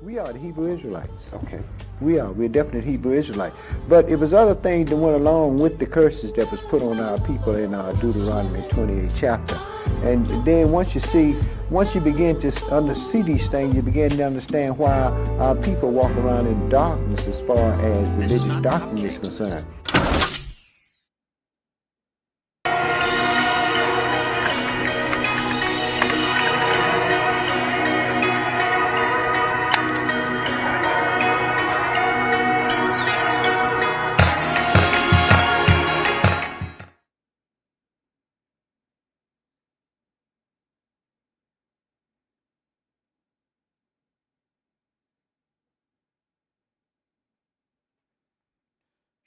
We are the Hebrew Israelites. Okay. We are. We're definitely Hebrew Israelites. But it was other things that went along with the curses that was put on our people in Deuteronomy 28 chapter. And then once you begin to see these things, you begin to understand why our people walk around in darkness as far as religious doctrine is concerned.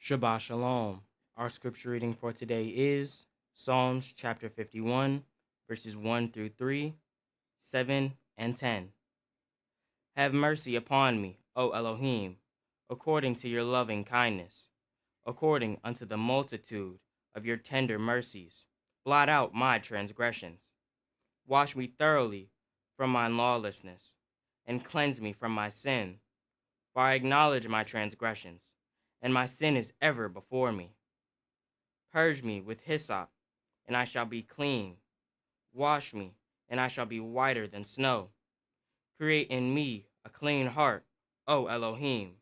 Shabbat Shalom. Our scripture reading for today is Psalms chapter 51, verses 1 through 3, 7, and 10. Have mercy upon me, O Elohim, according to your loving kindness, according unto the multitude of your tender mercies. Blot out my transgressions. Wash me thoroughly from my lawlessness, and cleanse me from my sin. For I acknowledge my transgressions, and my sin is ever before me. Purge me with hyssop, and I shall be clean. Wash me, and I shall be whiter than snow. Create in me a clean heart, O Elohim,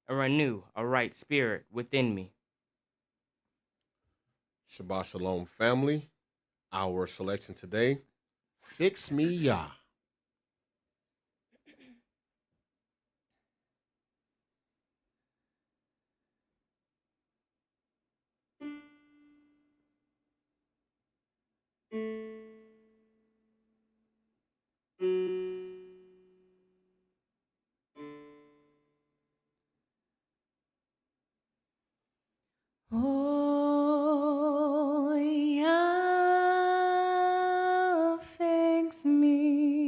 and renew a right spirit within me. Shabbat Shalom, family. Our selection today, Fix Me Yah. Oh, Yah, fix me.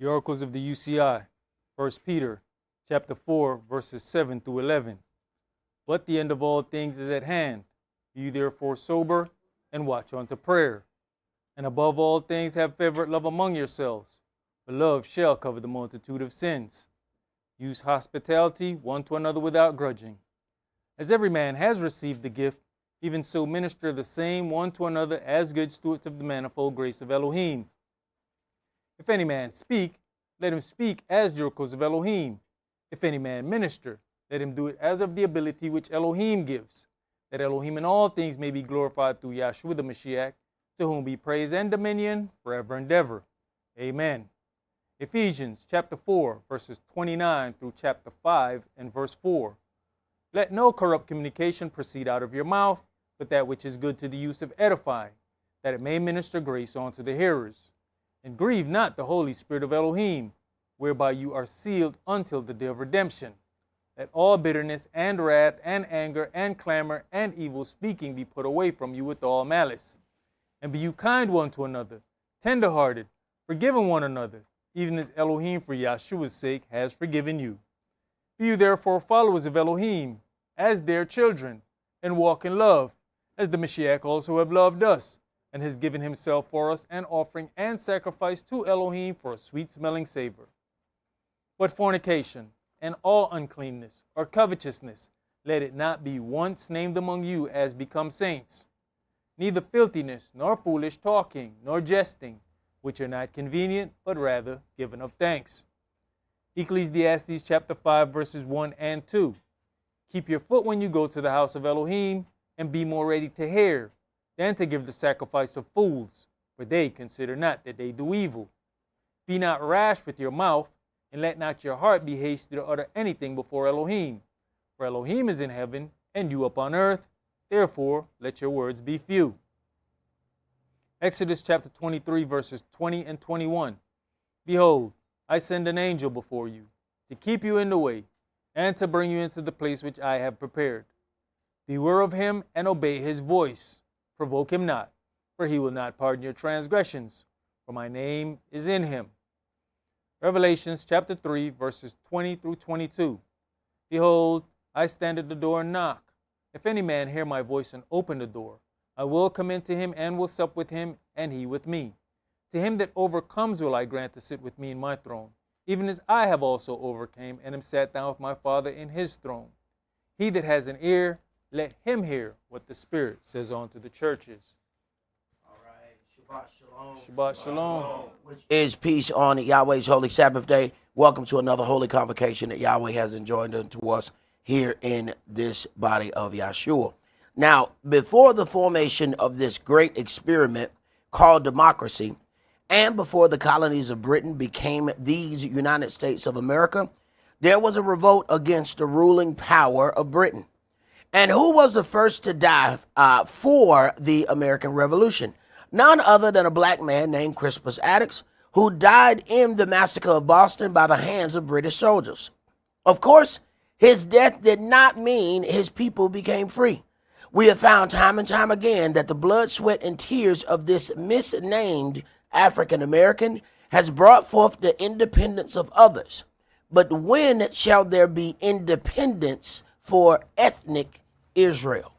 The oracles of the UCI, 1 Peter chapter 4, verses 7 through 11. But the end of all things is at hand. Be you therefore sober, and watch unto prayer. And above all things have fervent love among yourselves, for love shall cover the multitude of sins. Use hospitality one to another without grudging. As every man has received the gift, even so minister the same one to another as good stewards of the manifold grace of Elohim. If any man speak, let him speak as the oracles of Elohim. If any man minister, let him do it as of the ability which Elohim gives, that Elohim in all things may be glorified through Yahshua the Mashiach, to whom be praise and dominion forever and ever. Amen. Ephesians chapter 4, verses 29 through chapter 5 and verse 4. Let no corrupt communication proceed out of your mouth, but that which is good to the use of edifying, that it may minister grace unto the hearers. And grieve not the Holy Spirit of Elohim, whereby you are sealed until the day of redemption. Let all bitterness and wrath and anger and clamor and evil speaking be put away from you with all malice. And be you kind one to another, tender-hearted, forgiving one another, even as Elohim for Yahshua's sake has forgiven you. Be you therefore followers of Elohim, as their children, and walk in love, as the Mashiach also have loved us, and has given himself for us an offering and sacrifice to Elohim for a sweet-smelling savor. But fornication, and all uncleanness, or covetousness, let it not be once named among you as become saints. Neither filthiness, nor foolish talking, nor jesting, which are not convenient, but rather given of thanks. Ecclesiastes chapter 5, verses 1 and 2. Keep your foot when you go to the house of Elohim, and be more ready to hear than to give the sacrifice of fools, for they consider not that they do evil. Be not rash with your mouth, and let not your heart be hasty to utter anything before Elohim. For Elohim is in heaven, and you upon earth. Therefore, let your words be few. Exodus chapter 23, verses 20 and 21. Behold, I send an angel before you, to keep you in the way, and to bring you into the place which I have prepared. Beware of him, and obey his voice. Provoke him not, for he will not pardon your transgressions, for my name is in him. Revelations chapter 3, verses 20 through 22. Behold, I stand at the door and knock. If any man hear my voice and open the door, I will come into him and will sup with him, and he with me. To him that overcomes will I grant to sit with me in my throne, even as I have also overcame and am sat down with my Father in his throne. He that has an ear, let him hear what the Spirit says unto the churches. All right. Shabbat shalom. Shabbat shalom. Which is peace on Yahweh's Holy Sabbath day. Welcome to another holy convocation that Yahweh has enjoined unto us here in this body of Yahshua. Now, before the formation of this great experiment called democracy, and before the colonies of Britain became these United States of America, there was a revolt against the ruling power of Britain. And who was the first to die for the American Revolution? None other than a black man named Crispus Attucks, who died in the massacre of Boston by the hands of British soldiers. Of course, his death did not mean his people became free. We have found time and time again that the blood, sweat, and tears of this misnamed African American has brought forth the independence of others. But when shall there be independence for ethnic Israel?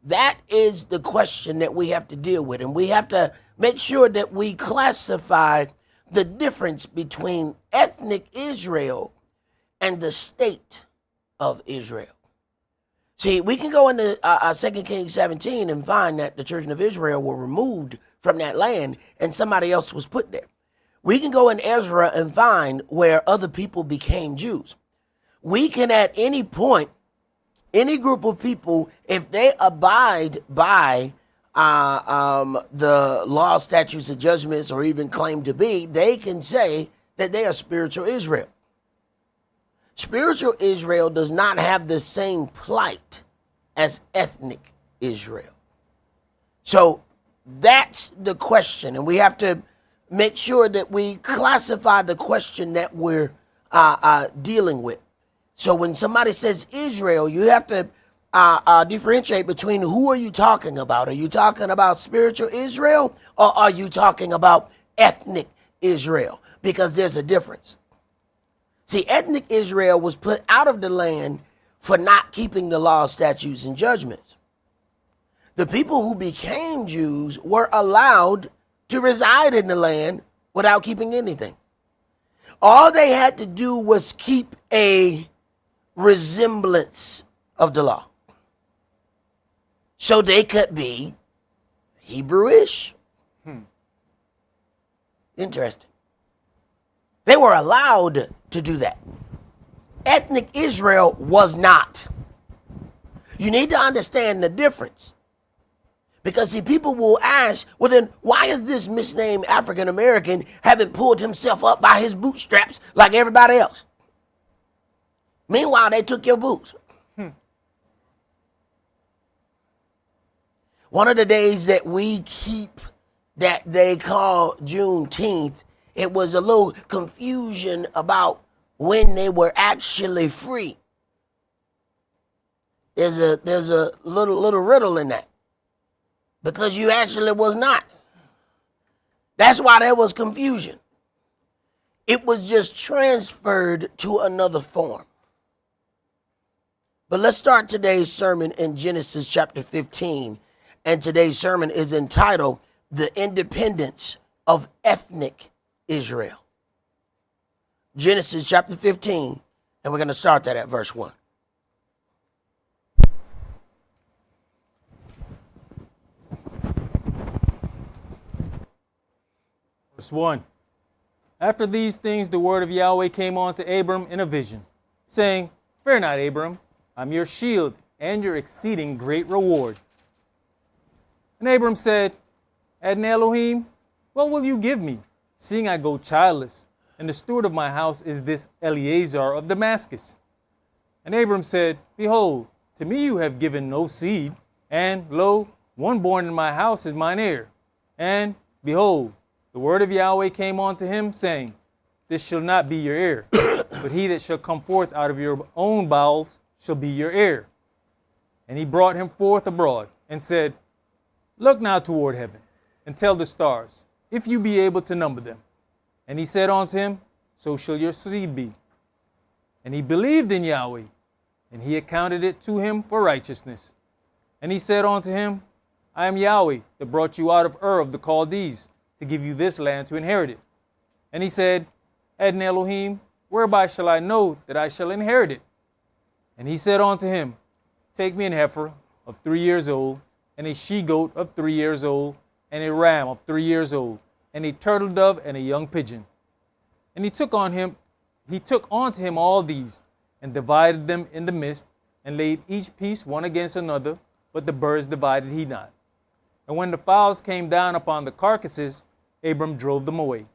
That is the question that we have to deal with, and we have to make sure that we classify the difference between ethnic Israel and the state of Israel. See, we can go into 2 Kings 17 and find that the children of Israel were removed from that land and somebody else was put there. We can go in Ezra and find where other people became Jews. We can at any point, any group of people, if they abide by the law, statutes, and judgments, or even claim to be, they can say that they are spiritual Israel. Spiritual Israel does not have the same plight as ethnic Israel. So that's the question, and we have to make sure that we classify the question that we're dealing with. So when somebody says Israel, you have to differentiate between who are you talking about. Are you talking about spiritual Israel, or are you talking about ethnic Israel? because there's a difference. See, ethnic Israel was put out of the land for not keeping the law, statutes, and judgments. The people who became Jews were allowed to reside in the land without keeping anything. All they had to do was keep a resemblance of the law. So they could be Hebrewish. Interesting. They were allowed to do that. Ethnic Israel was not. You need to understand the difference. Because see, people will ask, well then, why is this misnamed African American haven't pulled himself up by his bootstraps like everybody else? Meanwhile, they took your boots. One of the days that we keep that they call Juneteenth, it was a little confusion about when they were actually free. There's a little riddle in that. Because you actually was not. That's why there was confusion. It was just transferred to another form. But let's start today's sermon in Genesis chapter 15. And today's sermon is entitled, The Independence of Ethnic Israel. Genesis chapter 15, and we're going to start that at verse 1. Verse 1. After these things, the word of Yahweh came on to Abram in a vision, saying, Fear not, Abram, I'm your shield and your exceeding great reward. And Abram said, Adonai Elohim, what will you give me, seeing I go childless, and the steward of my house is this Eleazar of Damascus? And Abram said, Behold, to me you have given no seed, and lo, one born in my house is mine heir. And behold, the word of Yahweh came unto him, saying, This shall not be your heir, but he that shall come forth out of your own bowels shall be your heir. And he brought him forth abroad, and said, Look now toward heaven, and tell the stars, if you be able to number them. And he said unto him, So shall your seed be. And he believed in Yahweh, and he accounted it to him for righteousness. And he said unto him, I am Yahweh that brought you out of Ur of the Chaldees, to give you this land to inherit it. And he said, Adonai Elohim, whereby shall I know that I shall inherit it? And he said unto him, Take me an heifer of 3 years old, and a she-goat of 3 years old, and a ram of 3 years old, and a turtle dove and a young pigeon. And he took unto him all these, and divided them in the midst, and laid each piece one against another, but the birds divided he not. And when the fowls came down upon the carcasses, Abram drove them away.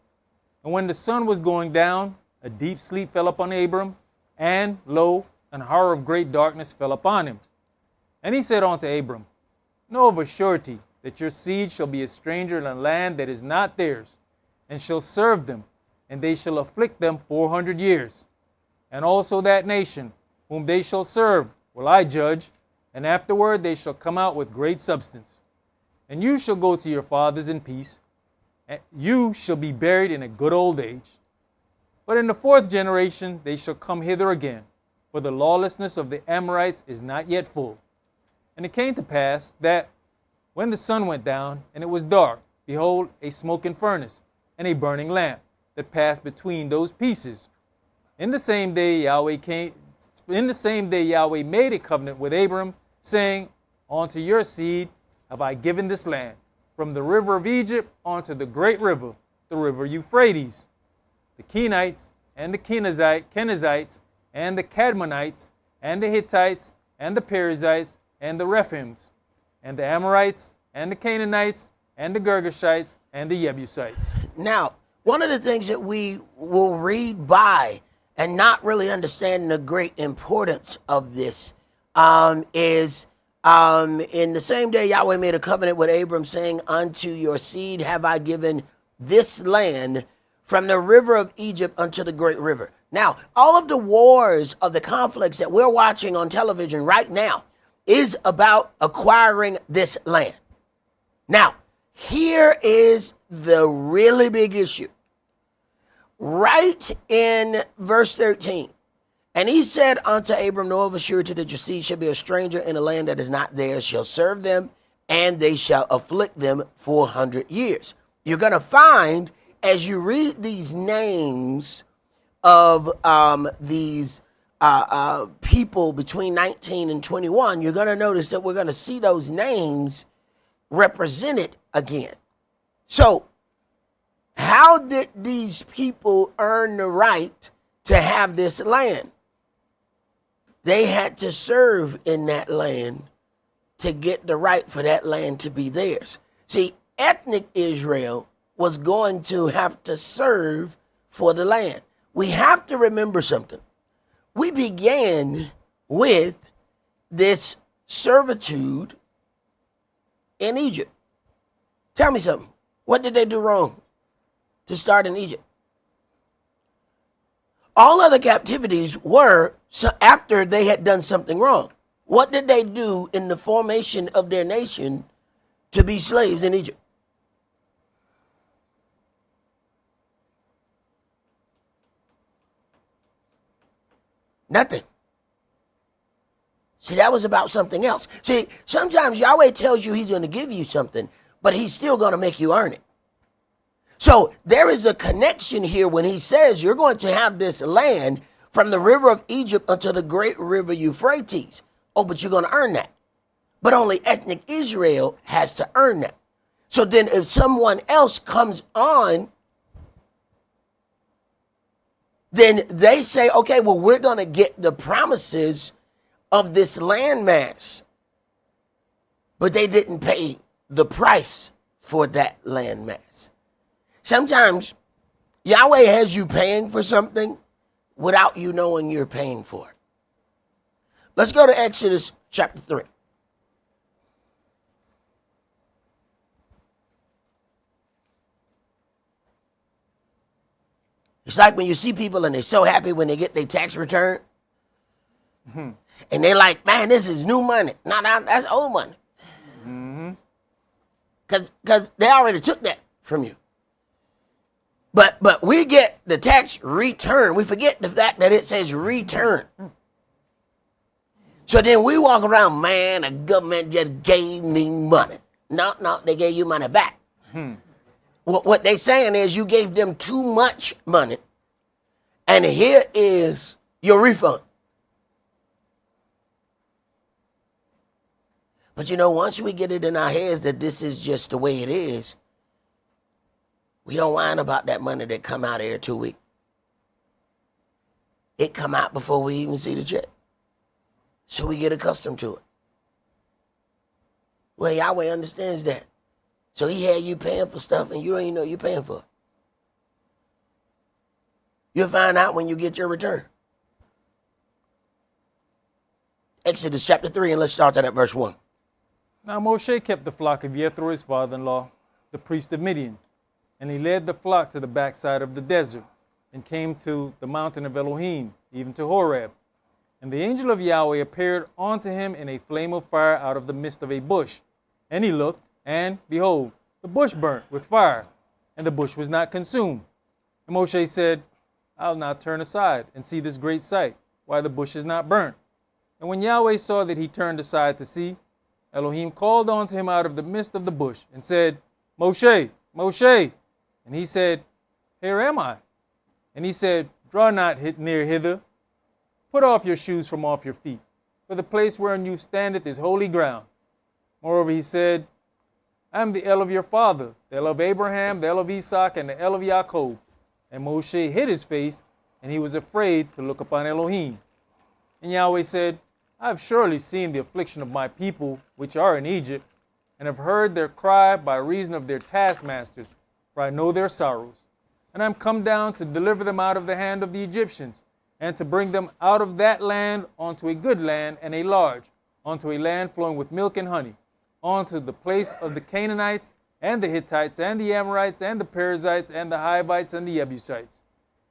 And when the sun was going down, a deep sleep fell upon Abram, and lo, an horror of great darkness fell upon him. And he said unto Abram, Know of a surety that your seed shall be a stranger in a land that is not theirs, and shall serve them, and they shall afflict them 400 years. And also that nation, whom they shall serve, will I judge, and afterward they shall come out with great substance. And you shall go to your fathers in peace, and you shall be buried in a good old age. But in the 4th generation they shall come hither again, for the lawlessness of the Amorites is not yet full. And it came to pass that, when the sun went down, and it was dark, behold, a smoking furnace, and a burning lamp, that passed between those pieces. In the same day Yahweh made a covenant with Abram, saying, Unto your seed have I given this land, from the river of Egypt unto the great river, the river Euphrates. The Kenites, and the Kenizzites, and the Cadmonites, and the Hittites, and the Perizzites, and the Rephims, and the Amorites, and the Canaanites, and the Girgashites, and the Jebusites. Now, one of the things that we will read by and not really understanding the great importance of this is in the same day Yahweh made a covenant with Abram, saying, Unto your seed have I given this land, from the river of Egypt unto the great river. Now, all of the wars of the conflicts that we're watching on television right now is about acquiring this land. Now, here is the really big issue. right in verse 13. And he said unto Abram, know of a surety that your seed shall be a stranger in a land that is not theirs, shall serve them, and they shall afflict them 400 years. You're going to find, as you read these names of these people between 19 and 21, you're going to notice that we're going to see those names represented again. So, how did these people earn the right to have this land? They had to serve in that land to get the right for that land to be theirs. See, ethnic Israel was going to have to serve for the land. We have to remember something. We began with this servitude in Egypt. Tell me something. What did they do wrong to start in Egypt? All other captivities were after they had done something wrong. What did they do in the formation of their nation to be slaves in Egypt? Nothing. See, that was about something else. See, sometimes Yahweh tells you he's going to give you something, but he's still going to make you earn it. So there is a connection here when he says you're going to have this land from the river of Egypt unto the great river Euphrates. Oh, but you're going to earn that. But only ethnic Israel has to earn that. So then if someone else comes on, then they say, okay, well, we're going to get the promises of this landmass. But they didn't pay the price for that landmass. Sometimes Yahweh has you paying for something without you knowing you're paying for it. Let's go to Exodus chapter 3. It's like when you see people and they're so happy when they get their tax return. Mm-hmm. And they're like, man, this is new money. No, that's old money. Because they already took that from you. But we get the tax return. We forget the fact that it says return. So then we walk around, man, the government just gave me money. No, they gave you money back. What they're saying is you gave them too much money, and here is your refund. But you know, once we get it in our heads that this is just the way it is, we don't whine about that money that come out every 2 weeks. It come out before we even see the check. So we get accustomed to it. Well, Yahweh understands that. So he had you paying for stuff and you don't even know you're paying for it. You'll find out when you get your return. Exodus chapter 3, and let's start at verse 1. Now Moshe kept the flock of Jethro, his father-in-law, the priest of Midian. And he led the flock to the backside of the desert and came to the mountain of Elohim, even to Horeb. And the angel of Yahweh appeared unto him in a flame of fire out of the midst of a bush. And he looked, and behold, the bush burnt with fire, and the bush was not consumed. And Moshe said, I'll now turn aside and see this great sight, why the bush is not burnt. And when Yahweh saw that he turned aside to see, Elohim called unto him out of the midst of the bush and said, Moshe, Moshe. And he said, Here am I. And he said, Draw not near hither. Put off your shoes from off your feet, for the place wherein you standeth is holy ground. Moreover, he said, I am the El of your father, the El of Abraham, the El of Esaac, and the El of Jacob. And Moshe hid his face, and he was afraid to look upon Elohim. And Yahweh said, I have surely seen the affliction of my people, which are in Egypt, and have heard their cry by reason of their taskmasters, for I know their sorrows. And I am come down to deliver them out of the hand of the Egyptians, and to bring them out of that land unto a good land and a large, unto a land flowing with milk and honey, unto the place of the Canaanites, and the Hittites, and the Amorites, and the Perizzites, and the Hivites, and the Jebusites.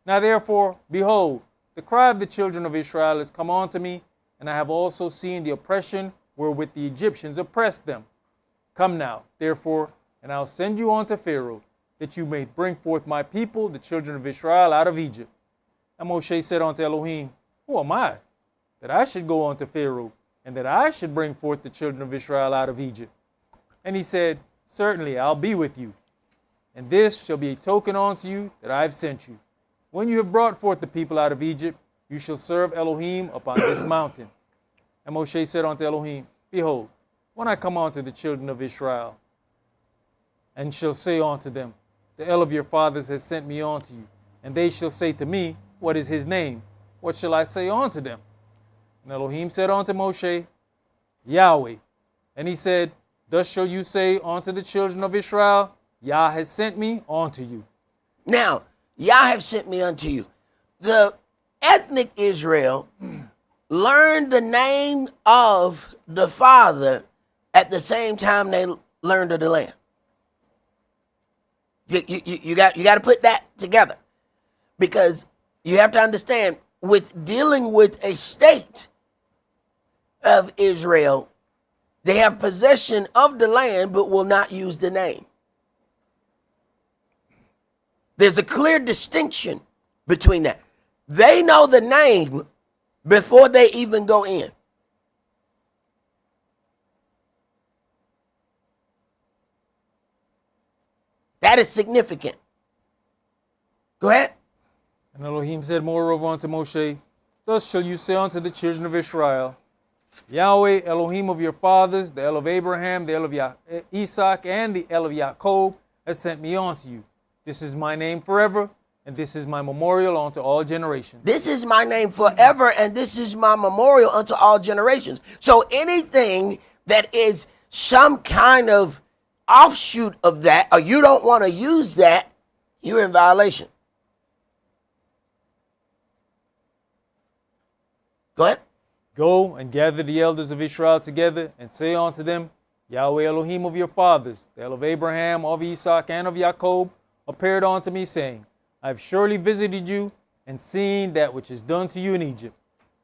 Now therefore, behold, the cry of the children of Israel is come unto me, and I have also seen the oppression wherewith the Egyptians oppressed them. Come now, therefore, and I'll send you unto Pharaoh, that you may bring forth my people, the children of Israel, out of Egypt. And Moshe said unto Elohim, who am I, that I should go unto Pharaoh, and that I should bring forth the children of Israel out of Egypt? And he said, certainly I'll be with you, and this shall be a token unto you that I have sent you. When you have brought forth the people out of Egypt, you shall serve Elohim upon this mountain. And Moshe said unto Elohim, behold, when I come unto the children of Israel, and shall say unto them, the El of your fathers has sent me unto you, and they shall say to me, what is his name? What shall I say unto them? And Elohim said unto Moshe, Yahweh. And he said, thus shall you say unto the children of Israel, Yah has sent me unto you. Now, Yah have sent me unto you. The ethnic Israel learned the name of the Father at the same time they learned of the land. You got to put that together, because you have to understand, with dealing with a state of Israel, they have possession of the land but will not use the name. There's a clear distinction between that. They know the name before they even go in. That is significant. Go ahead. And Elohim said moreover unto Moshe, thus shall you say unto the children of Israel, Yahweh, Elohim of your fathers, the El of Abraham, the El of Esaac, and the El of Jacob, has sent me unto you. This is my name forever, and this is my memorial unto all generations. This is my name forever, and this is my memorial unto all generations. So anything that is some kind of offshoot of that, or you don't want to use that, you're in violation. Go ahead. Go and gather the elders of Israel together, and say unto them, Yahweh Elohim of your fathers, the El of Abraham, of Esaac, and of Jacob, appeared unto me, saying, I have surely visited you, and seen that which is done to you in Egypt.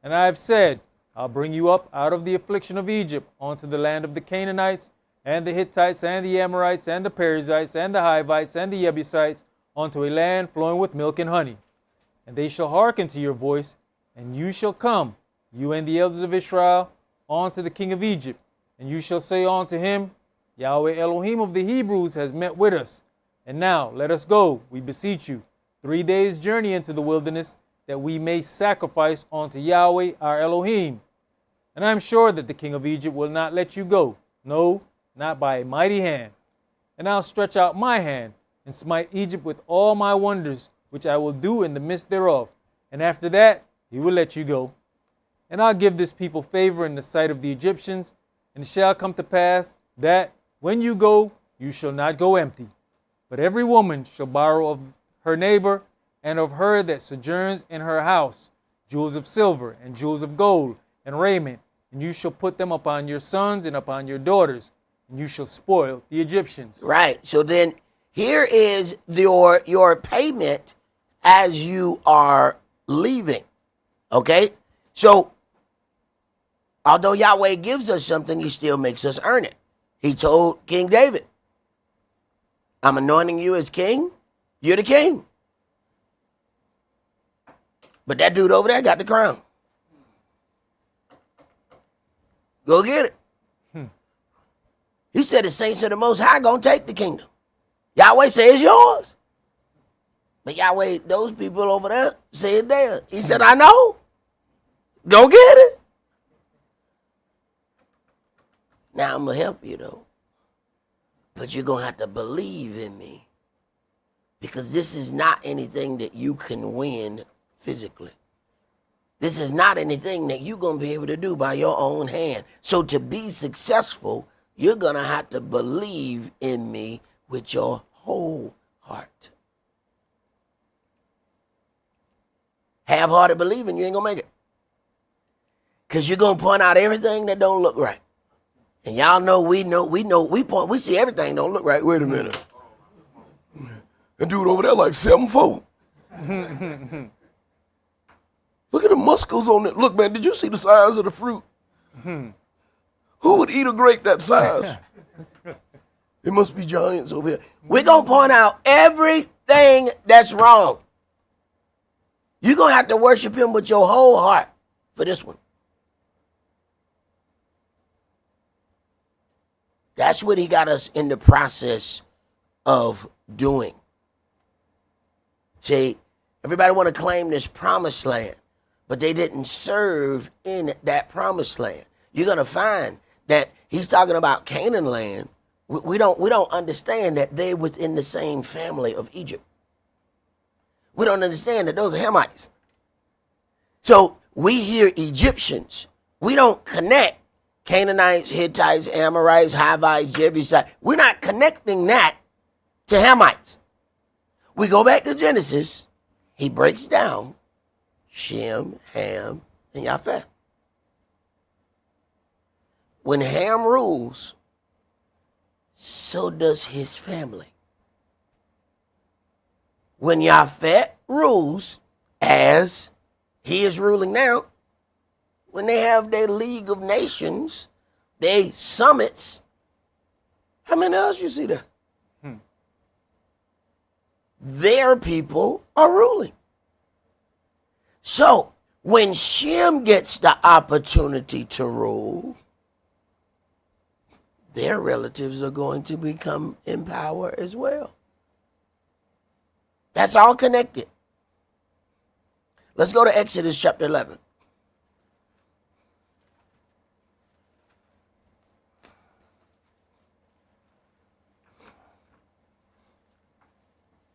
And I have said, I'll bring you up out of the affliction of Egypt unto the land of the Canaanites, and the Hittites, and the Amorites, and the Perizzites, and the Hivites, and the Jebusites, unto a land flowing with milk and honey. And they shall hearken to your voice, and you shall come, you and the elders of Israel, unto the king of Egypt. And you shall say unto him, Yahweh Elohim of the Hebrews has met with us. And now let us go, we beseech you, 3 days' journey into the wilderness, that we may sacrifice unto Yahweh our Elohim. And I am sure that the king of Egypt will not let you go, no, not by a mighty hand. And I'll stretch out my hand, and smite Egypt with all my wonders, which I will do in the midst thereof. And after that he will let you go. And I'll give this people favor in the sight of the Egyptians. And it shall come to pass that when you go, you shall not go empty. But every woman shall borrow of her neighbor, and of her that sojourns in her house, jewels of silver, and jewels of gold, and raiment. And you shall put them upon your sons and upon your daughters, and you shall spoil the Egyptians. Right. So then here is your payment as you are leaving. Okay? So although Yahweh gives us something, he still makes us earn it. He told King David, I'm anointing you as king. You're the king. But that dude over there got the crown. Go get it. He said the saints of the Most High going to take the kingdom. Yahweh says it's yours. But Yahweh, those people over there say it's theirs. He said, I know. Go get it. Now I'm going to help you though. But you're going to have to believe in me. Because this is not anything that you can win physically. This is not anything that you're going to be able to do by your own hand. So to be successful, you're going to have to believe in me with your whole heart. Half-hearted believing, you ain't going to make it. Because you're going to point out everything that don't look right. And y'all know, we see everything don't look right. Wait a minute. That dude over there like 7'4". Look at the muscles on it. Look, man, did you see the size of the fruit? Who would eat a grape that size? It must be giants over here. We're going to point out everything that's wrong. You're going to have to worship him with your whole heart for this one. That's what he got us in the process of doing. See, everybody want to claim this promised land, but they didn't serve in that promised land. You're going to find that he's talking about Canaan land. We don't understand that they're within the same family of Egypt. We don't understand that those are Hamites. So we hear Egyptians. We don't connect Canaanites, Hittites, Amorites, Hivites, Jebusites. We're not connecting that to Hamites. We go back to Genesis. He breaks down Shem, Ham, and Japheth. When Ham rules, so does his family. When Japheth rules, as he is ruling now, when they have their League of Nations, they summits, how many else you see there? Their people are ruling. So when Shem gets the opportunity to rule, their relatives are going to become in power as well. That's all connected. Let's go to Exodus chapter 11.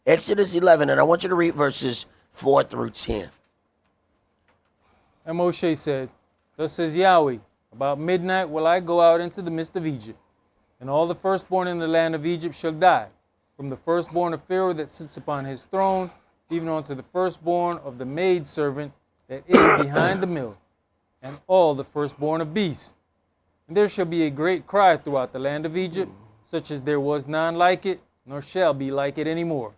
Exodus 11, and I want you to read verses 4 through 10. And Moshe said, Thus says Yahweh, about midnight will I go out into the midst of Egypt, and all the firstborn in the land of Egypt shall die, from the firstborn of Pharaoh that sits upon his throne, even unto the firstborn of the maidservant that is behind the mill, and all the firstborn of beasts. And there shall be a great cry throughout the land of Egypt, such as there was none like it, nor shall be like it any more.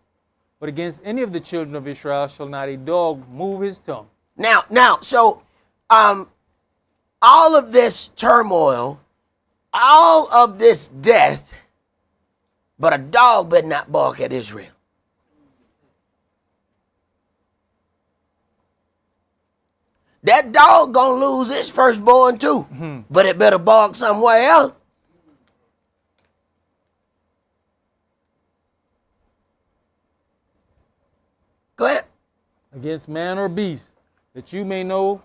But against any of the children of Israel shall not a dog move his tongue. So all of this turmoil, all of this death, but a dog better not bark at Israel. That dog gonna lose its firstborn too, but it better bark somewhere else. Go ahead. Against man or beast, that you may know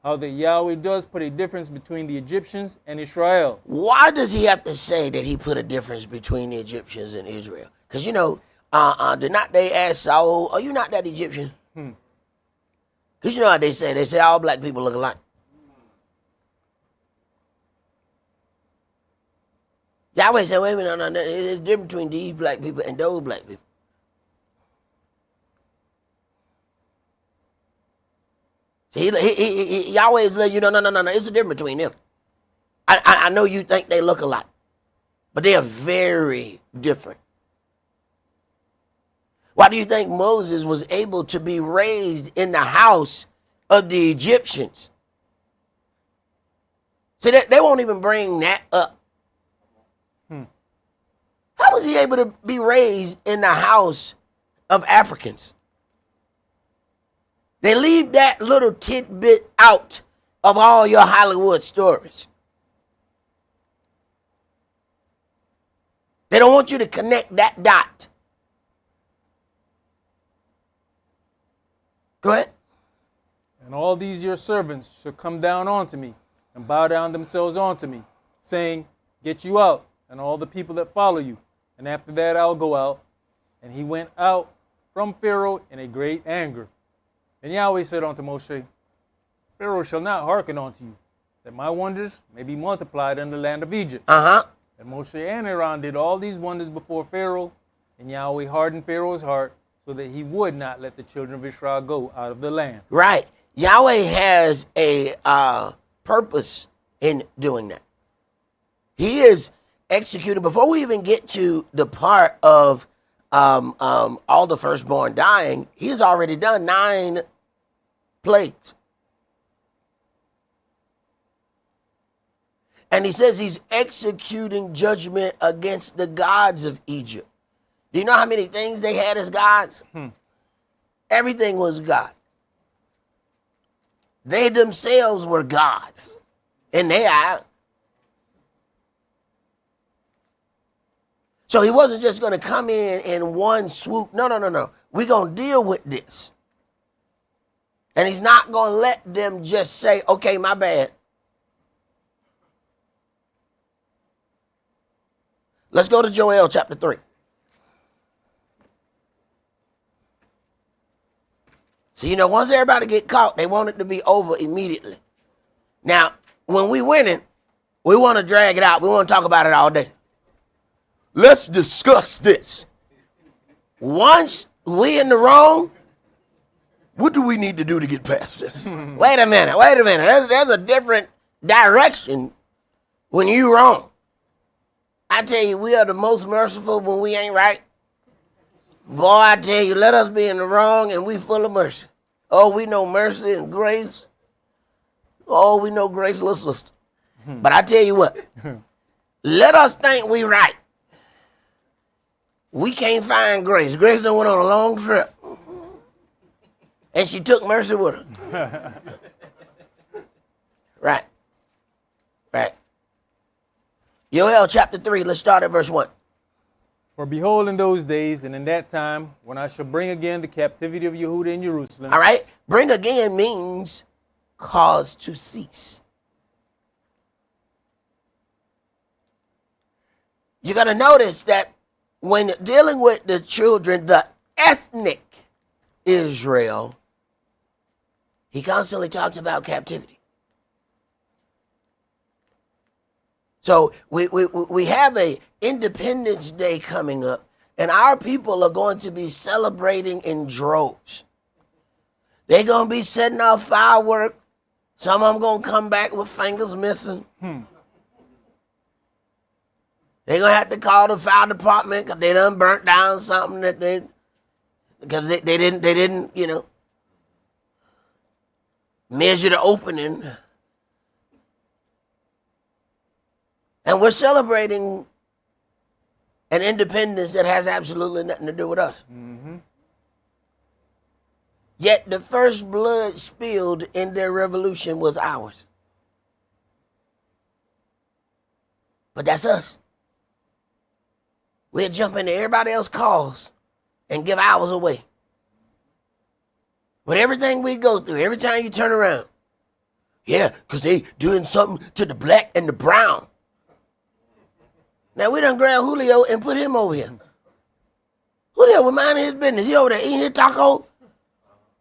how that Yahweh does put a difference between the Egyptians and Israel. Why does he have to say that he put a difference between the Egyptians and Israel? Because, did not they ask Saul, are you not that Egyptian? Because you know how they say? They say all black people look alike. Yahweh said, wait a minute, no, there's a difference between these black people and those black people. Yahweh is letting you know, no. It's a difference between them. I know you think they look alike, but they are very different. Why do you think Moses was able to be raised in the house of the Egyptians? See, they won't even bring that up. How was he able to be raised in the house of Africans? They leave that little tidbit out of all your Hollywood stories. They don't want you to connect that dot. Go ahead. And all these your servants shall come down unto me, and bow down themselves unto me, saying, Get you out, and all the people that follow you. And after that I'll go out. And he went out from Pharaoh in a great anger. And Yahweh said unto Moshe, Pharaoh shall not hearken unto you, that my wonders may be multiplied in the land of Egypt. And Moshe and Aaron did all these wonders before Pharaoh, and Yahweh hardened Pharaoh's heart, so that he would not let the children of Israel go out of the land. Right. Yahweh has a purpose in doing that. He is executed. Before we even get to the part of all the firstborn dying, he's already done 9 plagues. And he says he's executing judgment against the gods of Egypt. Do you know how many things they had as gods? Everything was God. They themselves were gods in their eyes. So he wasn't just going to come in one swoop. No. We're going to deal with this. And he's not going to let them just say, okay, my bad. Let's go to Joel chapter 3. So, once everybody get caught, they want it to be over immediately. Now, when we winning, we want to drag it out. We want to talk about it all day. Let's discuss this. Once we in the wrong, what do we need to do to get past this? Wait a minute. There's a different direction when you wrong. I tell you, we are the most merciful when we ain't right. Boy, I tell you, let us be in the wrong and we full of mercy. Oh, we know mercy and grace. Oh, we know grace, little sister. But I tell you what, let us think we right. We can't find Grace. Grace done went on a long trip. And she took mercy with her. Right. Joel chapter 3, let's start at verse 1. For behold, in those days and in that time, when I shall bring again the captivity of Yehuda and Jerusalem. All right. Bring again means cause to cease. You're going to notice that when dealing with the children, the ethnic Israel, he constantly talks about captivity. So we have a Independence Day coming up, and our people are going to be celebrating in droves. They're going to be setting off fireworks. Some of them going to come back with fingers missing. They're going to have to call the fire department because they done burnt down something because they didn't, measure the opening. And we're celebrating an independence that has absolutely nothing to do with us. Yet the first blood spilled in their revolution was ours. But that's us. We'll jump into everybody else's cause and give ours away. But everything we go through, every time you turn around, yeah, because they doing something to the black and the brown. Now, we done grab Julio and put him over here. Julio was minding his business. He over there eating his taco,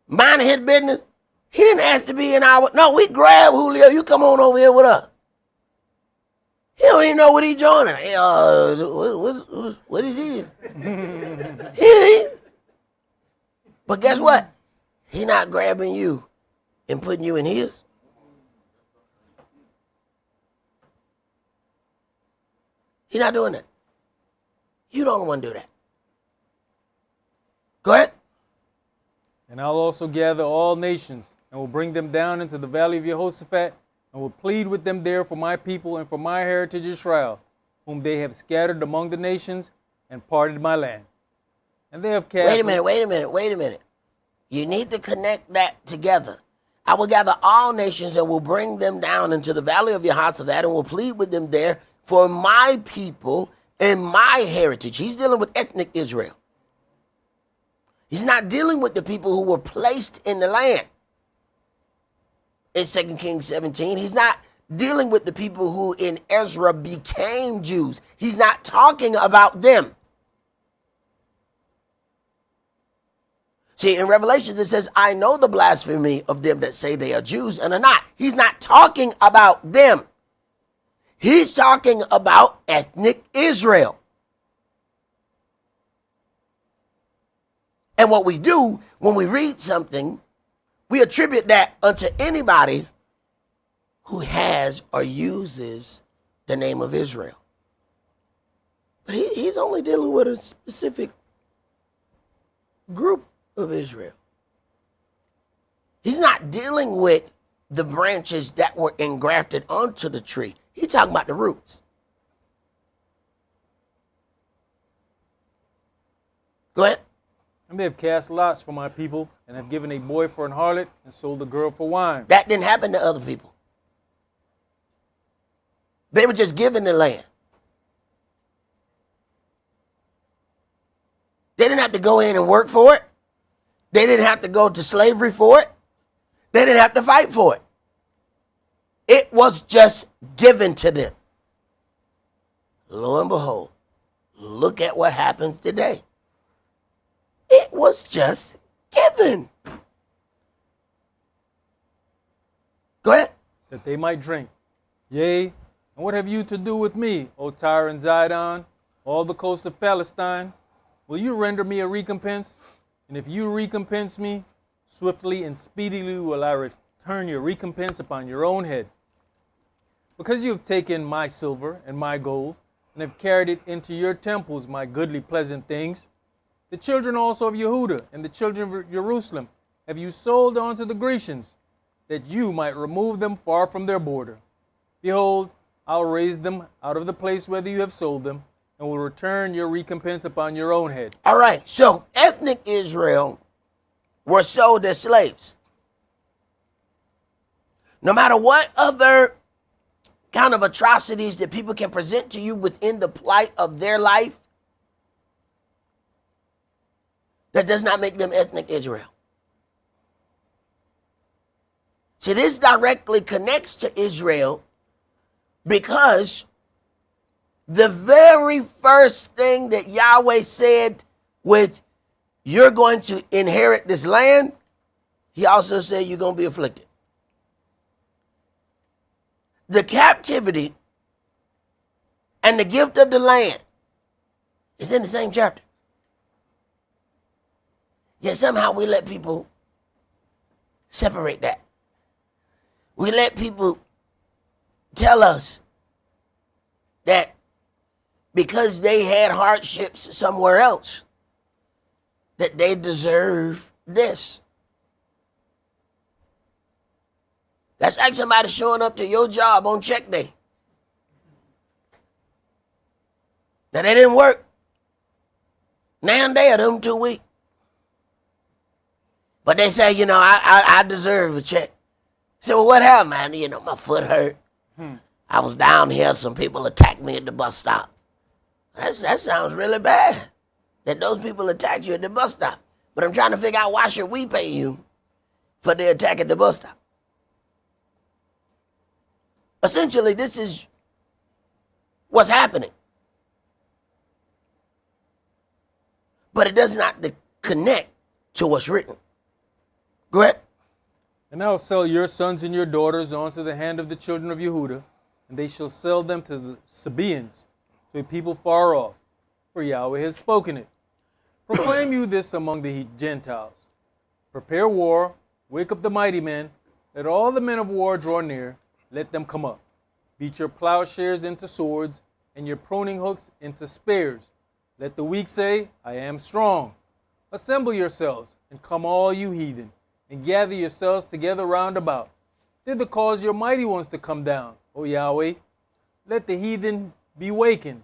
minding his business. He didn't ask to be in our... No, we grabbed Julio. You come on over here with us. He don't even know what he joining. What is he? He. But guess what? He not grabbing you and putting you in his. He not doing that. You don't want to do that. Go ahead. And I'll also gather all nations and will bring them down into the valley of Jehoshaphat and will plead with them there for my people and for my heritage Israel, whom they have scattered among the nations and parted my land. And they have cast... Wait a minute. You need to connect that together. I will gather all nations and will bring them down into the valley of Jehoshaphat and will plead with them there for my people and my heritage. He's dealing with ethnic Israel. He's not dealing with the people who were placed in the land. In 2 Kings 17, he's not dealing with the people who in Ezra became Jews. He's not talking about them. See, in Revelation, it says, I know the blasphemy of them that say they are Jews and are not. He's not talking about them. He's talking about ethnic Israel. And what we do when we read something, we attribute that unto anybody who has or uses the name of Israel. But he's only dealing with a specific group of Israel. He's not dealing with the branches that were engrafted onto the tree. He's talking about the roots. Go ahead. And they have cast lots for my people, and have given a boy for an harlot, and sold a girl for wine. That didn't happen to other people. They were just given the land. They didn't have to go in and work for it. They didn't have to go to slavery for it. They didn't have to fight for it. It was just given to them. Lo and behold, look at what happens today. It was just given. Go ahead. That they might drink. Yea, and what have you to do with me, O Tyre and Zidon, all the coasts of Palestine? Will you render me a recompense? And if you recompense me, swiftly and speedily will I return your recompense upon your own head. Because you have taken my silver and my gold, and have carried it into your temples, my goodly pleasant things, the children also of Yehuda and the children of Jerusalem have you sold unto the Grecians, that you might remove them far from their border. Behold, I'll raise them out of the place whither you have sold them, and will return your recompense upon your own head. All right, so ethnic Israel were sold as slaves. No matter what other kind of atrocities that people can present to you within the plight of their life, that does not make them ethnic Israel. See, this directly connects to Israel because the very first thing that Yahweh said with, you're going to inherit this land, he also said you're going to be afflicted. The captivity and the gift of the land is in the same chapter. Yet somehow we let people separate that. We let people tell us that because they had hardships somewhere else, that they deserve this. That's like somebody showing up to your job on check day. Now they didn't work. Now they are them 2 weeks. But they say, I deserve a check. I said, well, what happened, man? My foot hurt. I was down here. Some people attacked me at the bus stop. That sounds really bad, that those people attacked you at the bus stop. But I'm trying to figure out, why should we pay you for the attack at the bus stop? Essentially, this is what's happening. But it does not connect to what's written. Go ahead. And I will sell your sons and your daughters unto the hand of the children of Yehuda, and they shall sell them to the Sabaeans, to a people far off, for Yahweh has spoken it. Proclaim you this among the Gentiles. Prepare war, wake up the mighty men, let all the men of war draw near, let them come up. Beat your plowshares into swords, and your pruning hooks into spears. Let the weak say, I am strong. Assemble yourselves, and come all you heathen, and gather yourselves together round about. Thither cause your mighty ones to come down, O Yahweh. Let the heathen be wakened,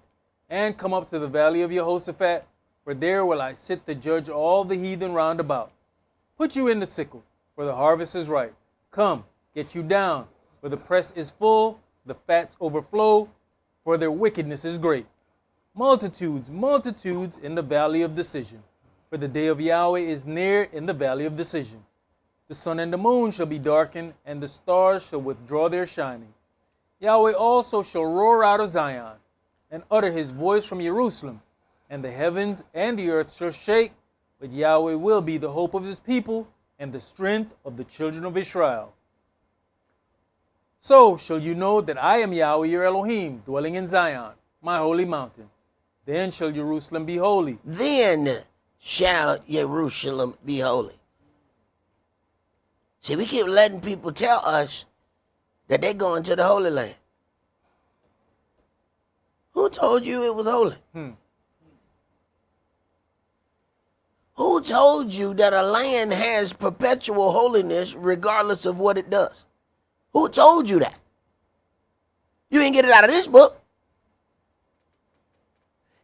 and come up to the valley of Jehoshaphat, for there will I sit to judge all the heathen round about. Put you in the sickle, for the harvest is ripe. Come, get you down, for the press is full, the fats overflow, for their wickedness is great. Multitudes, multitudes in the valley of decision, for the day of Yahweh is near in the valley of decision. The sun and the moon shall be darkened, and the stars shall withdraw their shining. Yahweh also shall roar out of Zion, and utter his voice from Jerusalem, and the heavens and the earth shall shake, but Yahweh will be the hope of his people, and the strength of the children of Israel. So shall you know that I am Yahweh your Elohim, dwelling in Zion, my holy mountain. Then shall Jerusalem be holy. Then shall Jerusalem be holy. See, we keep letting people tell us that they're going to the Holy Land. Who told you it was holy? Who told you that a land has perpetual holiness regardless of what it does? Who told you that? You ain't get it out of this book.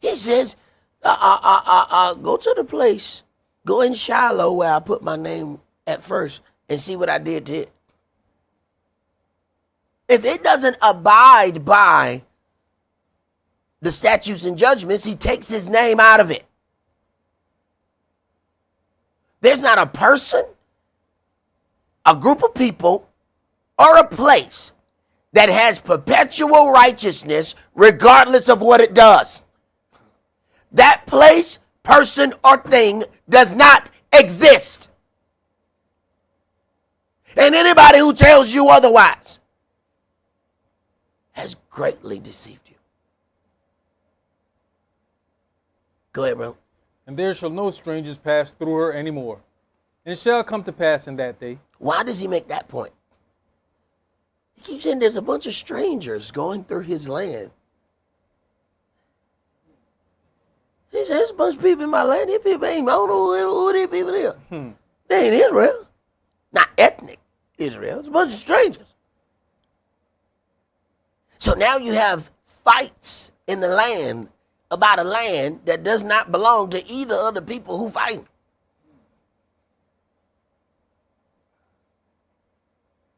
He says, go to the place, go in Shiloh where I put my name at first and see what I did to it. If it doesn't abide by the statutes and judgments, he takes his name out of it. There's not a person, a group of people, or a place that has perpetual righteousness regardless of what it does. That place, person, or thing does not exist. And anybody who tells you otherwise has greatly deceived you. Go ahead, bro. And there shall no strangers pass through her anymore. And it shall come to pass in that day. Why does he make that point? He keeps saying there's a bunch of strangers going through his land. He says, there's a bunch of people in my land. These people ain't, I don't know who these people is. They ain't Israel. Not ethnic Israel. It's a bunch of strangers. So now you have fights in the land about a land that does not belong to either of the people who fight.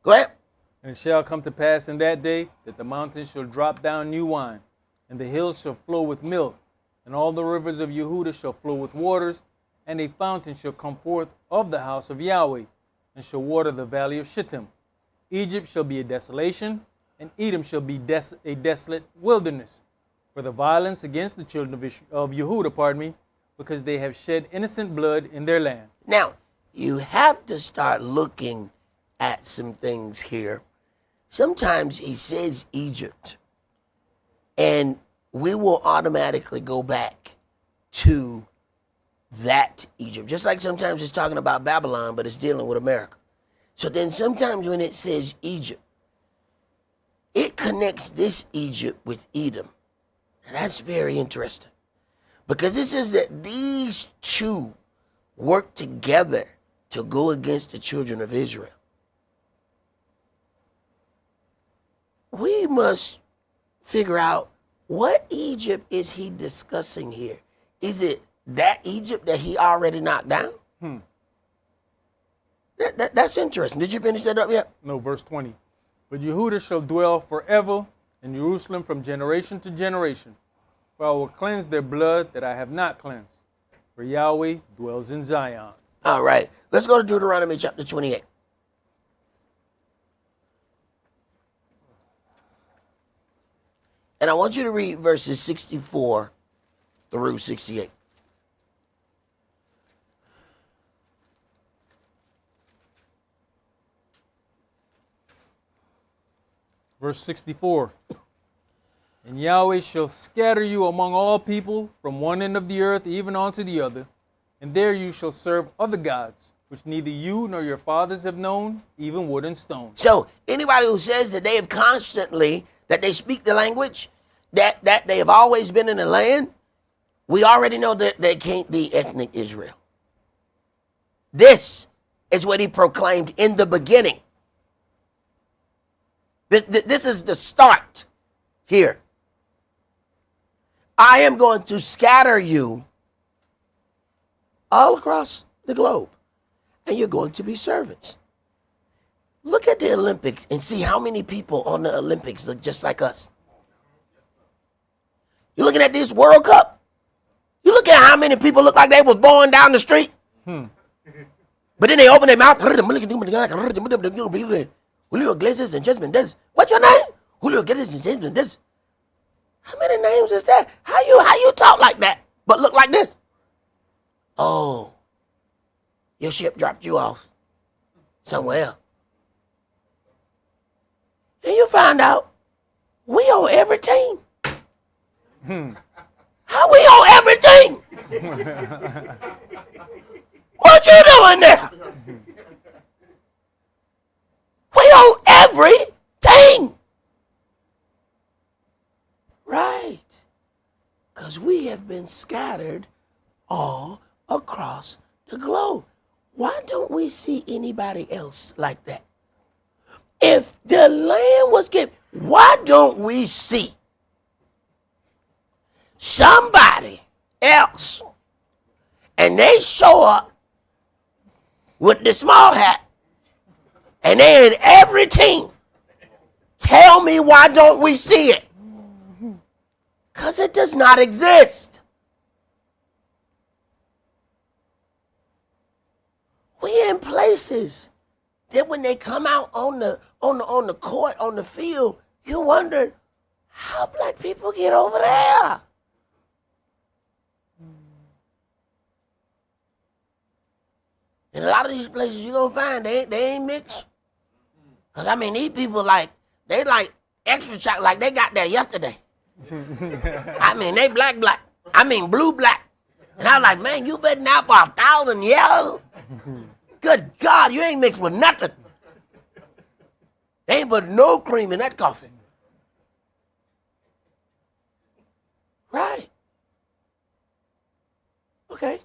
Go ahead. And it shall come to pass in that day that the mountains shall drop down new wine, and the hills shall flow with milk, and all the rivers of Yehudah shall flow with waters, and a fountain shall come forth of the house of Yahweh, and shall water the valley of Shittim. Egypt shall be a desolation, and Edom shall be a desolate wilderness, for the violence against the children of Yehudah, because they have shed innocent blood in their land. Now, you have to start looking at some things here. Sometimes he says Egypt, and we will automatically go back to that Egypt. Just like sometimes it's talking about Babylon, but it's dealing with America. So then sometimes when it says Egypt, it connects this Egypt with Edom. And that's very interesting. Because it says that these two work together to go against the children of Israel. We must figure out what Egypt is he discussing here. Is it that Egypt that he already knocked down? That's interesting. Did you finish that up yet? No, verse 20. But Yehudah shall dwell forever in Jerusalem from generation to generation. For I will cleanse their blood that I have not cleansed. For Yahweh dwells in Zion. All right. Let's go to Deuteronomy chapter 28. And I want you to read verses 64 through 68. Verse 64. And Yahweh shall scatter you among all people from one end of the earth even unto the other, and there you shall serve other gods, which neither you nor your fathers have known, even wood and stone. So anybody who says that they have constantly, that they speak the language, that they have always been in the land, we already know that they can't be ethnic Israel. This is what he proclaimed in the beginning. This is the start here. I am going to scatter you all across the globe, and you're going to be servants. Look at the Olympics and see how many people on the Olympics look just like us. You're looking at this World Cup. You look at how many people look like they was born down the street. But then they open their mouth. Julio Iglesias and Jasmine Dennis. What's your name? Julio Iglesias and Jasmine Dennis. How many names is that? How you talk like that, but look like this? Oh, your ship dropped you off somewhere else. And you find out we owe every team. How we owe every team? What you doing there? We owe everything. Right. Because we have been scattered all across the globe. Why don't we see anybody else like that? If the land was given, why don't we see somebody else and they show up with the small hat and they in every team? Tell me, why don't we see it? Because it does not exist. We in places that when they come out on the court, on the field, you wonder how black people get over there. In a lot of these places you're gonna find they ain't mixed. Cause I mean these people they like extra chocolate, like they got there yesterday. I mean they black. I mean blue black. And I was like, man, you been out for 1,000 years? Good God, you ain't mixed with nothing. They ain't put no cream in that coffee. Right. Okay.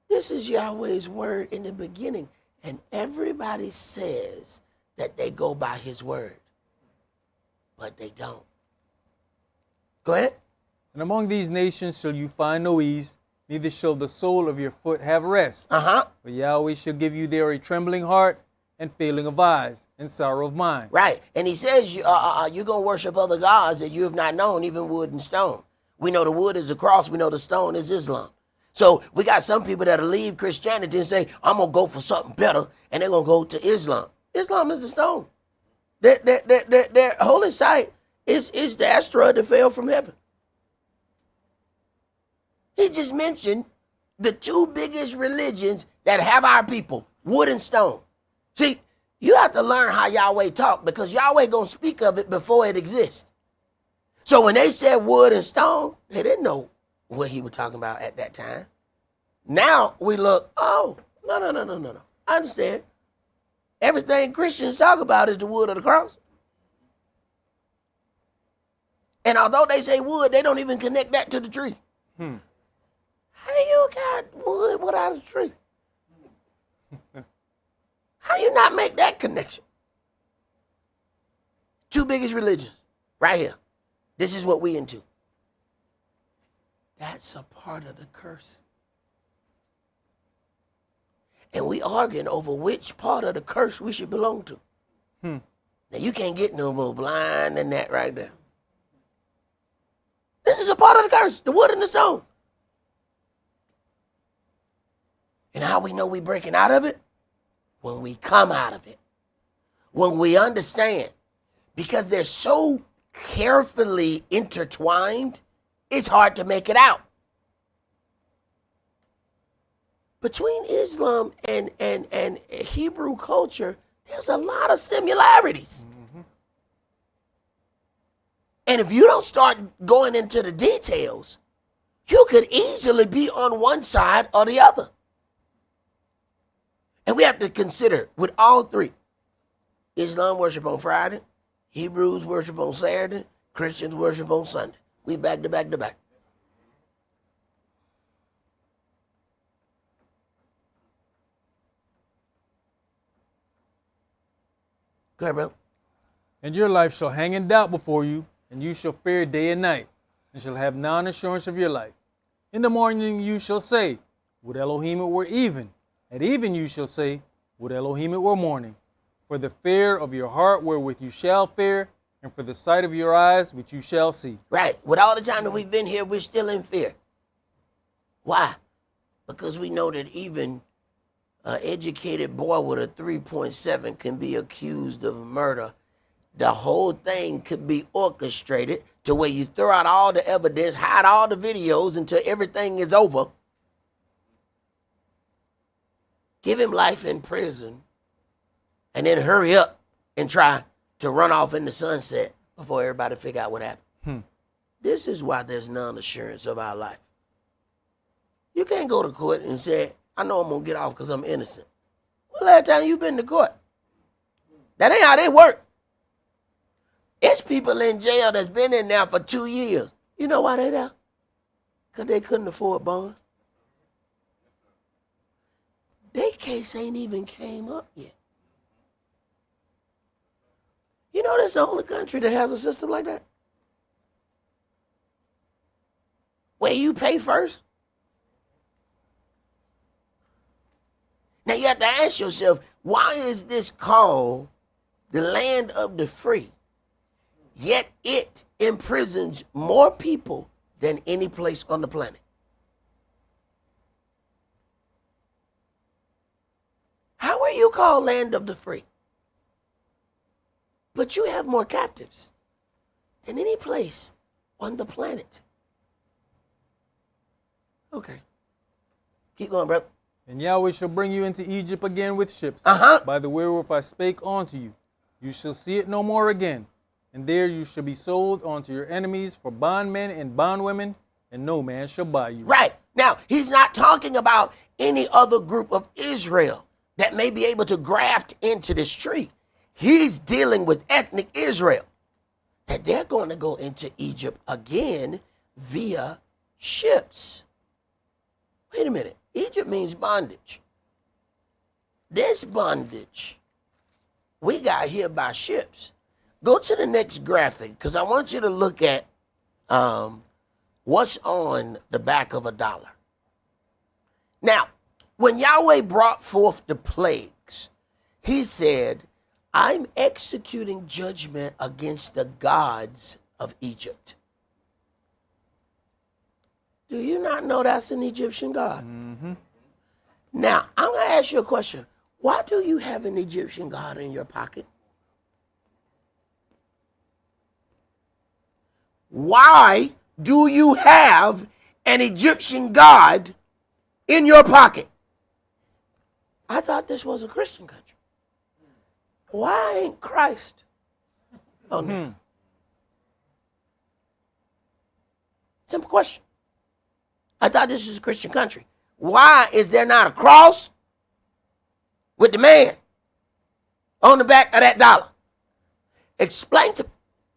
This is Yahweh's word in the beginning. And everybody says that they go by his word. But they don't. Go ahead. And among these nations shall you find no ease, neither shall the sole of your foot have rest. For Yahweh shall give you there a trembling heart and failing of eyes and sorrow of mind. Right. And he says you're going to worship other gods that you have not known, even wood and stone. We know the wood is the cross. We know the stone is Islam. So we got some people that'll leave Christianity and say, I'm going to go for something better, and they're going to go to Islam. Islam is the stone. Their holy site is the asteroid that fell from heaven. He just mentioned the two biggest religions that have our people, wood and stone. See, you have to learn how Yahweh talk, because Yahweh going to speak of it before it exists. So when they said wood and stone, they didn't know what he was talking about at that time. Now we look, oh, no. I understand. Everything Christians talk about is the wood of the cross. And although they say wood, they don't even connect that to the tree. How you got wood without a tree? How you not make that connection? Two biggest religions, right here. This is what we into. That's a part of the curse. And we arguing over which part of the curse we should belong to. Now you can't get no more blind than that right there. This is a part of the curse, the wood and the stone. And how we know we breaking out of it? When we come out of it. When we understand. Because they're so carefully intertwined, it's hard to make it out. Between Islam and Hebrew culture, there's a lot of similarities. And if you don't start going into the details, you could easily be on one side or the other. And we have to consider with all three. Islam worship on Friday, Hebrews worship on Saturday, Christians worship on Sunday. We back to back to back. Go ahead, bro. And your life shall hang in doubt before you, and you shall fear day and night, and shall have non-assurance of your life. In the morning you shall say, would Elohim it were even. At even you shall say, would Elohim it were morning. For the fear of your heart wherewith you shall fear, and for the sight of your eyes which you shall see. Right. With all the time that we've been here, we're still in fear. Why? Because we know that even an educated boy with a 3.7 can be accused of murder. The whole thing could be orchestrated to where you throw out all the evidence, hide all the videos until everything is over. Give him life in prison, and then hurry up and try to run off in the sunset before everybody figure out what happened. This is why there's non-assurance of our life. You can't go to court and say, I know I'm going to get off because I'm innocent. Well, last time you been to court? That ain't how they work. It's people in jail that's been in there for 2 years. You know why they there? Because they couldn't afford bond. Their case ain't even came up yet. You know that's the only country that has a system like that? Where you pay first? Now you have to ask yourself, why is this called the land of the free? Yet it imprisons more people than any place on the planet. How are you called land of the free? But you have more captives than any place on the planet. Okay. Keep going, brother. And Yahweh shall bring you into Egypt again with ships, by the wherewith I spake unto you. You shall see it no more again. And there you shall be sold unto your enemies for bondmen and bondwomen, and no man shall buy you. Right. Now, he's not talking about any other group of Israel that may be able to graft into this tree. He's dealing with ethnic Israel, that they're going to go into Egypt again via ships. Wait a minute. Egypt means bondage. This bondage we got here by ships. Go to the next graphic, because I want you to look at what's on the back of a dollar. Now, when Yahweh brought forth the plagues, he said, I'm executing judgment against the gods of Egypt. Do you not know that's an Egyptian god? Mm-hmm. Now, I'm going to ask you a question. Why do you have an Egyptian god in your pocket? Why do you have an Egyptian god in your pocket? I thought this was a Christian country. Why ain't Christ on there? Simple question. I thought this was a Christian country. Why is there not a cross with the man on the back of that dollar? Explain to me.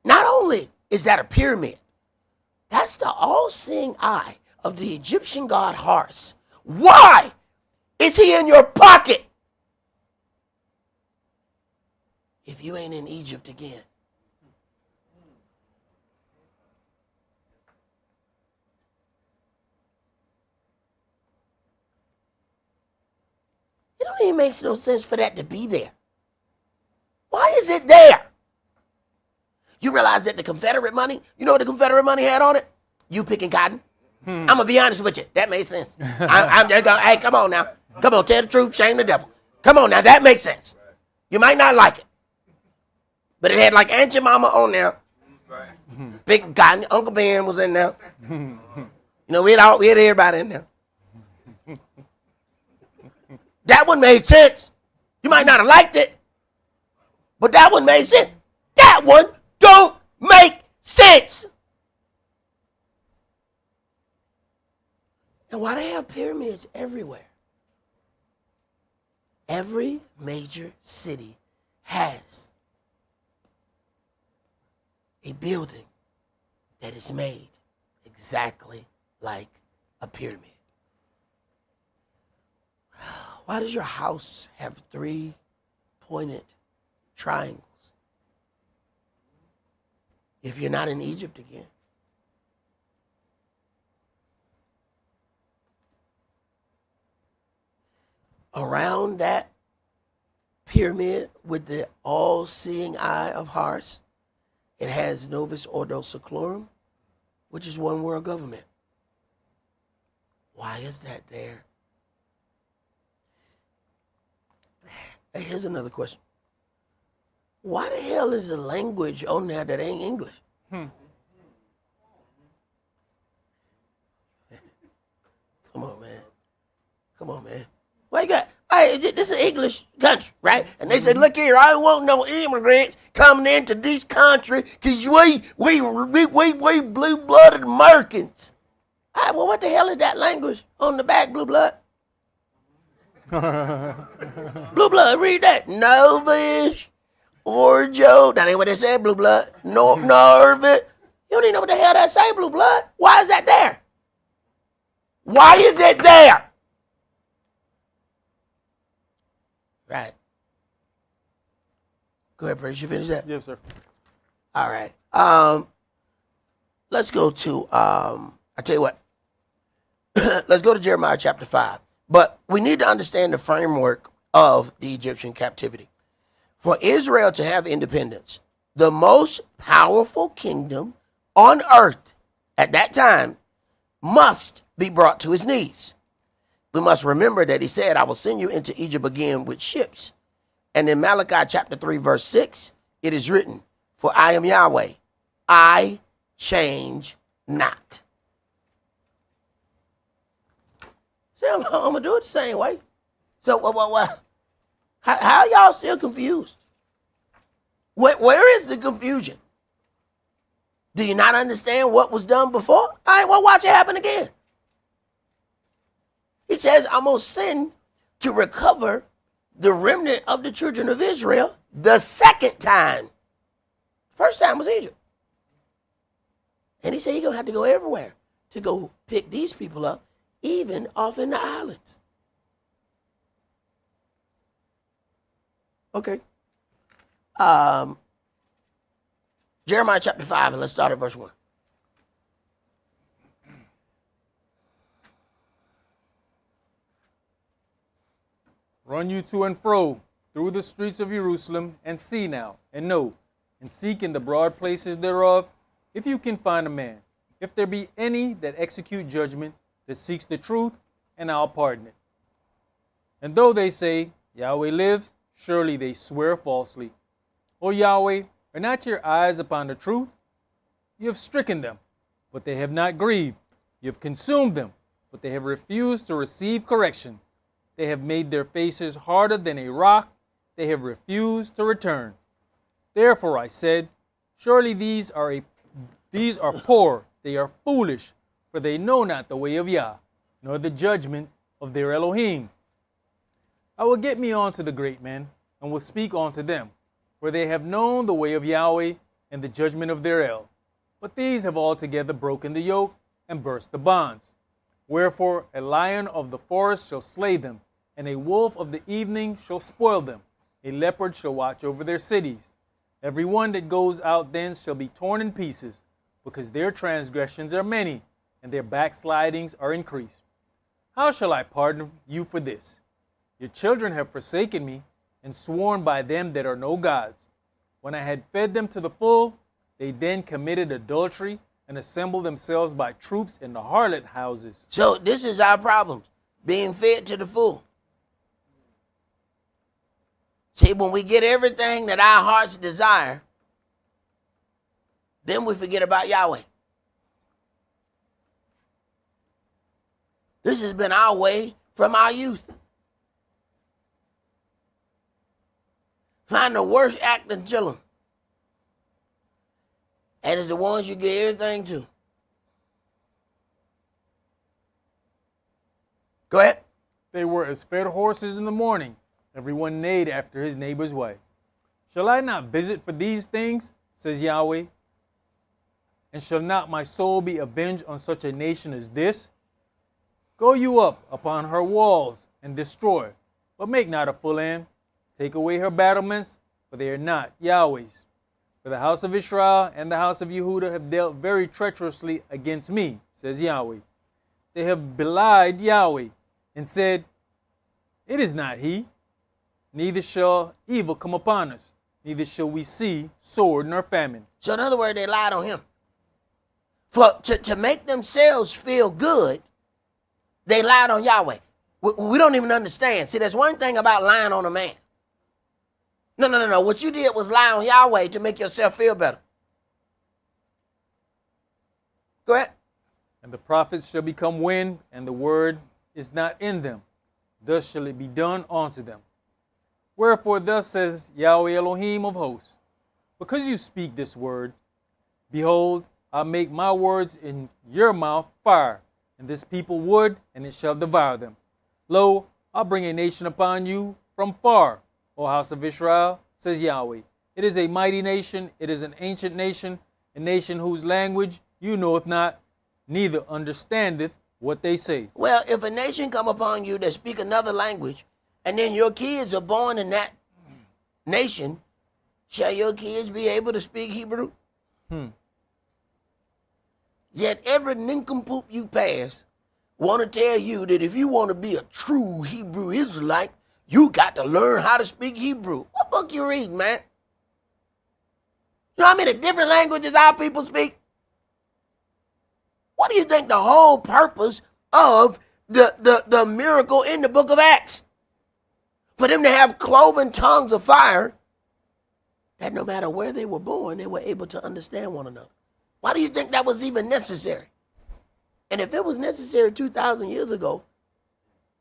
Not only is that a pyramid, that's the all-seeing eye of the Egyptian god Horus. Why is he in your pocket if you ain't in Egypt again? It don't even make no sense for that to be there. Why is it there? You realize that the Confederate money, you know what the Confederate money had on it? You picking cotton. I'm going to be honest with you. That made sense. I'm just going, hey, come on now. Come on, tell the truth, shame the devil. Come on now, that makes sense. You might not like it. But it had like Aunt your mama on there. Picking cotton. Uncle Ben was in there. You know, we had everybody in there. That one made sense. You might not have liked it, but that one made sense. That one don't make sense. And why they have pyramids everywhere? Every major city has a building that is made exactly like a pyramid. Why does your house have 3 pointed triangles? If you're not in Egypt again. Around that pyramid with the all-seeing eye of Horus, it has Novus Ordo Seclorum, which is one world government. Why is that there? Hey, here's another question. Why the hell is a language on there that ain't English? Come on, man. Come on, man. What you got? Hey, this is an English country, right? And they said, look here, I don't want no immigrants coming into this country because we blue-blooded Americans. All right, well, what the hell is that language on the back, blue blood? Blue blood, read that. Novus Ordo. That ain't what they said, blue blood. Norvit. You don't even know what the hell that say, blue blood. Why is that there? Why is it there? Right. Go ahead, Praise. You finish that? Yes, sir. All right. Let's go to, I tell you what. Let's go to Jeremiah chapter 5. But we need to understand the framework of the Egyptian captivity. For Israel to have independence, the most powerful kingdom on earth at that time must be brought to his knees. We must remember that he said, I will send you into Egypt again with ships. And in Malachi chapter 3, verse 6, it is written, for I am Yahweh, I change not. See, I'm going to do it the same way. So how y'all still confused? Where is the confusion? Do you not understand what was done before? All right, well, watch it happen again. He says, I'm going to send to recover the remnant of the children of Israel the second time. First time was Egypt. And he said, you're going to have to go everywhere to go pick these people up, even off in the islands. Okay. Jeremiah chapter 5, and let's start at verse 1. Run you to and fro through the streets of Jerusalem, and see now, and know, and seek in the broad places thereof, if you can find a man, if there be any that execute judgment, that seeks the truth, and I'll pardon it. And though they say, Yahweh lives, surely they swear falsely. O Yahweh, are not your eyes upon the truth? You have stricken them, but they have not grieved. You have consumed them, but they have refused to receive correction. They have made their faces harder than a rock. They have refused to return. Therefore I said, surely these are poor, they are foolish, for they know not the way of Yah, nor the judgment of their Elohim. I will get me on to the great men, and will speak unto them, for they have known the way of Yahweh and the judgment of their El. But these have altogether broken the yoke and burst the bonds. Wherefore a lion of the forest shall slay them, and a wolf of the evening shall spoil them. A leopard shall watch over their cities. Every one that goes out thence shall be torn in pieces, because their transgressions are many, and their backslidings are increased. How shall I pardon you for this? Your children have forsaken me, and sworn by them that are no gods. When I had fed them to the full, they then committed adultery, and assembled themselves by troops in the harlot houses. So this is our problem, being fed to the full. See, when we get everything that our hearts desire, then we forget about Yahweh. This has been our way from our youth. Find the worst acting children. And it's the ones you get everything to. Go ahead. They were as fed horses in the morning. Everyone neighed after his neighbor's wife. Shall I not visit for these things, says Yahweh? And shall not my soul be avenged on such a nation as this? Go you up upon her walls and destroy, but make not a full end. Take away her battlements, for they are not Yahweh's. For the house of Israel and the house of Yehudah have dealt very treacherously against me, says Yahweh. They have belied Yahweh and said, it is not he. Neither shall evil come upon us, neither shall we see sword nor famine. So in other words, they lied on him. To make themselves feel good, they lied on Yahweh. We don't even understand. See, there's one thing about lying on a man. No. What you did was lie on Yahweh to make yourself feel better. Go ahead. And the prophets shall become wind, and the word is not in them. Thus shall it be done unto them. Wherefore thus says Yahweh Elohim of hosts, because you speak this word, behold, I'll make my words in your mouth fire, and this people wood, and it shall devour them. Lo, I'll bring a nation upon you from far, O house of Israel, says Yahweh. It is a mighty nation, it is an ancient nation, a nation whose language you knoweth not, neither understandeth what they say. Well, if a nation come upon you that speak another language, and then your kids are born in that nation, Shall your kids be able to speak Hebrew? Yet every nincompoop you pass want to tell you that if you want to be a true Hebrew Israelite, you got to learn how to speak Hebrew. What book you read, man? You know how many different languages our people speak? What do you think the whole purpose of the miracle in the book of Acts? For them to have cloven tongues of fire, that no matter where they were born, they were able to understand one another. Why do you think that was even necessary? And if it was necessary 2,000 years ago,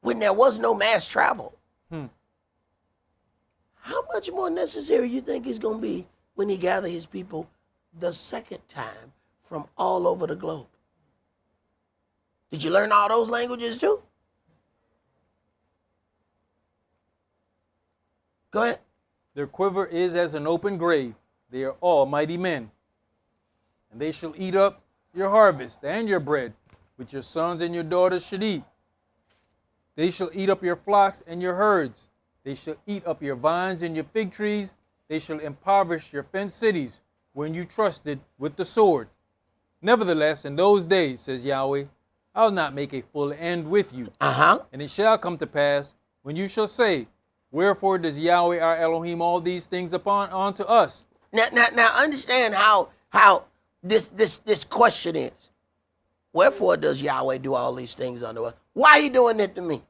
when there was no mass travel, how much more necessary you think it's going to be when he gathers his people the second time from all over the globe? Did you learn all those languages too? Go ahead. Their quiver is as an open grave. They are all mighty men. And they shall eat up your harvest and your bread, which your sons and your daughters should eat. They shall eat up your flocks and your herds. They shall eat up your vines and your fig trees. They shall impoverish your fenced cities when you trusted with the sword. Nevertheless, in those days, says Yahweh, I will not make a full end with you. And it shall come to pass, when you shall say, wherefore does Yahweh our Elohim all these things unto us? Now understand how this question is. Wherefore does Yahweh do all these things unto us? Why are you doing it to me?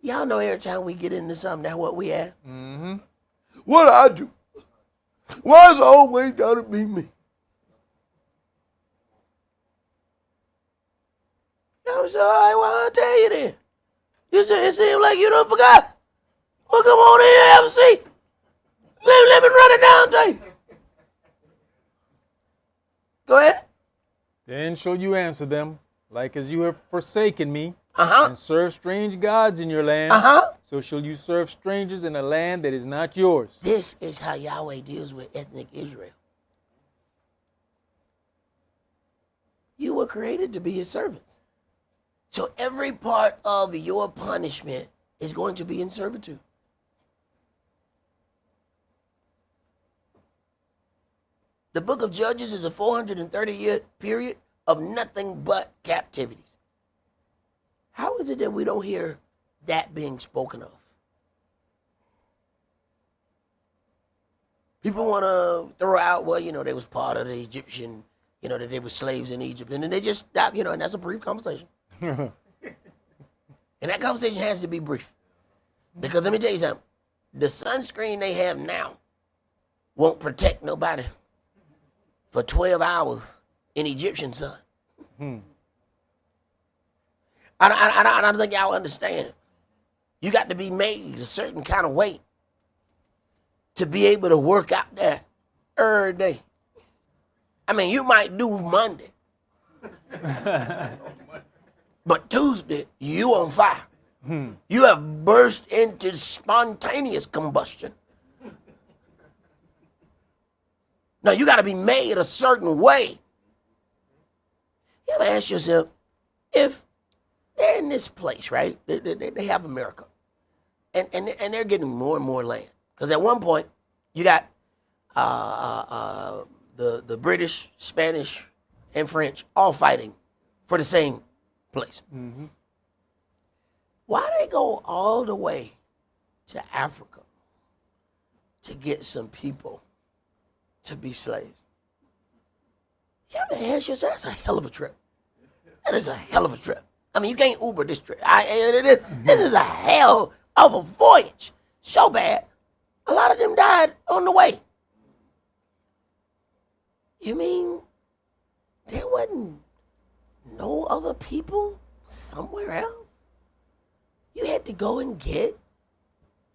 Y'all know every time we get into something, that's what we ask. What do I do? Why is it always got to be me? I was all right, well, I'll tell you then. It seems like you done forgot. Well, come on in and have a seat. Let me run it down to you. Go ahead. Then shall you answer them, like as you have forsaken me, and serve strange gods in your land, so shall you serve strangers in a land that is not yours. This is how Yahweh deals with ethnic Israel. You were created to be his servants. So every part of your punishment is going to be in servitude. The book of Judges is a 430-year period of nothing but captivities. How is it that we don't hear that being spoken of? People want to throw out, well, they was part of the Egyptian, that they were slaves in Egypt. And then they just stop, and that's a brief conversation. And that conversation has to be brief. Because let me tell you something. The sunscreen they have now won't protect nobody for 12 hours in Egyptian sun. I don't think y'all understand. You got to be made a certain kind of way to be able to work out there every day. I mean, you might do Monday. But Tuesday, you on fire. You have burst into spontaneous combustion. Now, you got to be made a certain way. You ever ask yourself, if they're in this place, right? They have America. And they're getting more and more land. Because at one point, you got the British, Spanish, and French all fighting for the same place. Why they go all the way to Africa to get some people to be slaves? You ever ask yourself, that's a hell of a trip. That is a hell of a trip. I mean, you can't Uber this trip. This is a hell of a voyage. So bad, a lot of them died on the way. You mean there wasn't no other people somewhere else? You had to go and get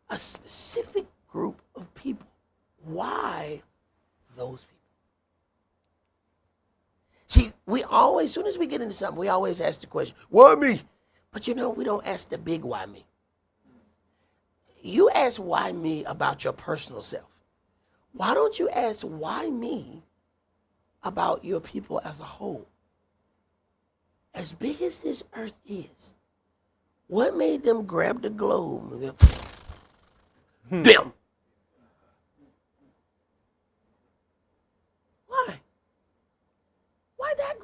a specific group of people. Why those people? See, we always, as soon as we get into something, we always ask the question, why me? But we don't ask the big why me. You ask why me about your personal self. Why don't you ask why me about your people as a whole? As big as this earth is, what made them grab the globe? Them.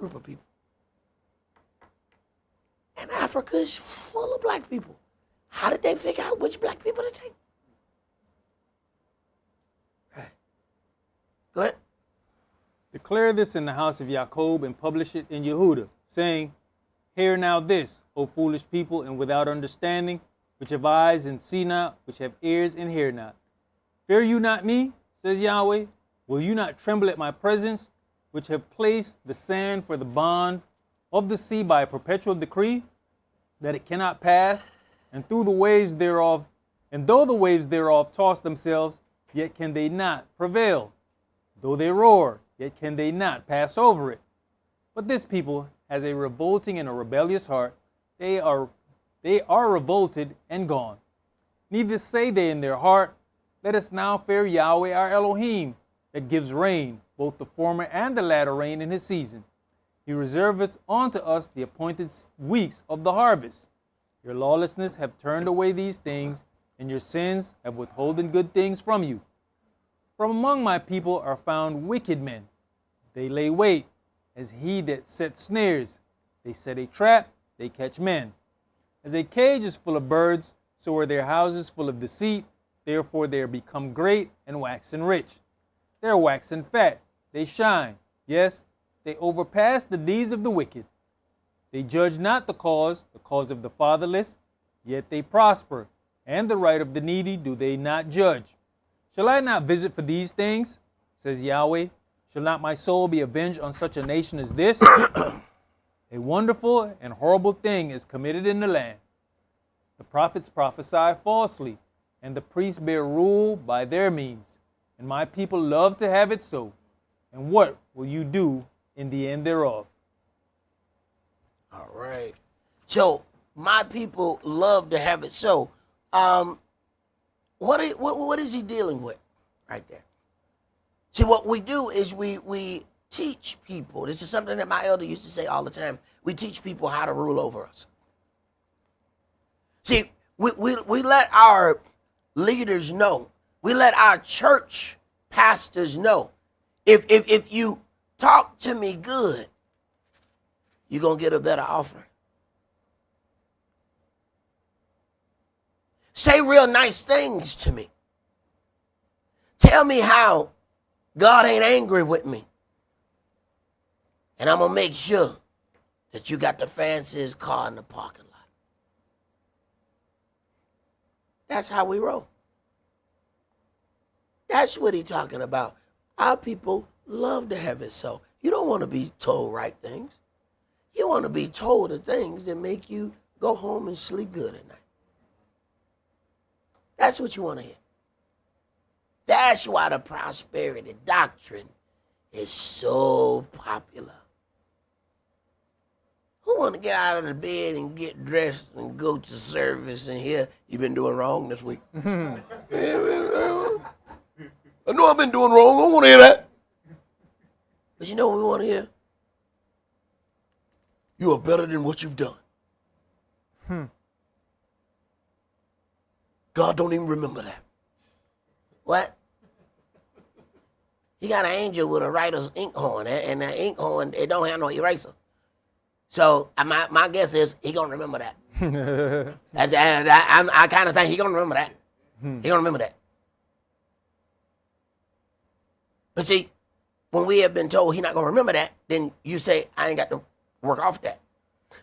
group of people. And Africa is full of black people. How did they figure out which black people to take? Right. Go ahead. Declare this in the house of Jacob and publish it in Yehuda, saying, Hear now this, O foolish people, and without understanding, which have eyes and see not, which have ears and hear not. Fear you not me, says Yahweh? Will you not tremble at my presence, which have placed the sand for the bond of the sea by a perpetual decree, that it cannot pass, and through the waves thereof, and though the waves thereof toss themselves, yet can they not prevail. Though they roar, yet can they not pass over it. But this people has a revolting and a rebellious heart. They are revolted and gone. Neither say they in their heart, Let us now fear Yahweh our Elohim, that gives rain, both the former and the latter rain in his season. He reserveth unto us the appointed weeks of the harvest. Your lawlessness have turned away these things, and your sins have withholden good things from you. From among my people are found wicked men. They lay wait, as he that sets snares. They set a trap, they catch men. As a cage is full of birds, so are their houses full of deceit. Therefore they are become great and waxen rich. They are waxen fat, they shine. Yes, they overpass the deeds of the wicked. They judge not the cause of the fatherless, yet they prosper, and the right of the needy do they not judge. Shall I not visit for these things, says Yahweh? Shall not my soul be avenged on such a nation as this? A wonderful and horrible thing is committed in the land. The prophets prophesy falsely, and the priests bear rule by their means. And my people love to have it so. And what will you do in the end thereof? All right. So my people love to have it so. What is he dealing with right there? See, what we do is we teach people. This is something that my elder used to say all the time. We teach people how to rule over us. See, we let our leaders know. We let our church pastors know. If you talk to me good, you're going to get a better offering. Say real nice things to me. Tell me how God ain't angry with me. And I'm going to make sure that you got the fanciest car in the parking lot. That's how we roll. That's what he's talking about. Our people love to have it so. You don't want to be told right things. You want to be told the things that make you go home and sleep good at night. That's what you want to hear. That's why the prosperity doctrine is so popular. Who want to get out of the bed and get dressed and go to service and hear you've been doing wrong this week? I know I've been doing wrong. I don't want to hear that. But you know what we want to hear? You are better than what you've done. God don't even remember that. What? He got an angel with a writer's inkhorn, and that inkhorn, it don't have no eraser. So my guess is he gonna remember that. I kind of think he gonna remember that. He gonna remember that. But see, when we have been told he not gonna remember that, then you say I ain't got to work off that.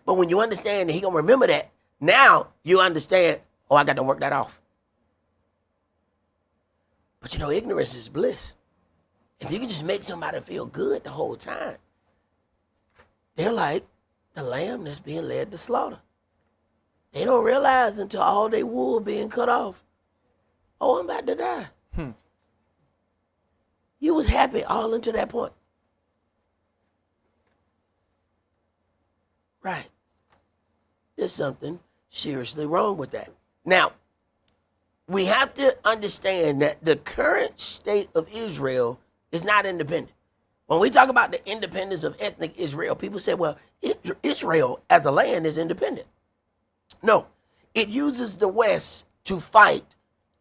But when you understand that he gonna remember that, now you understand. Oh, I got to work that off. But you know, ignorance is bliss. If you can just make somebody feel good the whole time, they're like the lamb that's being led to slaughter. They don't realize until all their wool being cut off. Oh, I'm about to die. You was happy all until that point. Right. There's something seriously wrong with that. Now, we have to understand that the current state of Israel is not independent. When we talk about the independence of ethnic Israel, people say, well, Israel as a land is independent. No, it uses the West to fight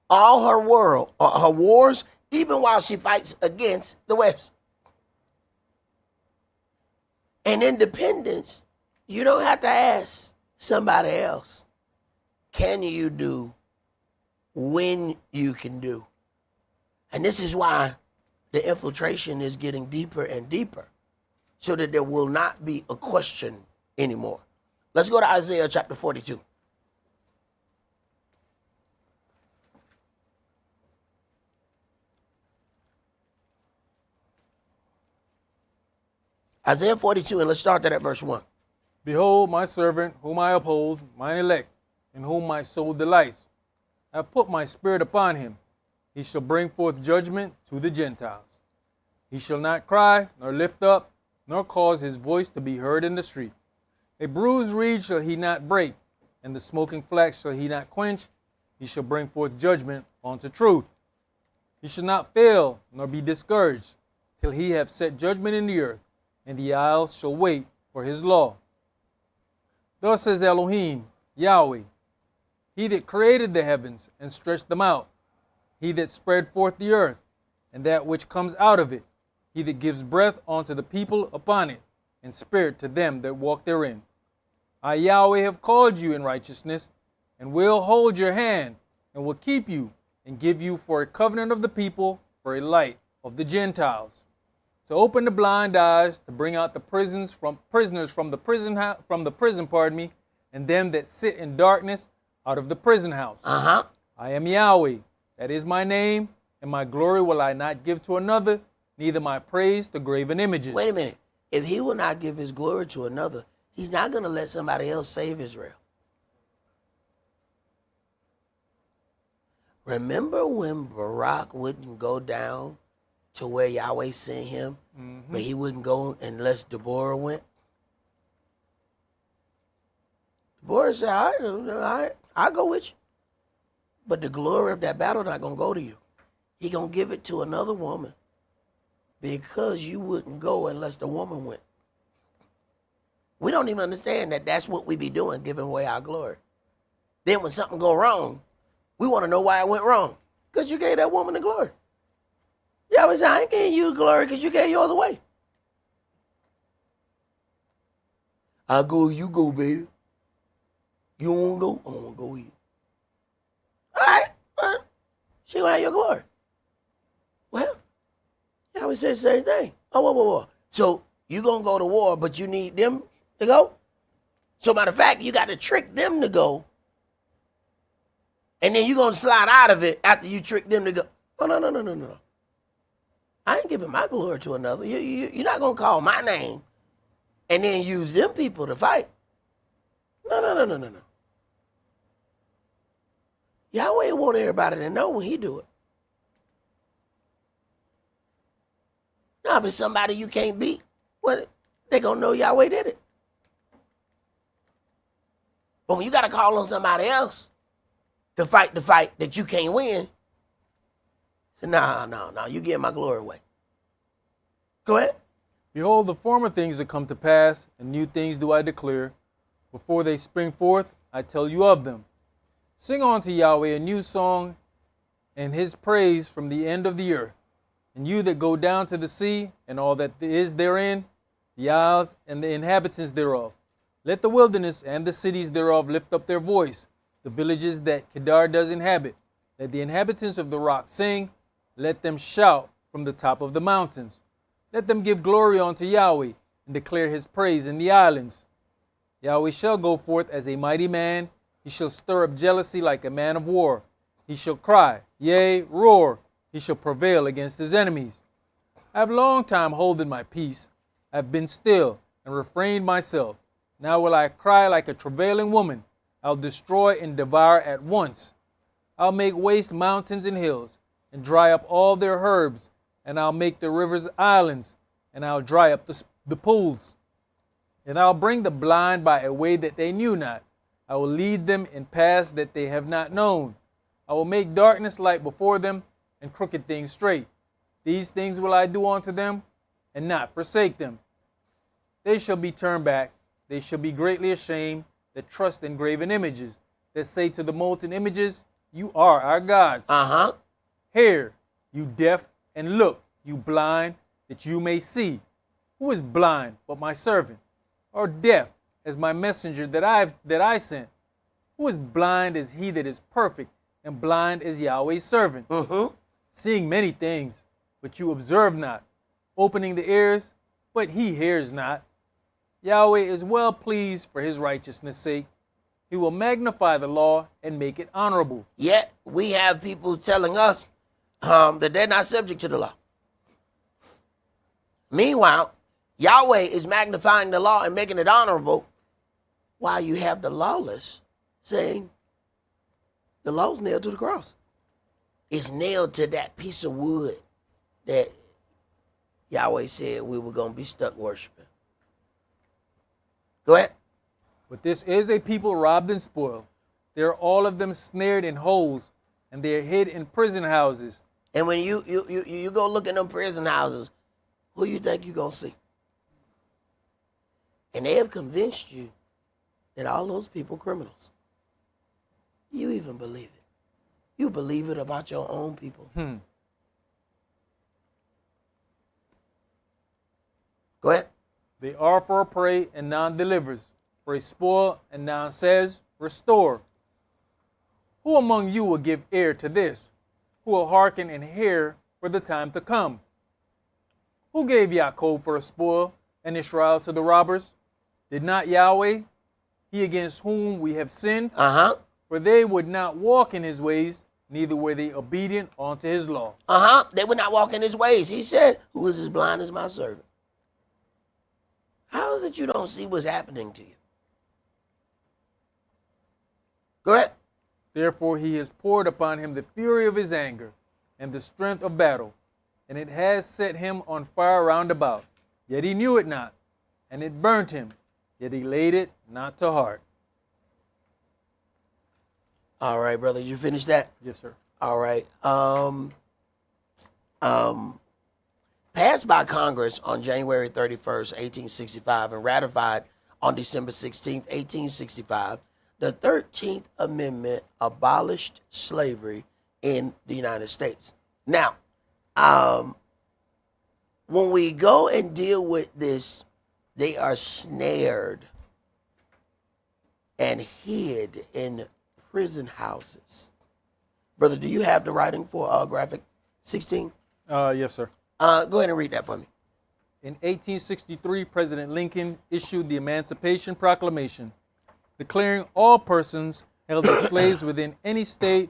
all her wars, even while she fights against the West. And independence, you don't have to ask somebody else, can you do when you can do? And this is why the infiltration is getting deeper and deeper, so that there will not be a question anymore. Let's go to Isaiah chapter 42. Isaiah 42, and let's start that at verse 1. Behold, my servant, whom I uphold, mine elect, in whom my soul delights. I have put my spirit upon him. He shall bring forth judgment to the Gentiles. He shall not cry, nor lift up, nor cause his voice to be heard in the street. A bruised reed shall he not break, and the smoking flax shall he not quench. He shall bring forth judgment unto truth. He shall not fail, nor be discouraged, till he have set judgment in the earth, and the isles shall wait for his law. Thus says Elohim, Yahweh, he that created the heavens and stretched them out, he that spread forth the earth, and that which comes out of it, he that gives breath unto the people upon it, and spirit to them that walk therein. I, Yahweh, have called you in righteousness, and will hold your hand, and will keep you, and give you for a covenant of the people, for a light of the Gentiles, to open the blind eyes, to bring out the prisoners from the prison, and them that sit in darkness out of the prison house. I am Yahweh, that is my name, and my glory will I not give to another, neither my praise to graven images. Wait a minute. If he will not give his glory to another, he's not going to let somebody else save Israel. Remember when Barak wouldn't go down to where Yahweh sent him, but he wouldn't go unless Deborah went? Deborah said, all right, I'll go with you. But the glory of that battle not going to go to you. He going to give it to another woman because you wouldn't go unless the woman went. We don't even understand that that's what we be doing, giving away our glory. Then when something go wrong, we want to know why it went wrong. Because you gave that woman the glory. Yahweh said, I ain't giving you the glory because you gave yours away. I go, you go, baby. You won't go? I won't go either. All right, well, she gonna have your glory. Well, Yahweh said the same thing. Oh, whoa. So you gonna go to war, but you need them to go? So matter of fact, you got to trick them to go. And then you gonna slide out of it after you trick them to go. Oh, no. I ain't giving my glory to another. You're not gonna call my name and then use them people to fight. No. Yahweh want everybody to know when he do it. Now, if it's somebody you can't beat, well, they going to know Yahweh did it. But when you got to call on somebody else to fight the fight that you can't win, say, no, you give my glory away. Go ahead. Behold, the former things that come to pass, and new things do I declare. Before they spring forth, I tell you of them. Sing unto Yahweh a new song, and his praise from the end of the earth. And you that go down to the sea, and all that is therein, the isles and the inhabitants thereof. Let the wilderness and the cities thereof lift up their voice, the villages that Kedar does inhabit. Let the inhabitants of the rock sing, let them shout from the top of the mountains. Let them give glory unto Yahweh, and declare his praise in the islands. Yahweh shall go forth as a mighty man. He shall stir up jealousy like a man of war. He shall cry, yea, roar. He shall prevail against his enemies. I have long time holden my peace. I have been still and refrained myself. Now will I cry like a travailing woman. I'll destroy and devour at once. I'll make waste mountains and hills, and dry up all their herbs. And I'll make the rivers islands, and I'll dry up the pools. And I'll bring the blind by a way that they knew not. I will lead them in paths that they have not known. I will make darkness light before them, and crooked things straight. These things will I do unto them, and not forsake them. They shall be turned back. They shall be greatly ashamed that trust in graven images, that say to the molten images, you are our gods. Hear, you deaf, and look, you blind, that you may see. Who is blind but my servant, or deaf as my messenger that I sent? Who is blind as he that is perfect, and blind as Yahweh's servant? Seeing many things, but you observe not, opening the ears, but he hears not. Yahweh is well pleased for his righteousness' sake. He will magnify the law and make it honorable. Yet we have people telling us that they're not subject to the law. Meanwhile, Yahweh is magnifying the law and making it honorable, while you have the lawless saying the law's nailed to the cross. It's nailed to that piece of wood that Yahweh said we were going to be stuck worshiping. Go ahead. But this is a people robbed and spoiled. They are all of them snared in holes, and they are hid in prison houses. And when you go look in them prison houses, who you think you're going to see? And they have convinced you that all those people are criminals. Do you even believe it? You believe it about your own people. Go ahead. They are for a prey, and none delivers, for a spoil, and none says, restore. Who among you will give ear to this? Who will hearken and hear for the time to come? Who gave Yaakov for a spoil, and Israel to the robbers? Did not Yahweh, he against whom we have sinned? For they would not walk in his ways, neither were they obedient unto his law. They would not walk in his ways. He said, who is as blind as my servant? How is it you don't see what's happening to you? Go ahead. Therefore he has poured upon him the fury of his anger and the strength of battle, and it has set him on fire round about. Yet he knew it not, and it burnt him, yet he laid it not to heart. All right, brother, you finished that? Yes, sir. All right. Passed by Congress on January 31st, 1865, and ratified on December 16th, 1865, the 13th Amendment abolished slavery in the United States. Now, when we go and deal with this, they are snared and hid in prison houses. Brother, do you have the writing for graphic 16? Yes, sir. Go ahead and read that for me. In 1863, President Lincoln issued the Emancipation Proclamation, declaring all persons held as slaves within any state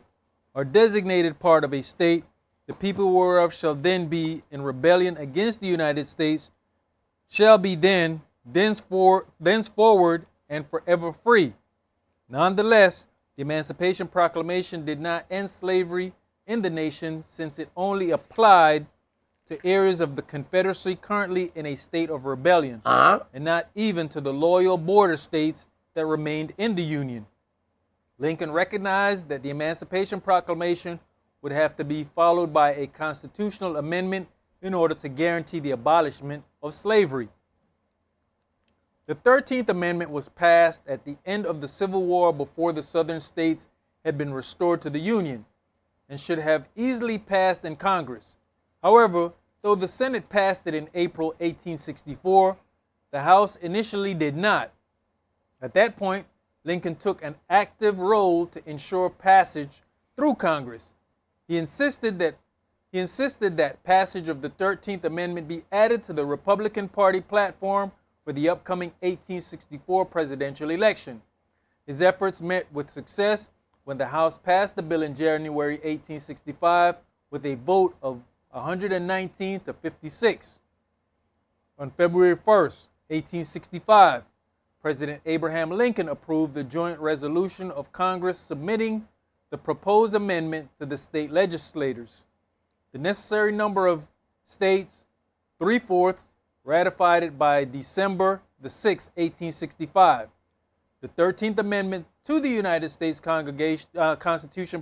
or designated part of a state, the people whereof shall then be in rebellion against the United States, shall be thenceforward and forever free. Nonetheless, the Emancipation Proclamation did not end slavery in the nation, since it only applied to areas of the Confederacy currently in a state of rebellion, and not even to the loyal border states that remained in the Union. Lincoln recognized that the Emancipation Proclamation would have to be followed by a constitutional amendment in order to guarantee the abolishment of slavery. The 13th Amendment was passed at the end of the Civil War, before the Southern states had been restored to the Union, and should have easily passed in Congress. However, though the Senate passed it in April 1864, the House initially did not. At that point, Lincoln took an active role to ensure passage through Congress. He insisted that passage of the 13th Amendment be added to the Republican Party platform for the upcoming 1864 presidential election. His efforts met with success when the House passed the bill in January 1865 with a vote of 119 to 56. On February 1st, 1865, President Abraham Lincoln approved the joint resolution of Congress submitting the proposed amendment to the state legislators. The necessary number of states, 3/4, ratified it by December the 6th, 1865. The 13th Amendment to the United States Constitution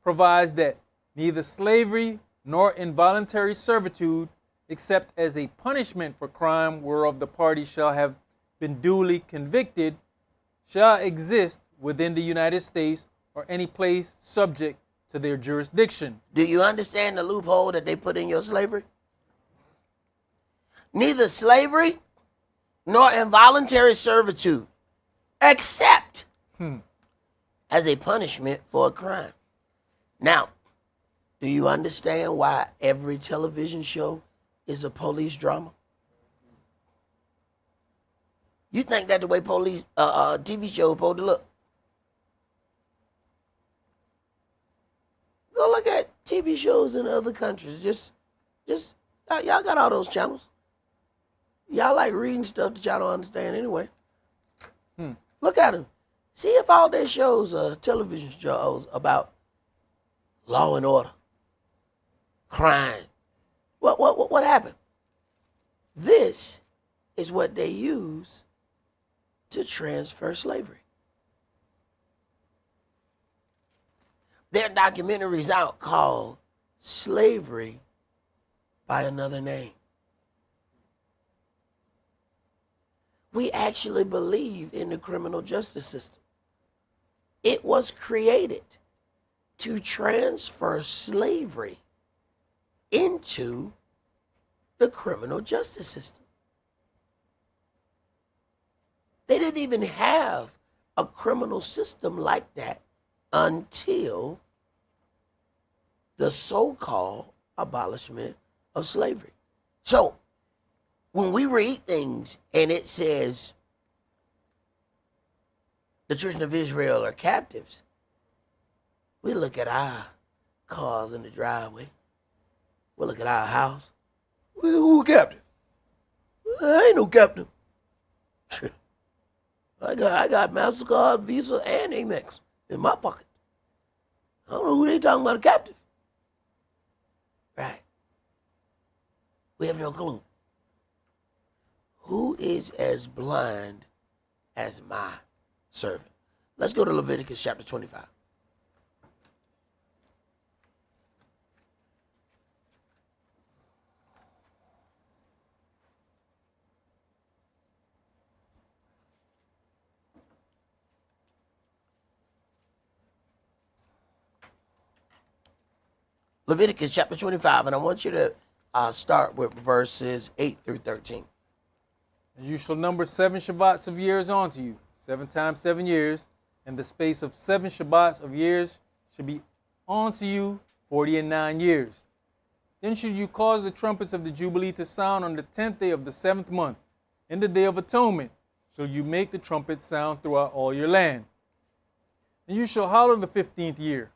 provides that neither slavery nor involuntary servitude, except as a punishment for crime whereof the party shall have been duly convicted, shall exist within the United States or any place subject to their jurisdiction. Do you understand the loophole that they put in your slavery? neither slavery nor involuntary servitude, except as a punishment for a crime. Now, do you understand why every television show is a police drama? You think that's the way police TV shows supposed to look? Go look at TV shows in other countries. Just y'all got all those channels. Y'all like reading stuff that y'all don't understand anyway. Look at them. See if all their shows are television shows about law and order, crime. What happened? This is what they use to transfer slavery. There are documentaries out called Slavery by Another Name. We actually believe in the criminal justice system. It was created to transfer slavery into the criminal justice system. They didn't even have a criminal system like that until the so-called abolishment of slavery. So, when we read things and it says the children of Israel are captives, we look at our cars in the driveway. We look at our house. Who captive? I ain't no captive. I got MasterCard, Visa, and Amex in my pocket. I don't know who they talking about a captive. Right. We have no clue. Who is as blind as my servant? Let's go to Leviticus chapter 25. Leviticus chapter 25, and I want you to start with verses 8 through 13. And you shall number 7 Shabbats of years unto you, 7 times 7 years, and the space of 7 Shabbats of years shall be unto you 49 years. Then should you cause the trumpets of the Jubilee to sound on the 10th day of the 7th month. In the day of atonement shall you make the trumpets sound throughout all your land. And you shall hallow the 50th year,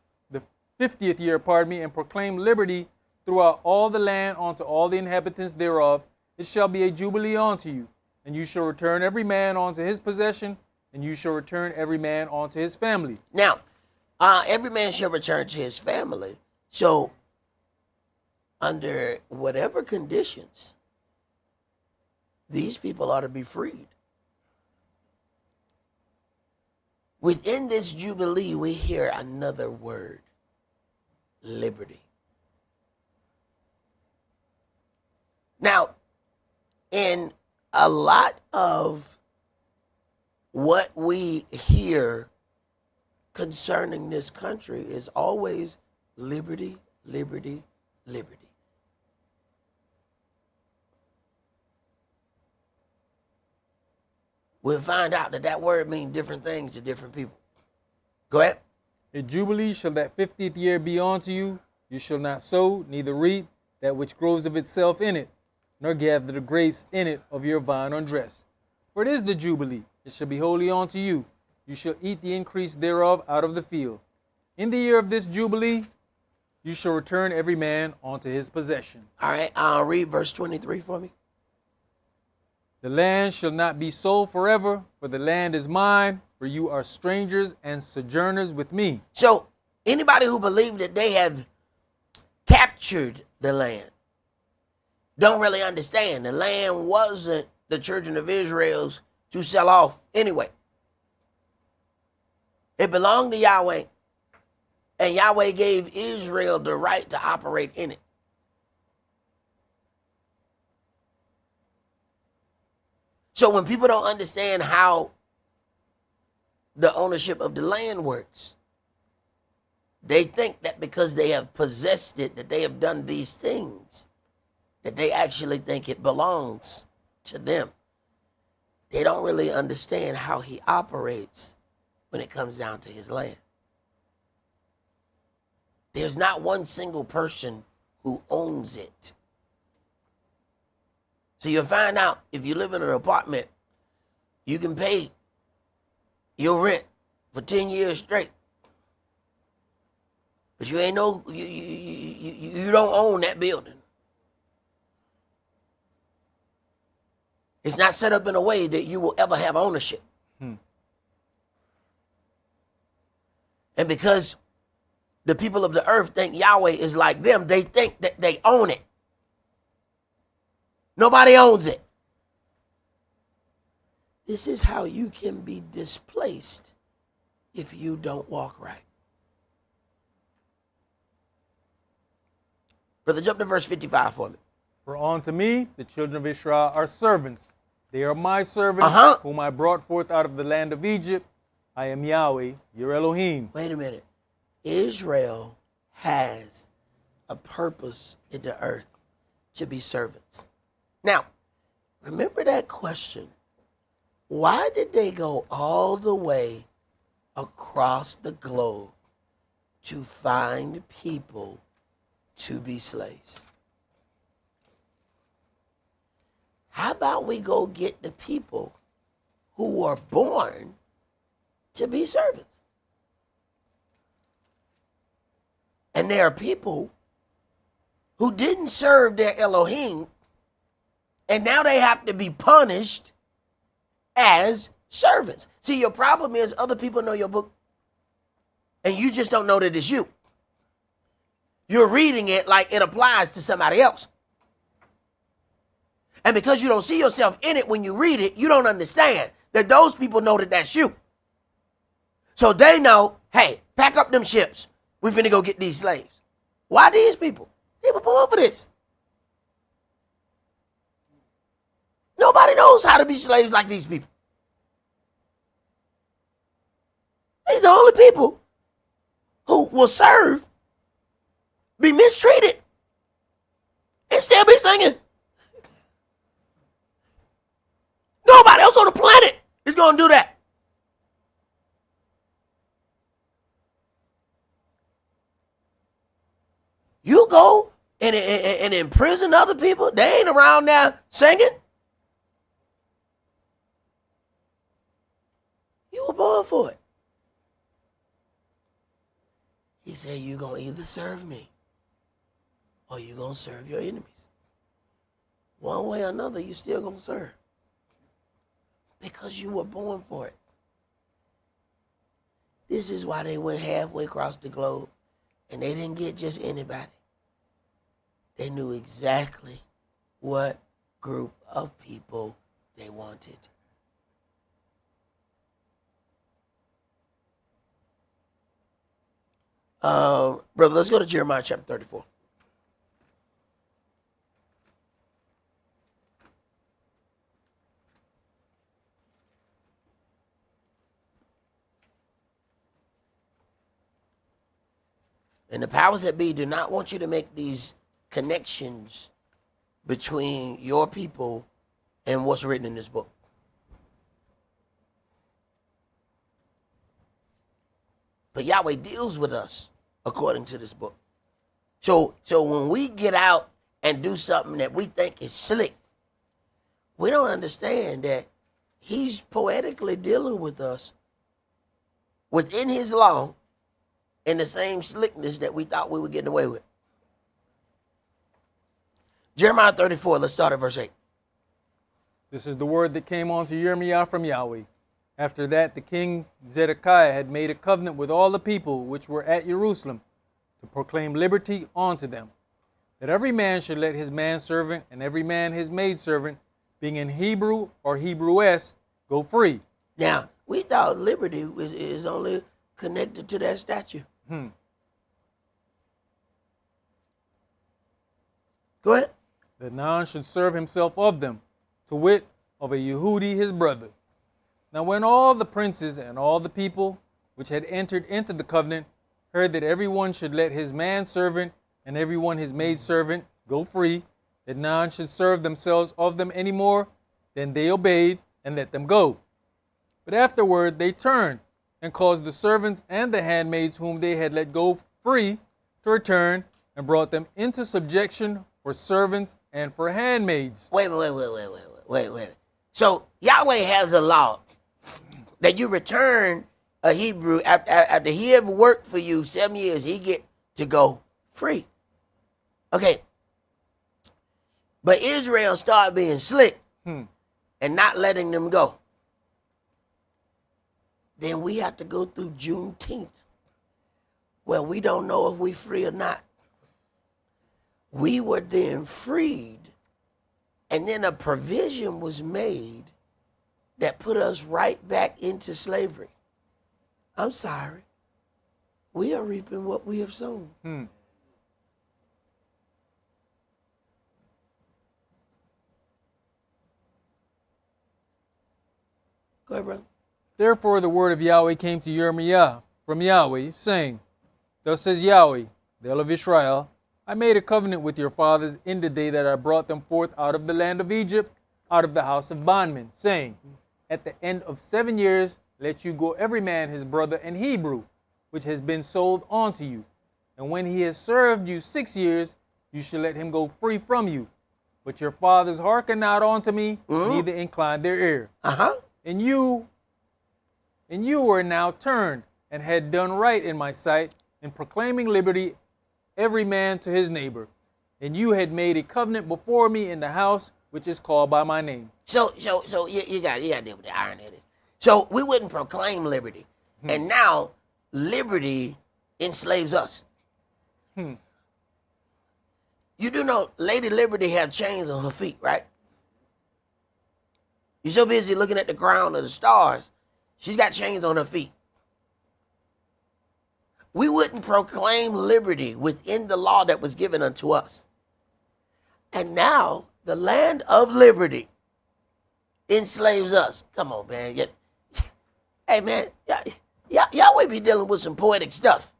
and proclaim liberty throughout all the land unto all the inhabitants thereof. It shall be a jubilee unto you, and you shall return every man unto his possession, and you shall return every man unto his family. Now, every man shall return to his family. So, under whatever conditions, these people ought to be freed. Within this jubilee, we hear another word. Liberty. Now, in a lot of what we hear concerning this country is always liberty, liberty, liberty. We'll find out that word means different things to different people. Go ahead. A jubilee shall that 50th year be unto you. You shall not sow, neither reap that which grows of itself in it, nor gather the grapes in it of your vine undressed. For it is the jubilee, it shall be holy unto you. You shall eat the increase thereof out of the field. In the year of this jubilee, you shall return every man unto his possession. All right, read verse 23 for me. The land shall not be sold forever, for the land is mine, for you are strangers and sojourners with me. So, anybody who believes that they have captured the land don't really understand. The land wasn't the children of Israel's to sell off anyway. It belonged to Yahweh, and Yahweh gave Israel the right to operate in it. So when people don't understand how the ownership of the land works, they think that because they have possessed it, that they have done these things. that they actually think it belongs to them. They don't really understand how he operates when it comes down to his land. There's not one single person who owns it. So you'll find out if you live in an apartment, you can pay your rent for 10 years straight. But you ain't you don't own that building. It's not set up in a way that you will ever have ownership. And because the people of the earth think Yahweh is like them, they think that they own it. Nobody owns it. This is how you can be displaced if you don't walk right. Brother, jump to verse 55 for me. For unto me the children of Israel are servants. They are my servants, whom I brought forth out of the land of Egypt. I am Yahweh, your Elohim. Wait a minute. Israel has a purpose in the earth to be servants. Now, remember that question. Why did they go all the way across the globe to find people to be slaves? How about we go get the people who were born to be servants? And there are people who didn't serve their Elohim, and now they have to be punished as servants. See, your problem is other people know your book, and you just don't know that it's you. You're reading it like it applies to somebody else. And because you don't see yourself in it when you read it, you don't understand that those people know that that's you. So they know, hey, pack up them ships. We finna go get these slaves. Why these people? They were born for this. Nobody knows how to be slaves like these people. These are the only people who will serve, be mistreated, and still be singing. Nobody else on the planet is going to do that. You go and imprison other people. They ain't around now singing. You were born for it. He said you're going to either serve me or you're going to serve your enemies. One way or another, you're still going to serve. Because you were born for it. This is why they went halfway across the globe. And they didn't get just anybody. They knew exactly what group of people they wanted. Brother, let's go to Jeremiah chapter 34. And the powers that be do not want you to make these connections between your people and what's written in this book. But Yahweh deals with us according to this book. So when we get out and do something that we think is slick, we don't understand that he's poetically dealing with us within his law in the same slickness that we thought we were getting away with. Jeremiah 34, let's start at verse 8. This is the word that came on to Jeremiah from Yahweh. After that, the king Zedekiah had made a covenant with all the people which were at Jerusalem to proclaim liberty unto them, that every man should let his manservant and every man his maidservant, being in Hebrew or Hebrewess, go free. Now, we thought liberty is only connected to that statue. Go ahead. That none should serve himself of them, to wit, of a Yehudi his brother. Now when all the princes and all the people which had entered into the covenant heard that everyone should let his manservant and everyone his maidservant go free, that none should serve themselves of them any more. Then they obeyed and let them go. But afterward they turned and caused the servants and the handmaids whom they had let go free to return, and brought them into subjection for servants and for handmaids. Wait. So Yahweh has a law that you return a Hebrew after he ever worked for you 7 years, he get to go free. Okay. But Israel started being slick and not letting them go. Then we have to go through Juneteenth, where we don't know if we free or not. We were then freed, and then a provision was made that put us right back into slavery. I'm sorry. We are reaping what we have sown. Go ahead, brother. Therefore the word of Yahweh came to Jeremiah from Yahweh, saying, Thus says Yahweh, the El of Israel, I made a covenant with your fathers in the day that I brought them forth out of the land of Egypt, out of the house of bondmen, saying, At the end of 7 years, let you go every man his brother and Hebrew, which has been sold unto you. And when he has served you 6 years, you shall let him go free from you. But your fathers hearken not unto me, neither incline their ear. And you were now turned, and had done right in my sight, in proclaiming liberty every man to his neighbor. And you had made a covenant before me in the house which is called by my name. So you got to deal with the irony of this. So we wouldn't proclaim liberty. And now liberty enslaves us. You do know Lady Liberty have chains on her feet, right? You're so busy looking at the crown of the stars, she's got chains on her feet. We wouldn't proclaim liberty within the law that was given unto us. And now the land of liberty enslaves us. Come on, man. Hey, man, y'all be dealing with some poetic stuff.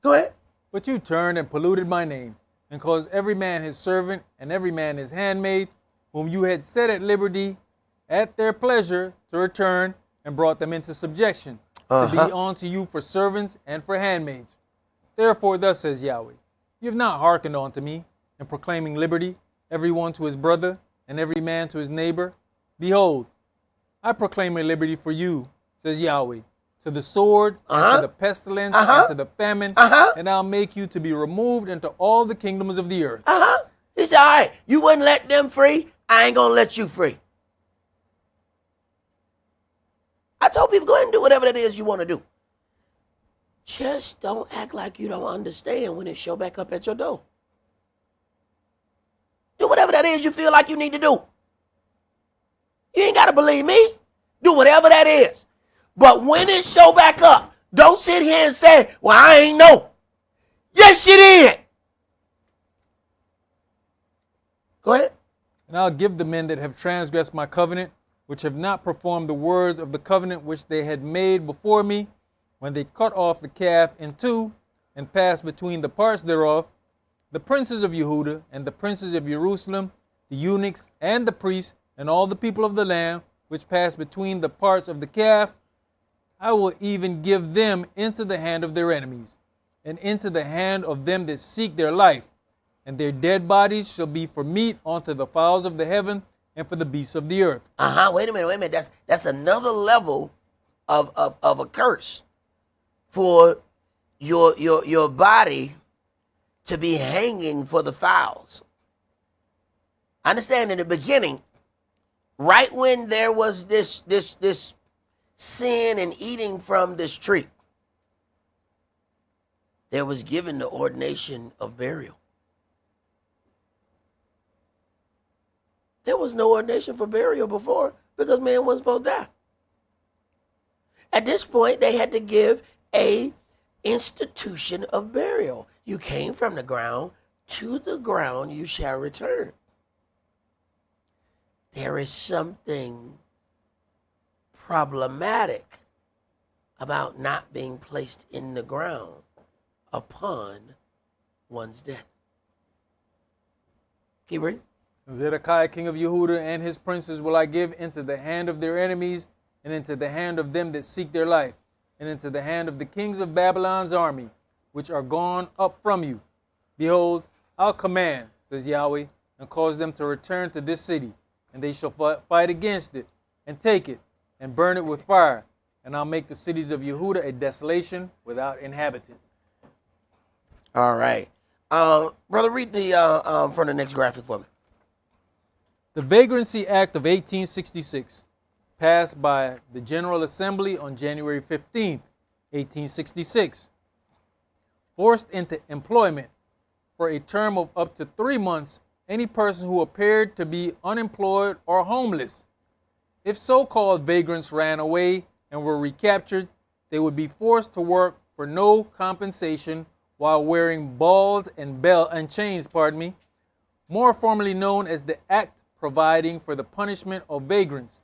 Go ahead. But you turned and polluted my name, and caused every man his servant and every man his handmaid, whom you had set at liberty at their pleasure, to return, and brought them into subjection, to be unto you for servants and for handmaids. Therefore thus says Yahweh, you have not hearkened unto me, in proclaiming liberty, every one to his brother, and every man to his neighbor. Behold, I proclaim a liberty for you, says Yahweh, to the sword, and to the pestilence, and to the famine, and I'll make you to be removed into all the kingdoms of the earth. He said, all right, you wouldn't let them free, I ain't gonna let you free. I told people, go ahead and do whatever that is you want to do. Just don't act like you don't understand when it show back up at your door. Do whatever that is you feel like you need to do. You ain't got to believe me. Do whatever that is. But when it show back up, don't sit here and say, well, I ain't know. Yes, you did. Go ahead. And I'll give the men that have transgressed my covenant, which have not performed the words of the covenant which they had made before me, when they cut off the calf in two, and passed between the parts thereof, the princes of Yehudah and the princes of Jerusalem, the eunuchs and the priests, and all the people of the land, which passed between the parts of the calf, I will even give them into the hand of their enemies, and into the hand of them that seek their life, and their dead bodies shall be for meat unto the fowls of the heaven, and for the beasts of the earth. Wait a minute. That's another level of a curse for your body to be hanging for the fowls. I understand in the beginning, right when there was this sin and eating from this tree, there was given the ordination of burial. There was no ordination for burial before because man wasn't supposed to die. At this point, they had to give a institution of burial. You came from the ground, to the ground you shall return. There is something problematic about not being placed in the ground upon one's death. Keep reading. Zedekiah king of Yehuda and his princes will I give into the hand of their enemies, and into the hand of them that seek their life, and into the hand of the kings of Babylon's army, which are gone up from you. Behold, I'll command, says Yahweh, and cause them to return to this city, and they shall fight against it, and take it, and burn it with fire, and I'll make the cities of Yehuda a desolation without inhabitant. All right. Brother, read the from the next graphic for me. The Vagrancy Act of 1866, passed by the General Assembly on January 15, 1866, forced into employment for a term of up to 3 months any person who appeared to be unemployed or homeless. If so-called vagrants ran away and were recaptured, they would be forced to work for no compensation while wearing balls and chains, more formally known as the Act providing for the punishment of vagrants.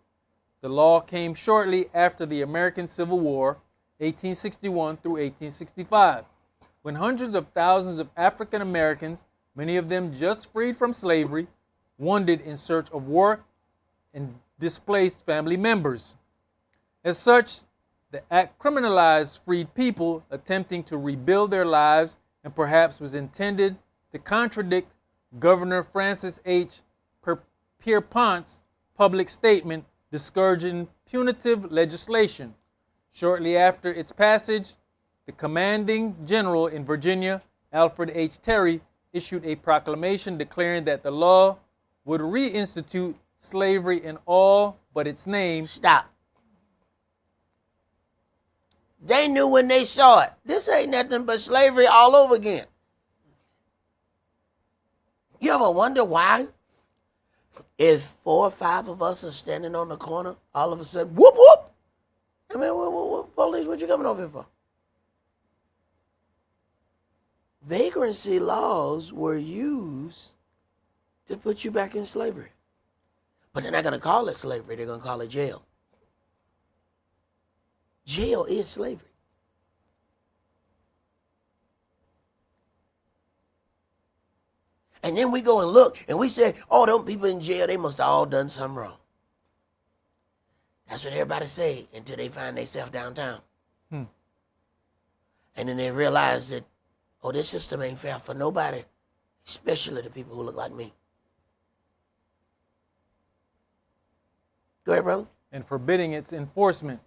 The law came shortly after the American Civil War, 1861 through 1865, when hundreds of thousands of African Americans, many of them just freed from slavery, wandered in search of work and displaced family members. As such, the act criminalized freed people attempting to rebuild their lives and perhaps was intended to contradict Governor Francis H. Pierpont's public statement discouraging punitive legislation. Shortly after its passage, the commanding general in Virginia, Alfred H. Terry, issued a proclamation declaring that the law would reinstitute slavery in all but its name. Stop. They knew when they saw it. This ain't nothing but slavery all over again. You ever wonder why? If 4 or 5 of us are standing on the corner, all of a sudden, whoop, whoop. I mean, what police, what you coming over here for? Vagrancy laws were used to put you back in slavery. But they're not going to call it slavery. They're going to call it jail. Jail is slavery. And then we go and look and we say, oh, them people in jail, they must have all done something wrong. That's what everybody say until they find themselves downtown. And then they realize that, oh, this system ain't fair for nobody, especially the people who look like me. Go ahead, brother. And forbidding its enforcement.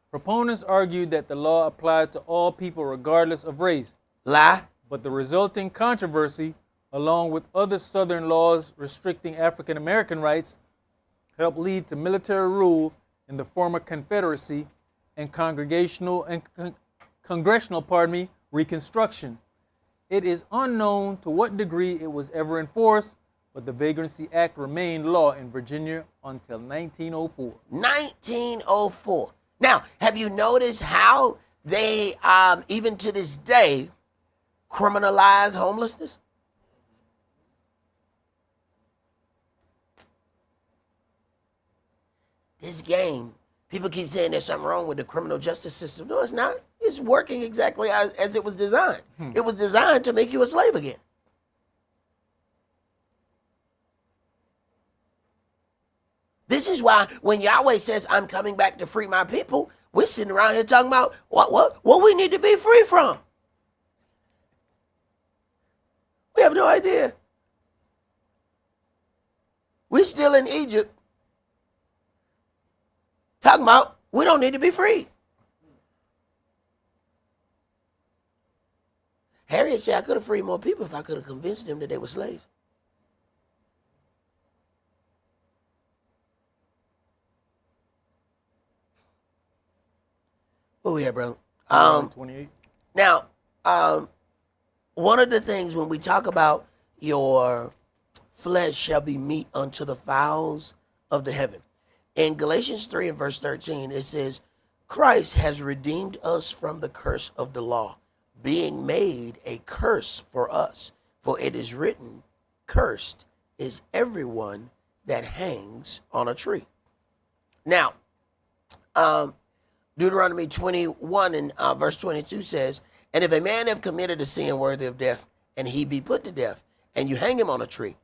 Proponents argued that the law applied to all people regardless of race. Lie. But the resulting controversy, along with other Southern laws restricting African American rights, helped lead to military rule in the former Confederacy and congressional Reconstruction. It is unknown to what degree it was ever enforced, but the Vagrancy Act remained law in Virginia until 1904. 1904. Now, have you noticed how they, even to this day, criminalize homelessness? This game, people keep saying there's something wrong with the criminal justice system. No, it's not. It's working exactly as it was designed. It was designed to make you a slave again. This is why when Yahweh says, I'm coming back to free my people, we're sitting around here talking about what we need to be free from. We have no idea. We're still in Egypt talking about we don't need to be free. Harriet said, I could have freed more people if I could have convinced them that they were slaves. Where we at, brother? 28. Now, one of the things when we talk about your flesh shall be meat unto the fowls of the heaven. In Galatians 3 and verse 13, it says, Christ has redeemed us from the curse of the law, being made a curse for us. For it is written, cursed is everyone that hangs on a tree. Now, Deuteronomy 21 and verse 22 says, and if a man have committed a sin worthy of death, and he be put to death, and you hang him on a tree,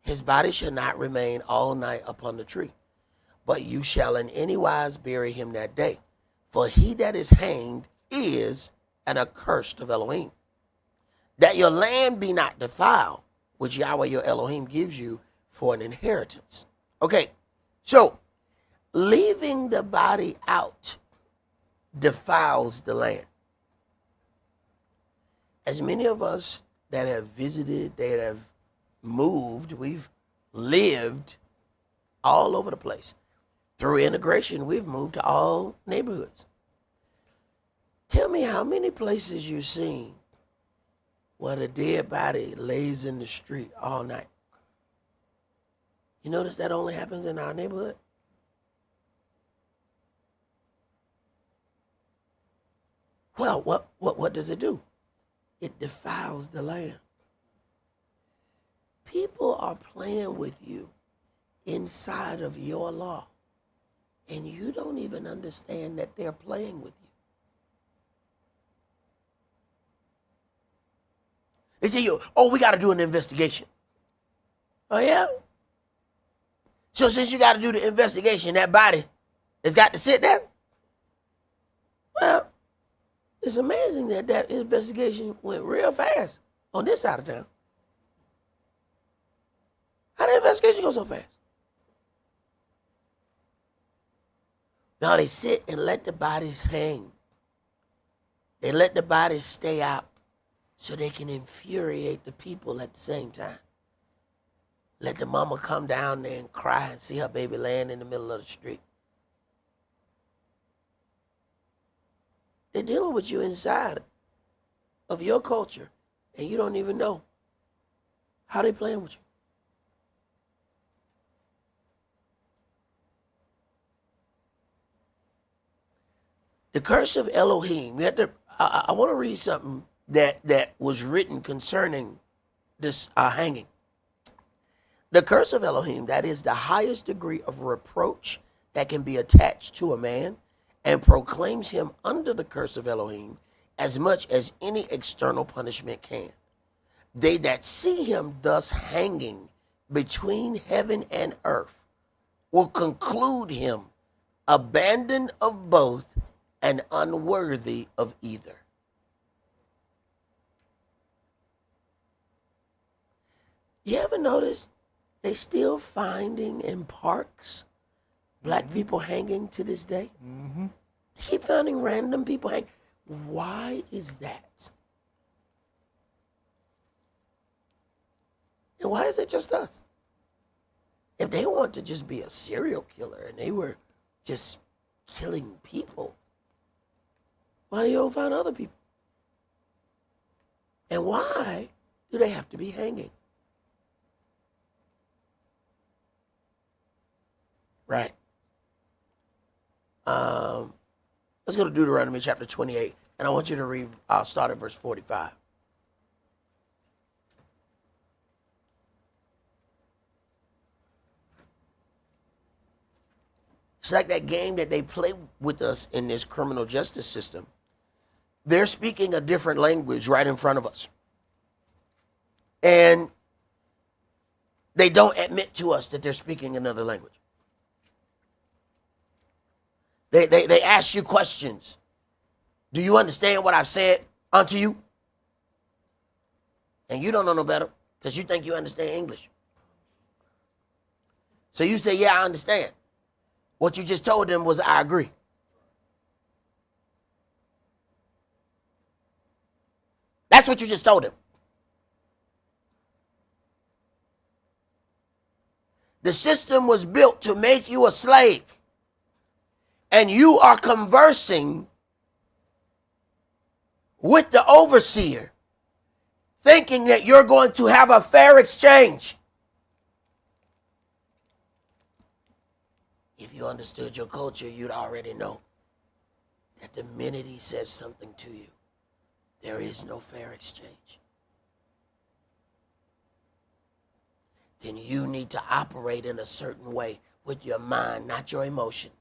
His body shall not remain all night upon the tree, but you shall in any wise bury him that day. For he that is hanged is an accursed of Elohim, that your land be not defiled, which Yahweh your Elohim gives you for an inheritance. Okay, so leaving the body out defiles the land. As many of us that have visited, that have moved, we've lived all over the place. Through integration, we've moved to all neighborhoods. Tell me how many places you've seen where the dead body lays in the street all night. You notice that only happens in our neighborhood? Well, what does it do? It defiles the land. People are playing with you inside of your law, and you don't even understand that they're playing with you. They say, oh, we got to do an investigation. Oh, yeah? So since you got to do the investigation, that body has got to sit there? Well, it's amazing that that investigation went real fast on this side of town. How did the investigation go so fast? Now they sit and let the bodies hang. They let the bodies stay out so they can infuriate the people at the same time. Let the mama come down there and cry and see her baby laying in the middle of the street. They're dealing with you inside of your culture, and you don't even know how they're playing with you. The curse of Elohim. I want to read something that was written concerning this hanging. The curse of Elohim, that is the highest degree of reproach that can be attached to a man, and proclaims him under the curse of Elohim as much as any external punishment can. They that see him thus hanging between heaven and earth will conclude him abandoned of both and unworthy of either. You ever notice they still finding in parks black people hanging to this day? Mm-hmm. They keep finding random people hanging. Why is that? And why is it just us? If they want to just be a serial killer and they were just killing people, why do you don't find other people? And why do they have to be hanging? Right. Let's go to Deuteronomy chapter 28, and I want you to read, I'll start at verse 45. It's like that game that they play with us in this criminal justice system. They're speaking a different language right in front of us. And they don't admit to us that they're speaking another language. They ask you questions. Do you understand what I've said unto you? And you don't know no better because you think you understand English. So you say, yeah, I understand. What you just told them was, I agree. That's what you just told them. The system was built to make you a slave. And you are conversing with the overseer, thinking that you're going to have a fair exchange. If you understood your culture, you'd already know that the minute he says something to you, there is no fair exchange. Then you need to operate in a certain way with your mind, not your emotion.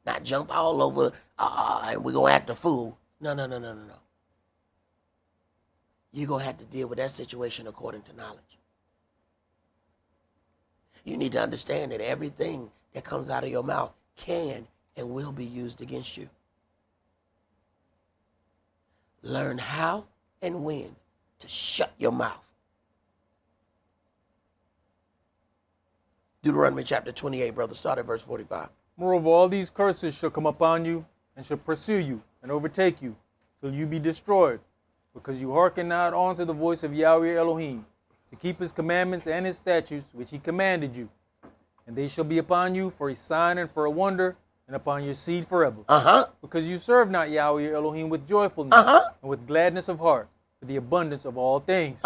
Not jump all over and we're going to act a fool. No. You're going to have to deal with that situation according to knowledge. You need to understand that everything that comes out of your mouth can and will be used against you. Learn how and when to shut your mouth. Deuteronomy chapter 28, brother, start at verse 45. Moreover, all these curses shall come upon you, and shall pursue you, and overtake you, till you be destroyed, because you hearken not unto the voice of Yahweh Elohim, to keep his commandments and his statutes, which he commanded you. And they shall be upon you for a sign and for a wonder, and upon your seed forever. Because you serve not Yahweh Elohim with joyfulness, and with gladness of heart, for the abundance of all things.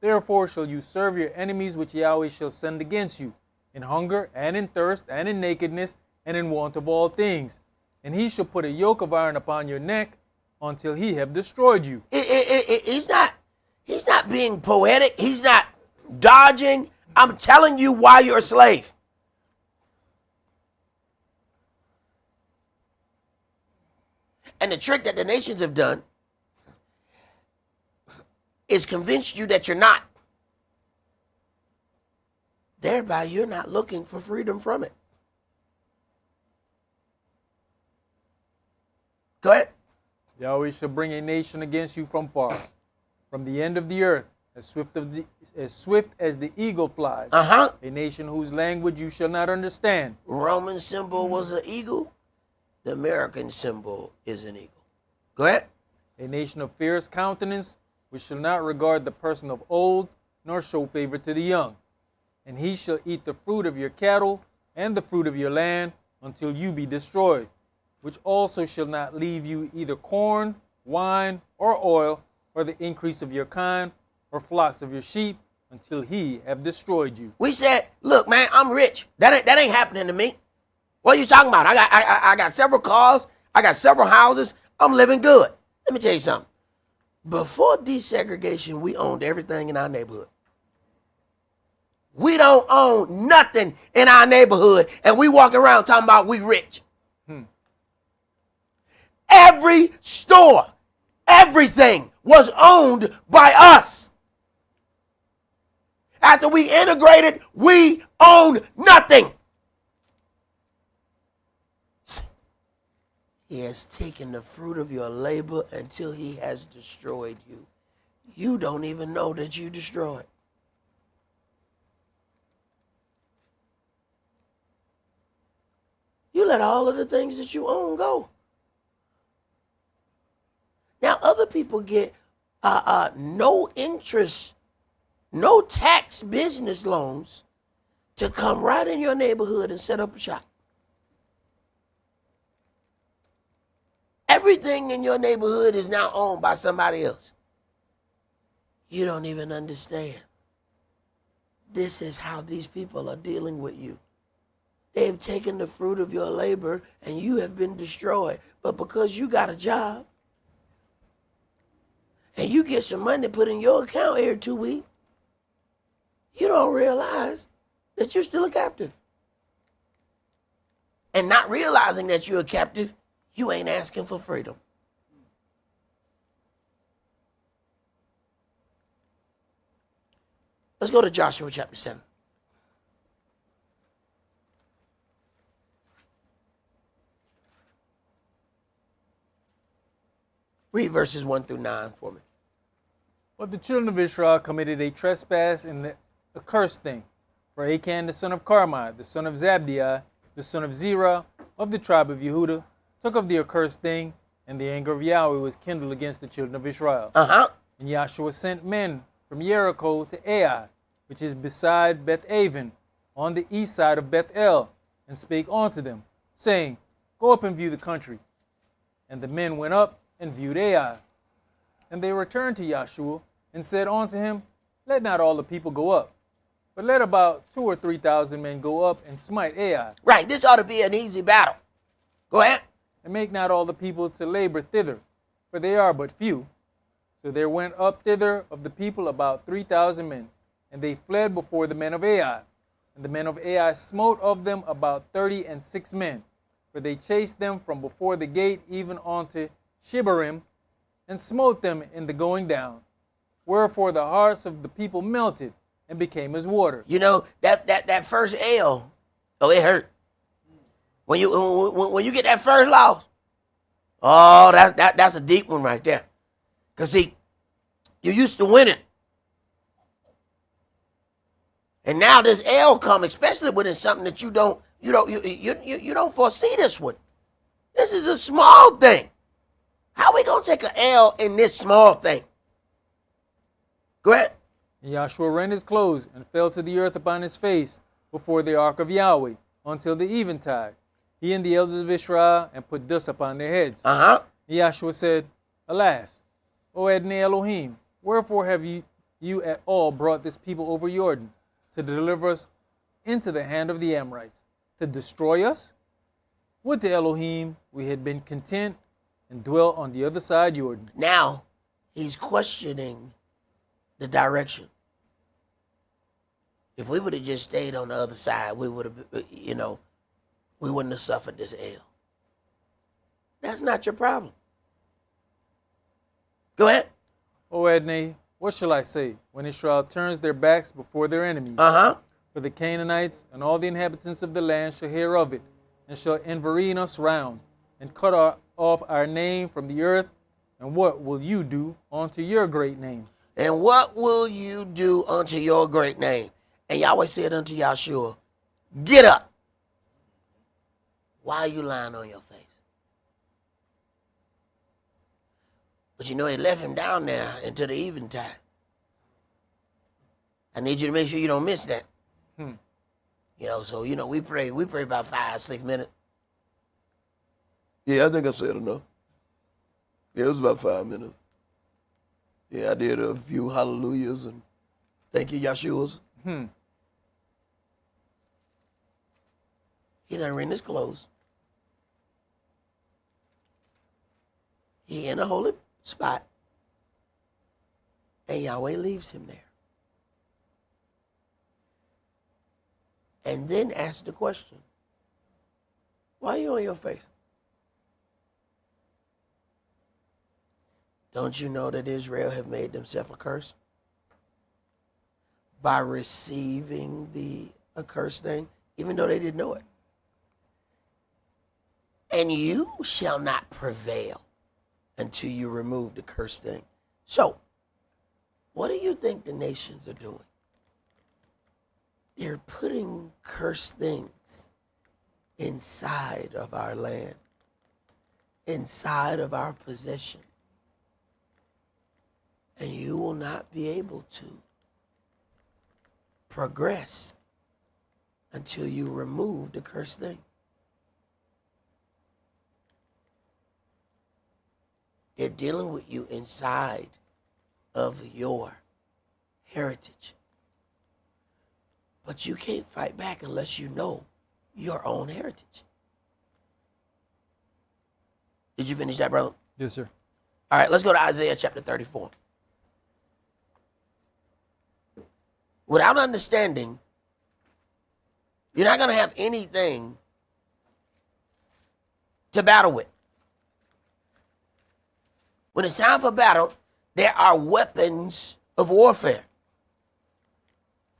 Therefore shall you serve your enemies which Yahweh shall send against you, in hunger, and in thirst, and in nakedness, and in want of all things. And he shall put a yoke of iron upon your neck, until he have destroyed you. He's not being poetic. He's not dodging. I'm telling you why you're a slave. And the trick that the nations have done is convince you that you're not. Thereby, you're not looking for freedom from it. Go ahead. Yahweh shall bring a nation against you from far, from the end of the earth, as swift as the eagle flies. A nation whose language you shall not understand. Roman symbol was an eagle. The American symbol is an eagle. Go ahead. A nation of fierce countenance, which shall not regard the person of old, nor show favor to the young. And he shall eat the fruit of your cattle and the fruit of your land, until you be destroyed, which also shall not leave you either corn, wine, or oil, or the increase of your kind, or flocks of your sheep, until he have destroyed you. We said, look, man, I'm rich. That ain't happening to me. What are you talking about? I got several cars. I got several houses. I'm living good. Let me tell you something. Before desegregation, we owned everything in our neighborhood. We don't own nothing in our neighborhood, and we walk around talking about we rich. Every store, everything was owned by us. After we integrated, we owned nothing. He has taken the fruit of your labor until he has destroyed you. You don't even know that you destroyed. You let all of the things that you own go. Now, other people get no interest, no tax business loans to come right in your neighborhood and set up a shop. Everything in your neighborhood is now owned by somebody else. You don't even understand. This is how these people are dealing with you. They've taken the fruit of your labor and you have been destroyed. But because you got a job and you get some money put in your account every 2 weeks, you don't realize that you're still a captive. And not realizing that you're a captive, you ain't asking for freedom. Let's go to Joshua chapter 7. Read verses 1 through 9 for me. But the children of Israel committed a trespass and a accursed thing. For Achan the son of Carmi, the son of Zabdiah, the son of Zerah, of the tribe of Yehudah, took of the accursed thing, and the anger of Yahweh was kindled against the children of Israel. And Joshua sent men from Jericho to Ai, which is beside Beth-aven, on the east side of Beth-el, and spake unto them, saying, Go up and view the country. And the men went up and viewed Ai. And they returned to Joshua, and said unto him, Let not all the people go up, but let about 2,000 or 3,000 men go up and smite Ai. Right, this ought to be an easy battle. Go ahead. And make not all the people to labor thither, for they are but few. So there went up thither of the people about 3,000 men, and they fled before the men of Ai. And the men of Ai smote of them about 36 men, for they chased them from before the gate even unto Shibarim, and smote them in the going down. Wherefore the hearts of the people melted, and became as water. You know, that first L, oh, it hurt. When you get that first loss, oh, that's a deep one right there. Because see, you used to winning. And now this L come, especially when it's something that you don't foresee this one. This is a small thing. How we gonna take an L in this small thing? Go ahead. And Joshua rent his clothes and fell to the earth upon his face before the ark of Yahweh until the eventide. He and the elders of Israel, and put dust upon their heads. And Joshua said, Alas, O Adonai Elohim, wherefore have you at all brought this people over Jordan to deliver us into the hand of the Amorites, to destroy us? Would to Elohim we had been content and dwelt on the other side Jordan. Now, he's questioning the direction. If we would have just stayed on the other side, we would have, we wouldn't have suffered this L. That's not your problem. Go ahead. O Adonai, what shall I say when Israel turns their backs before their enemies? For the Canaanites and all the inhabitants of the land shall hear of it, and shall environ us round, and cut off our name from the earth. And what will you do unto your great name? And what will you do unto your great name? And Yahweh said unto Yahshua, get up. Why are you lying on your face? But he left him down there until the eventide. I need you to make sure you don't miss that. So we pray about 5-6 minutes. Yeah, I think I said enough. Yeah, it was about 5 minutes. Yeah, I did a few hallelujahs and thank you, Yahshua's. He done rent his clothes. He in a holy spot. And Yahweh leaves him there. And then asks the question, why are you on your face? Don't you know that Israel have made themselves a curse? By receiving the accursed thing, even though they didn't know it. And you shall not prevail until you remove the cursed thing. So, what do you think the nations are doing? They're putting cursed things inside of our land, inside of our possession. And you will not be able to progress until you remove the cursed thing. They're dealing with you inside of your heritage. But you can't fight back unless you know your own heritage. Did you finish that, brother? Yes, sir. All right, let's go to Isaiah chapter 34. Without understanding, you're not going to have anything to battle with. When it's time for battle, there are weapons of warfare.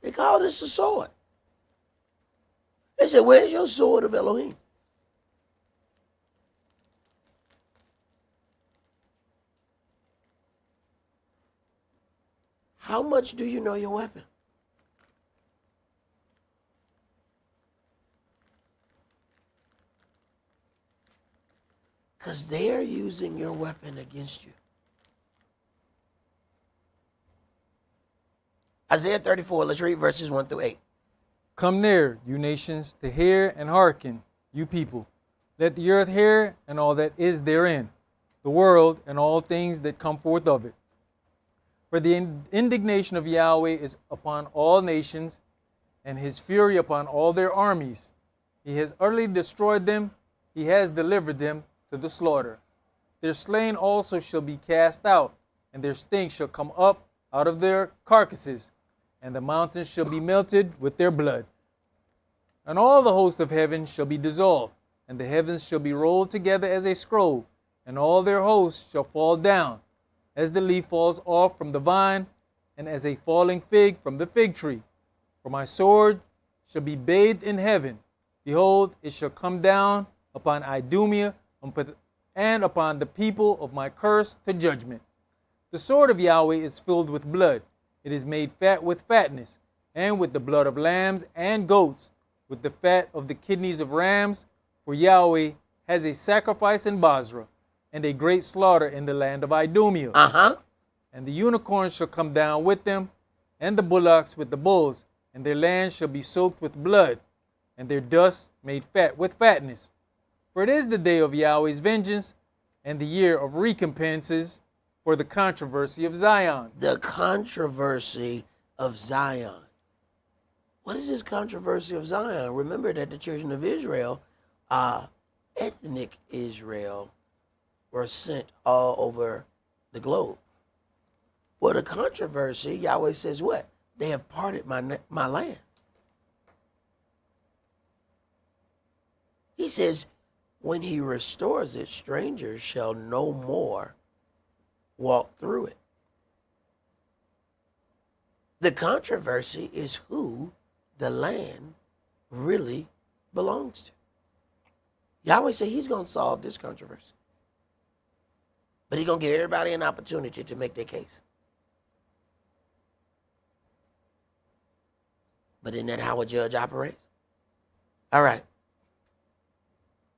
They call this a sword. They said, where's your sword of Elohim? How much do you know your weapon? Because they're using your weapon against you. Isaiah 34, let's read verses 1 through 8. Come near, you nations, to hear and hearken, you people. Let the earth hear and all that is therein, the world and all things that come forth of it. For the indignation of Yahweh is upon all nations, and his fury upon all their armies. He has utterly destroyed them, he has delivered them to the slaughter. Their slain also shall be cast out, and their stink shall come up out of their carcasses, and the mountains shall be melted with their blood. And all the host of heaven shall be dissolved, and the heavens shall be rolled together as a scroll, and all their hosts shall fall down, as the leaf falls off from the vine, and as a falling fig from the fig tree. For my sword shall be bathed in heaven. Behold, it shall come down upon Idumea and upon the people of my curse to judgment. The sword of Yahweh is filled with blood. It is made fat with fatness, and with the blood of lambs and goats, with the fat of the kidneys of rams. For Yahweh has a sacrifice in Basra, and a great slaughter in the land of Idumea. And the unicorns shall come down with them, and the bullocks with the bulls, and their land shall be soaked with blood, and their dust made fat with fatness. For it is the day of Yahweh's vengeance, and the year of recompenses for the controversy of Zion. The controversy of Zion. What is this controversy of Zion? Remember that the children of Israel, ethnic Israel, were sent all over the globe. Well, the controversy, Yahweh says what? They have parted my land. He says, when he restores it, strangers shall no more walk through it. The controversy is who the land really belongs to. Yahweh said he's going to solve this controversy. But he's going to give everybody an opportunity to make their case. But isn't that how a judge operates? All right.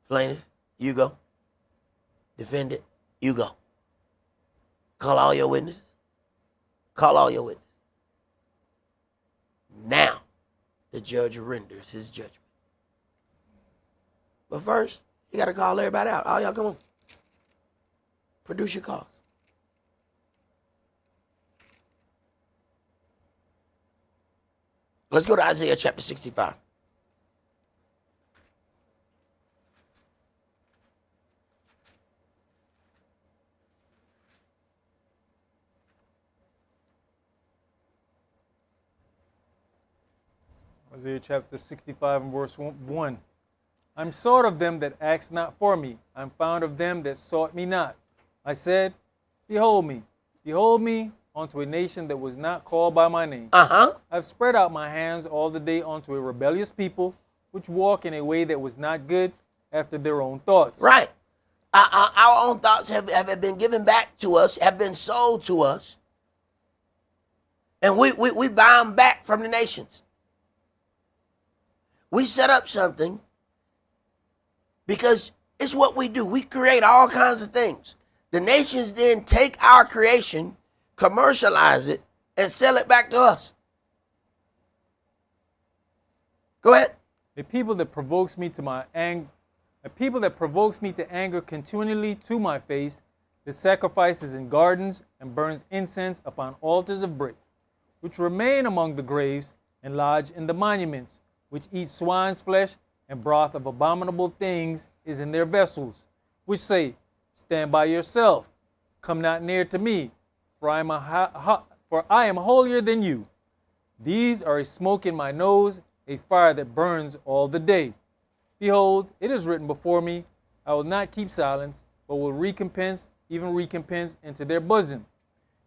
Plaintiff, you go. Defendant, you go. Call all your witnesses. Call all your witnesses. Now, the judge renders his judgment. But first, you got to call everybody out. All y'all, come on. Produce your cause. Let's go to Isaiah chapter 65. Isaiah chapter 65 and verse 1. I'm sought of them that asked not for me. I'm found of them that sought me not. I said, behold me unto a nation that was not called by my name. I've spread out my hands all the day unto a rebellious people, which walk in a way that was not good after their own thoughts. Right. Our own thoughts have been given back to us, have been sold to us. And we buy them back from the nations. We set up something because it's what we do. We create all kinds of things. The nations then take our creation, commercialize it, and sell it back to us. Go ahead. A people that provokes me to anger continually to my face, that sacrifices in gardens and burns incense upon altars of brick, which remain among the graves and lodge in the monuments, which eat swine's flesh, and broth of abominable things is in their vessels, which say, stand by yourself, come not near to me, for I am holier than you. These are a smoke in my nose, a fire that burns all the day. Behold, it is written before me, I will not keep silence, but will recompense into their bosom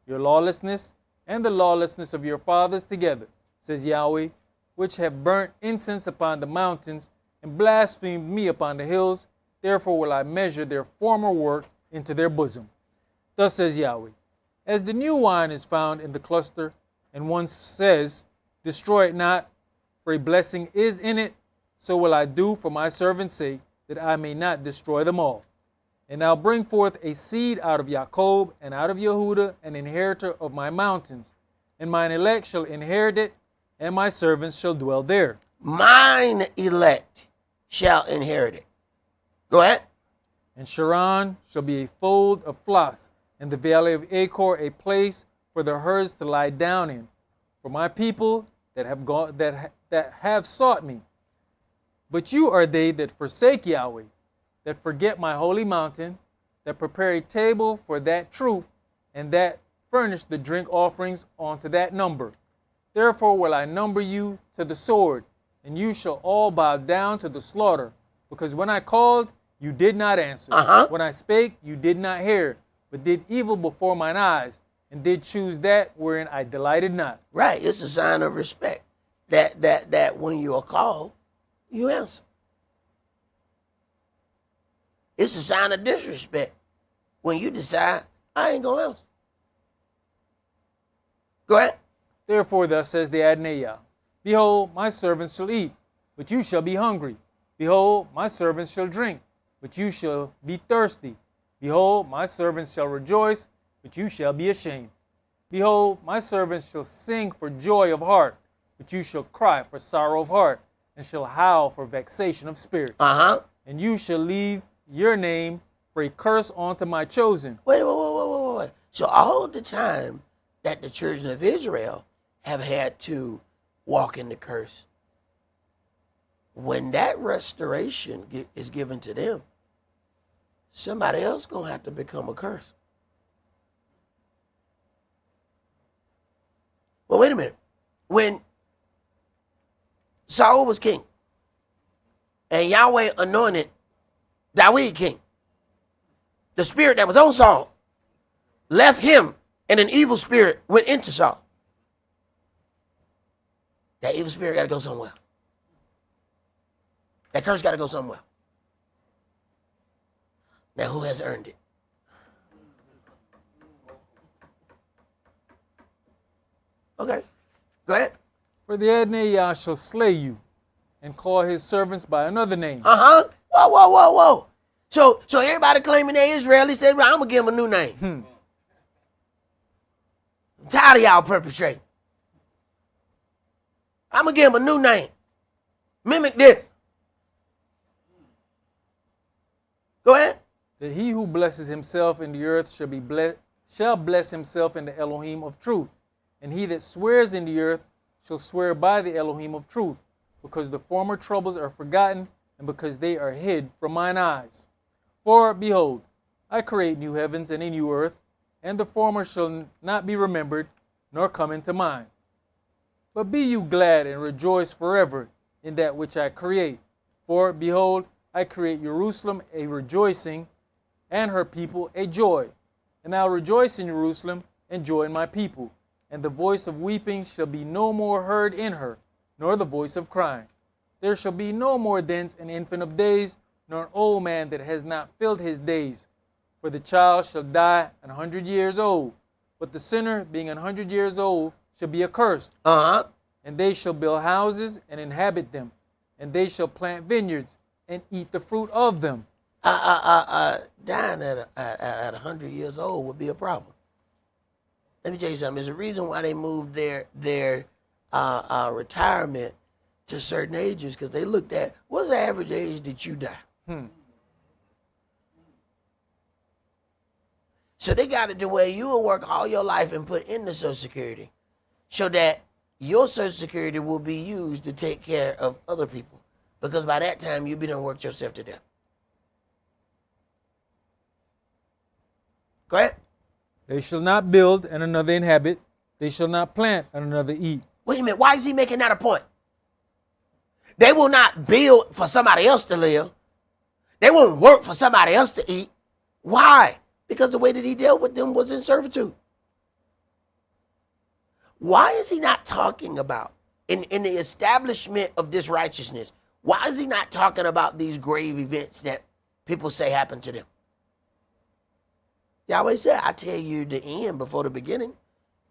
your lawlessness and the lawlessness of your fathers together, says Yahweh, which have burnt incense upon the mountains and blasphemed me upon the hills. Therefore will I measure their former work into their bosom. Thus says Yahweh, as the new wine is found in the cluster, and one says, destroy it not, for a blessing is in it, so will I do for my servant's sake, that I may not destroy them all. And I'll bring forth a seed out of Jacob and out of Yehudah, an inheritor of my mountains, and mine elect shall inherit it, and my servants shall dwell there. Mine elect shall inherit it. Go ahead. And Sharon shall be a fold of flocks, and the valley of Achor a place for the herds to lie down in. For my people that have sought me. But you are they that forsake Yahweh, that forget my holy mountain, that prepare a table for that troop, and that furnish the drink offerings unto that number. Therefore will I number you to the sword, and you shall all bow down to the slaughter. Because when I called, you did not answer. When I spake, you did not hear, but did evil before mine eyes, and did choose that wherein I delighted not. Right. It's a sign of respect that when you are called, you answer. It's a sign of disrespect when you decide, I ain't going to answer. Go ahead. Therefore, thus says the Adonai, behold, my servants shall eat, but you shall be hungry. Behold, my servants shall drink, but you shall be thirsty. Behold, my servants shall rejoice, but you shall be ashamed. Behold, my servants shall sing for joy of heart, but you shall cry for sorrow of heart, and shall howl for vexation of spirit. And you shall leave your name for a curse unto my chosen. Wait. So all the time that the children of Israel have had to walk in the curse, when that restoration is given to them, somebody else going to have to become a curse. Well, wait a minute. When Saul was king and Yahweh anointed David king, the spirit that was on Saul left him and an evil spirit went into Saul. That evil spirit got to go somewhere. That curse got to go somewhere. Now, who has earned it? Okay, go ahead. For the Adonai shall slay you, and call his servants by another name. Whoa. So everybody claiming they're Israeli said, well, I'm going to give them a new name. I'm tired of y'all perpetrating. I'm going to give them a new name. Mimic this. Go ahead. That he who blesses himself in the earth shall bless himself in the Elohim of truth. And he that swears in the earth shall swear by the Elohim of truth, because the former troubles are forgotten, and because they are hid from mine eyes. For, behold, I create new heavens and a new earth, and the former shall not be remembered, nor come into mind. But be you glad and rejoice forever in that which I create. For, behold, I create Jerusalem a rejoicing, and her people a joy. And I'll rejoice in Jerusalem, and joy in my people. And the voice of weeping shall be no more heard in her, nor the voice of crying. There shall be no more thence an infant of days, nor an old man that has not filled his days. For the child shall die 100 years old, but the sinner, being 100 years old, shall be accursed. And they shall build houses and inhabit them, and they shall plant vineyards and eat the fruit of them. Dying at 100 years old would be a problem. Let me tell you something. There's a reason why they moved their retirement to certain ages, because they looked at what's the average age that you die. So they got it to where you will work all your life and put in the Social Security, so that your Social Security will be used to take care of other people, because by that time you'll be done worked yourself to death. Go ahead. They shall not build and another inhabit. They shall not plant and another eat. Wait a minute. Why is he making that a point? They will not build for somebody else to live. They won't work for somebody else to eat. Why? Because the way that he dealt with them was in servitude. Why is he not talking about, in the establishment of this righteousness, why is he not talking about these grave events that people say happened to them? Yahweh said, I tell you the end before the beginning.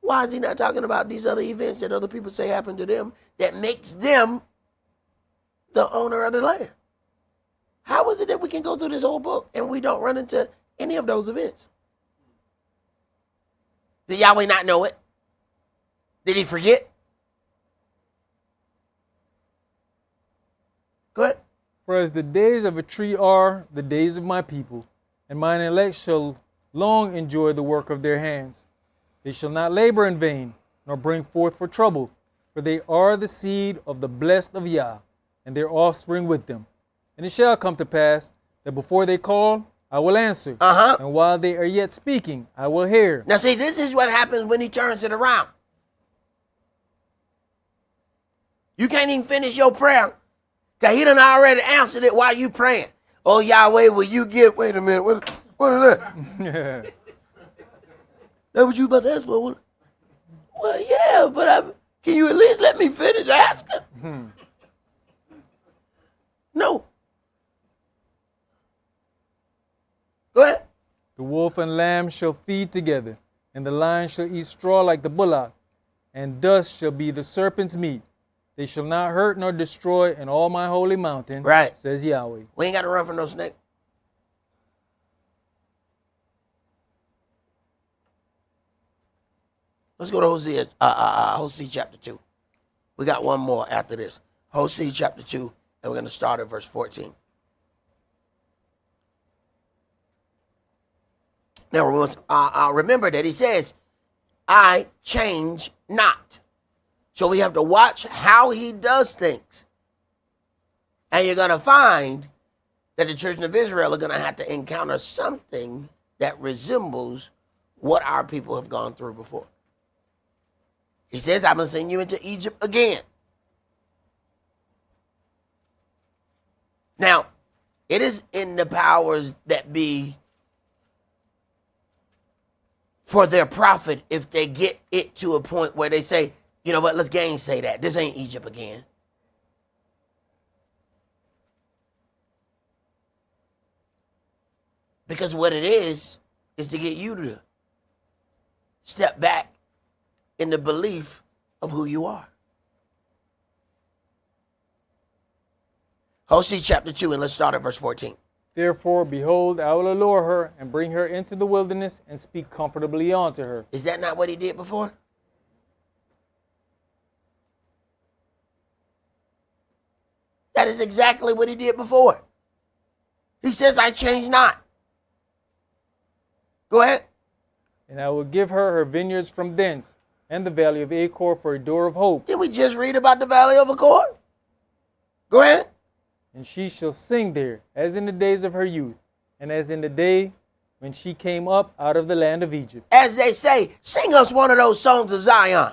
Why is he not talking about these other events that other people say happened to them that makes them the owner of the land? How is it that we can go through this whole book and we don't run into any of those events? Did Yahweh not know it? Did he forget? Go ahead. For as the days of a tree are the days of my people, and mine elect shall long enjoy the work of their hands. They shall not labor in vain, nor bring forth for trouble, for they are the seed of the blessed of Yah, and their offspring with them. And it shall come to pass that before they call, I will answer. And while they are yet speaking, I will hear. Now see, this is what happens when he turns it around. You can't even finish your prayer, because he done already answered it while you praying. Oh, Yahweh, will you give, wait a minute, what is that? That what you about to ask for? Well, yeah, but can you at least let me finish asking? No. Go ahead. The wolf and lamb shall feed together, and the lion shall eat straw like the bullock, and dust shall be the serpent's meat. They shall not hurt nor destroy in all my holy mountain, Right. says Yahweh. We ain't got to run from no snake. Let's go to Hosea chapter 2. We got one more after this. Hosea chapter 2, and we're going to start at verse 14. Now, remember that he says, I change not. So we have to watch how he does things. And you're going to find that the children of Israel are going to have to encounter something that resembles what our people have gone through before. He says, I'm going to send you into Egypt again. Now, it is in the powers that be for their profit if they get it to a point where they say, you know what, let's gainsay that. This ain't Egypt again. Because what it is to get you to step back in the belief of who you are. Hosea chapter 2, and let's start at verse 14. Therefore, behold, I will allure her and bring her into the wilderness and speak comfortably unto her. Is that not what he did before? That is exactly what he did before. He says, I change not. Go ahead. And I will give her vineyards from thence, and the valley of Achor for a door of hope. Did we just read about the valley of Achor? Go ahead. And she shall sing there, as in the days of her youth, and as in the day when she came up out of the land of Egypt. As they say, sing us one of those songs of Zion.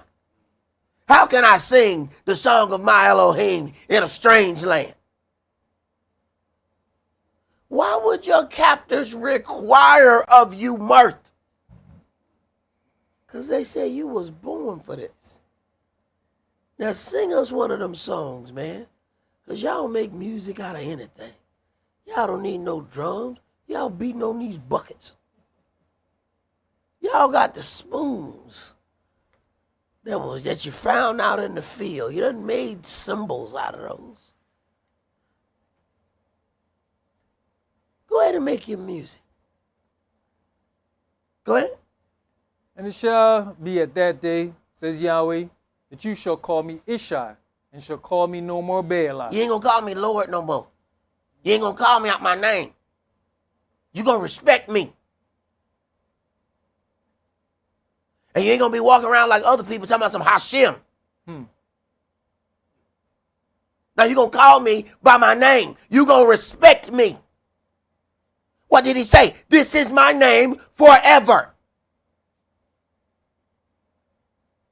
How can I sing the song of my Elohim in a strange land? Why would your captors require of you mirth? Because they say you was born for this. Now sing us one of them songs, man. Because y'all make music out of anything. Y'all don't need no drums. Y'all beating on these buckets. Y'all got the spoons that you found out in the field. You done made symbols out of those. Go ahead and make your music. Go ahead. And it shall be at that day, says Yahweh, that you shall call me Ishai, and shall call me no more Baal. You ain't gonna call me Lord no more. You ain't gonna call me out my name. You gonna respect me. And you ain't gonna be walking around like other people talking about some Hashem. Now you gonna call me by my name. You gonna respect me. What did he say? This is my name forever.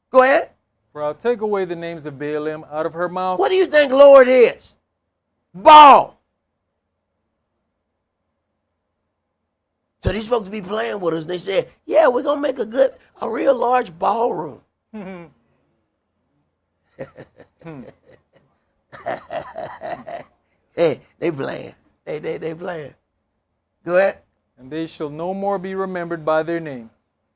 Go ahead. For I'll take away the names of Baalim out of her mouth. What do you think Lord is? Baal. So these folks be playing with us, and they said, yeah, we're going to make a real large ballroom. Hey, they playing. They playing. Go ahead. And they shall no more be remembered by their name.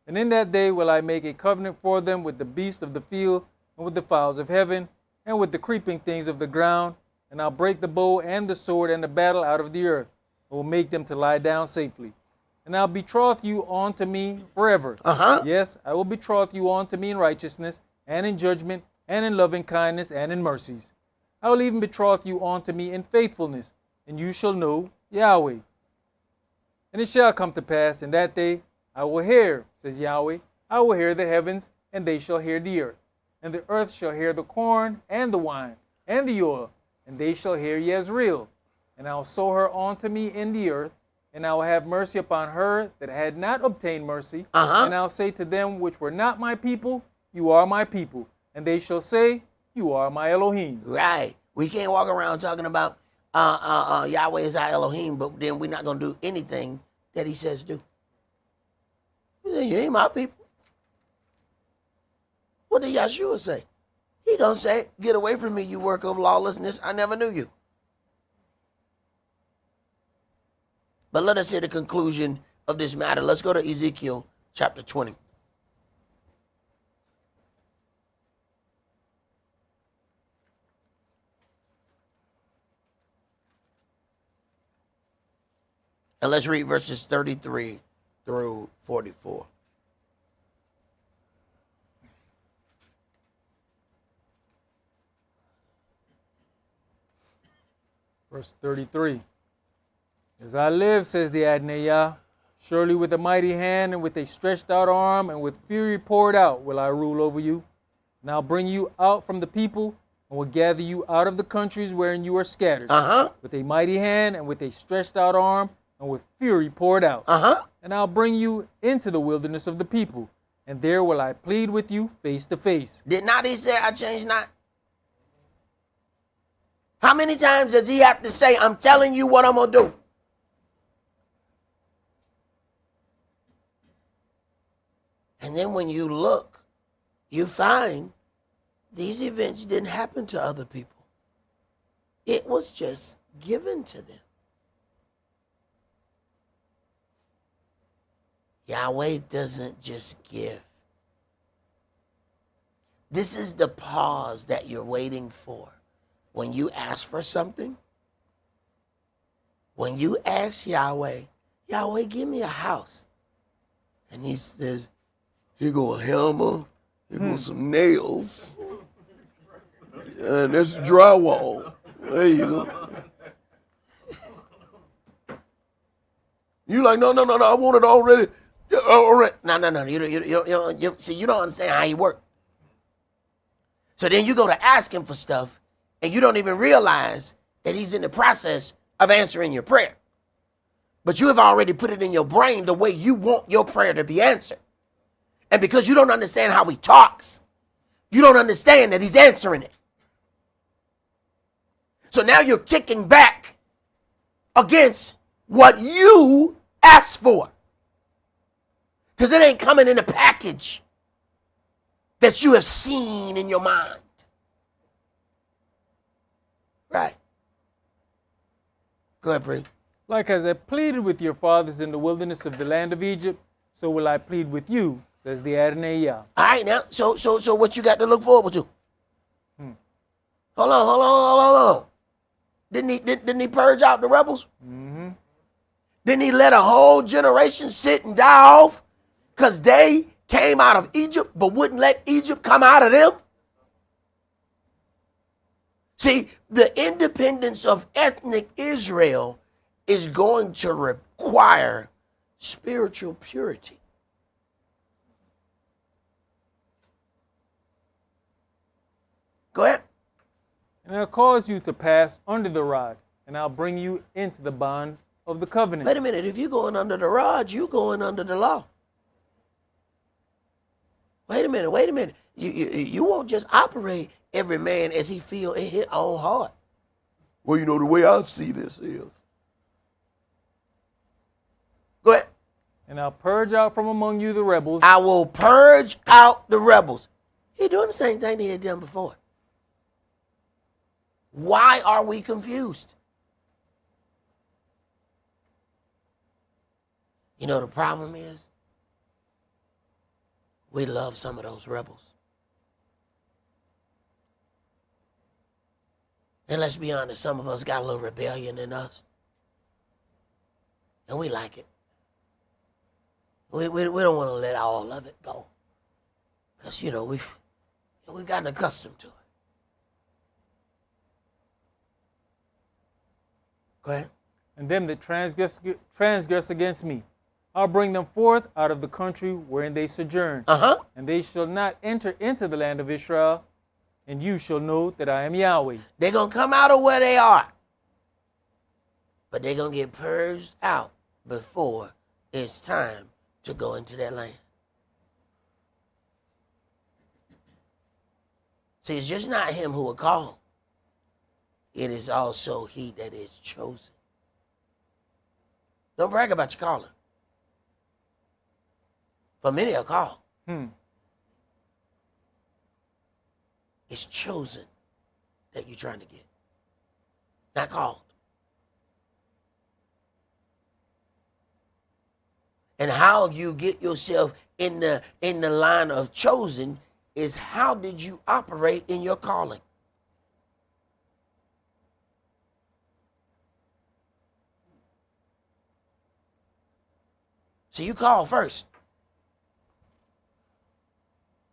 And in that day will I make a covenant for them with the beasts of the field, and with the fowls of heaven, and with the creeping things of the ground. And I'll break the bow and the sword and the battle out of the earth, and will make them to lie down safely. And I'll betroth you unto me forever. Yes, I will betroth you unto me in righteousness, and in judgment, and in loving kindness, and in mercies. I will even betroth you unto me in faithfulness, and you shall know Yahweh. And it shall come to pass in that day, I will hear, says Yahweh, I will hear the heavens, and they shall hear the earth. And the earth shall hear the corn, and the wine, and the oil, and they shall hear Yezreel. And I will sow her unto me in the earth, and I will have mercy upon her that had not obtained mercy. And I'll say to them which were not my people, you are my people. And they shall say, you are my Elohim. Right. We can't walk around talking about Yahweh is our Elohim, but then we're not going to do anything that he says do. You ain't my people. What did Yahshua say? He gonna say, get away from me, you work of lawlessness. I never knew you. But let us hear the conclusion of this matter. Let's go to Ezekiel chapter 20. And let's read verses 33 through 44. Verse 33. As I live, says the Adonai, surely with a mighty hand and with a stretched out arm and with fury poured out will I rule over you. And I'll bring you out from the people and will gather you out of the countries wherein you are scattered. With a mighty hand and with a stretched out arm and with fury poured out. And I'll bring you into the wilderness of the people, and there will I plead with you face to face. Did not he say, I change not? How many times does he have to say, I'm telling you what I'm going to do? And then when you look, you find these events didn't happen to other people. It was just given to them. Yahweh doesn't just give. This is the pause that you're waiting for. When you ask for something, when you ask Yahweh, Yahweh, give me a house. And he says, here go a hammer, here go some nails, and there's drywall. There you go. You like, no, I want it already. All right. No. You don't understand how he works. So then you go to ask him for stuff, and you don't even realize that he's in the process of answering your prayer. But you have already put it in your brain the way you want your prayer to be answered. And because you don't understand how he talks, you don't understand that he's answering it. So now you're kicking back against what you asked for. Because it ain't coming in a package that you have seen in your mind. Right. Go ahead, Bree. Like as I pleaded with your fathers in the wilderness of the land of Egypt, so will I plead with you, says the Adonai. All right, now, so what you got to look forward to? Hold on. Didn't he purge out the rebels? Didn't he let a whole generation sit and die off because they came out of Egypt but wouldn't let Egypt come out of them? See, the independence of ethnic Israel is going to require spiritual purity. Go ahead. And I'll cause you to pass under the rod, and I'll bring you into the bond of the covenant. Wait a minute. If you're going under the rod, you're going under the law. Wait a minute. You won't just operate every man as he feel in his own heart. Well, you know, the way I see this is. Go ahead. And I'll purge out from among you the rebels. I will purge out the rebels. He's doing the same thing he had done before. Why are we confused? You know, the problem is we love some of those rebels. And let's be honest, some of us got a little rebellion in us. And we like it. We don't want to let all of it go. Because, you know, we've gotten accustomed to it. Go ahead. And them that transgress against me, I'll bring them forth out of the country wherein they sojourn. And they shall not enter into the land of Israel, and you shall know that I am Yahweh. They're going to come out of where they are. But they're going to get purged out before it's time to go into that land. See, it's just not him who will call. It is also he that is chosen. Don't brag about your calling. For many are called. It's chosen that you're trying to get, not called. And how you get yourself in the line of chosen is how did you operate in your calling? So you call first.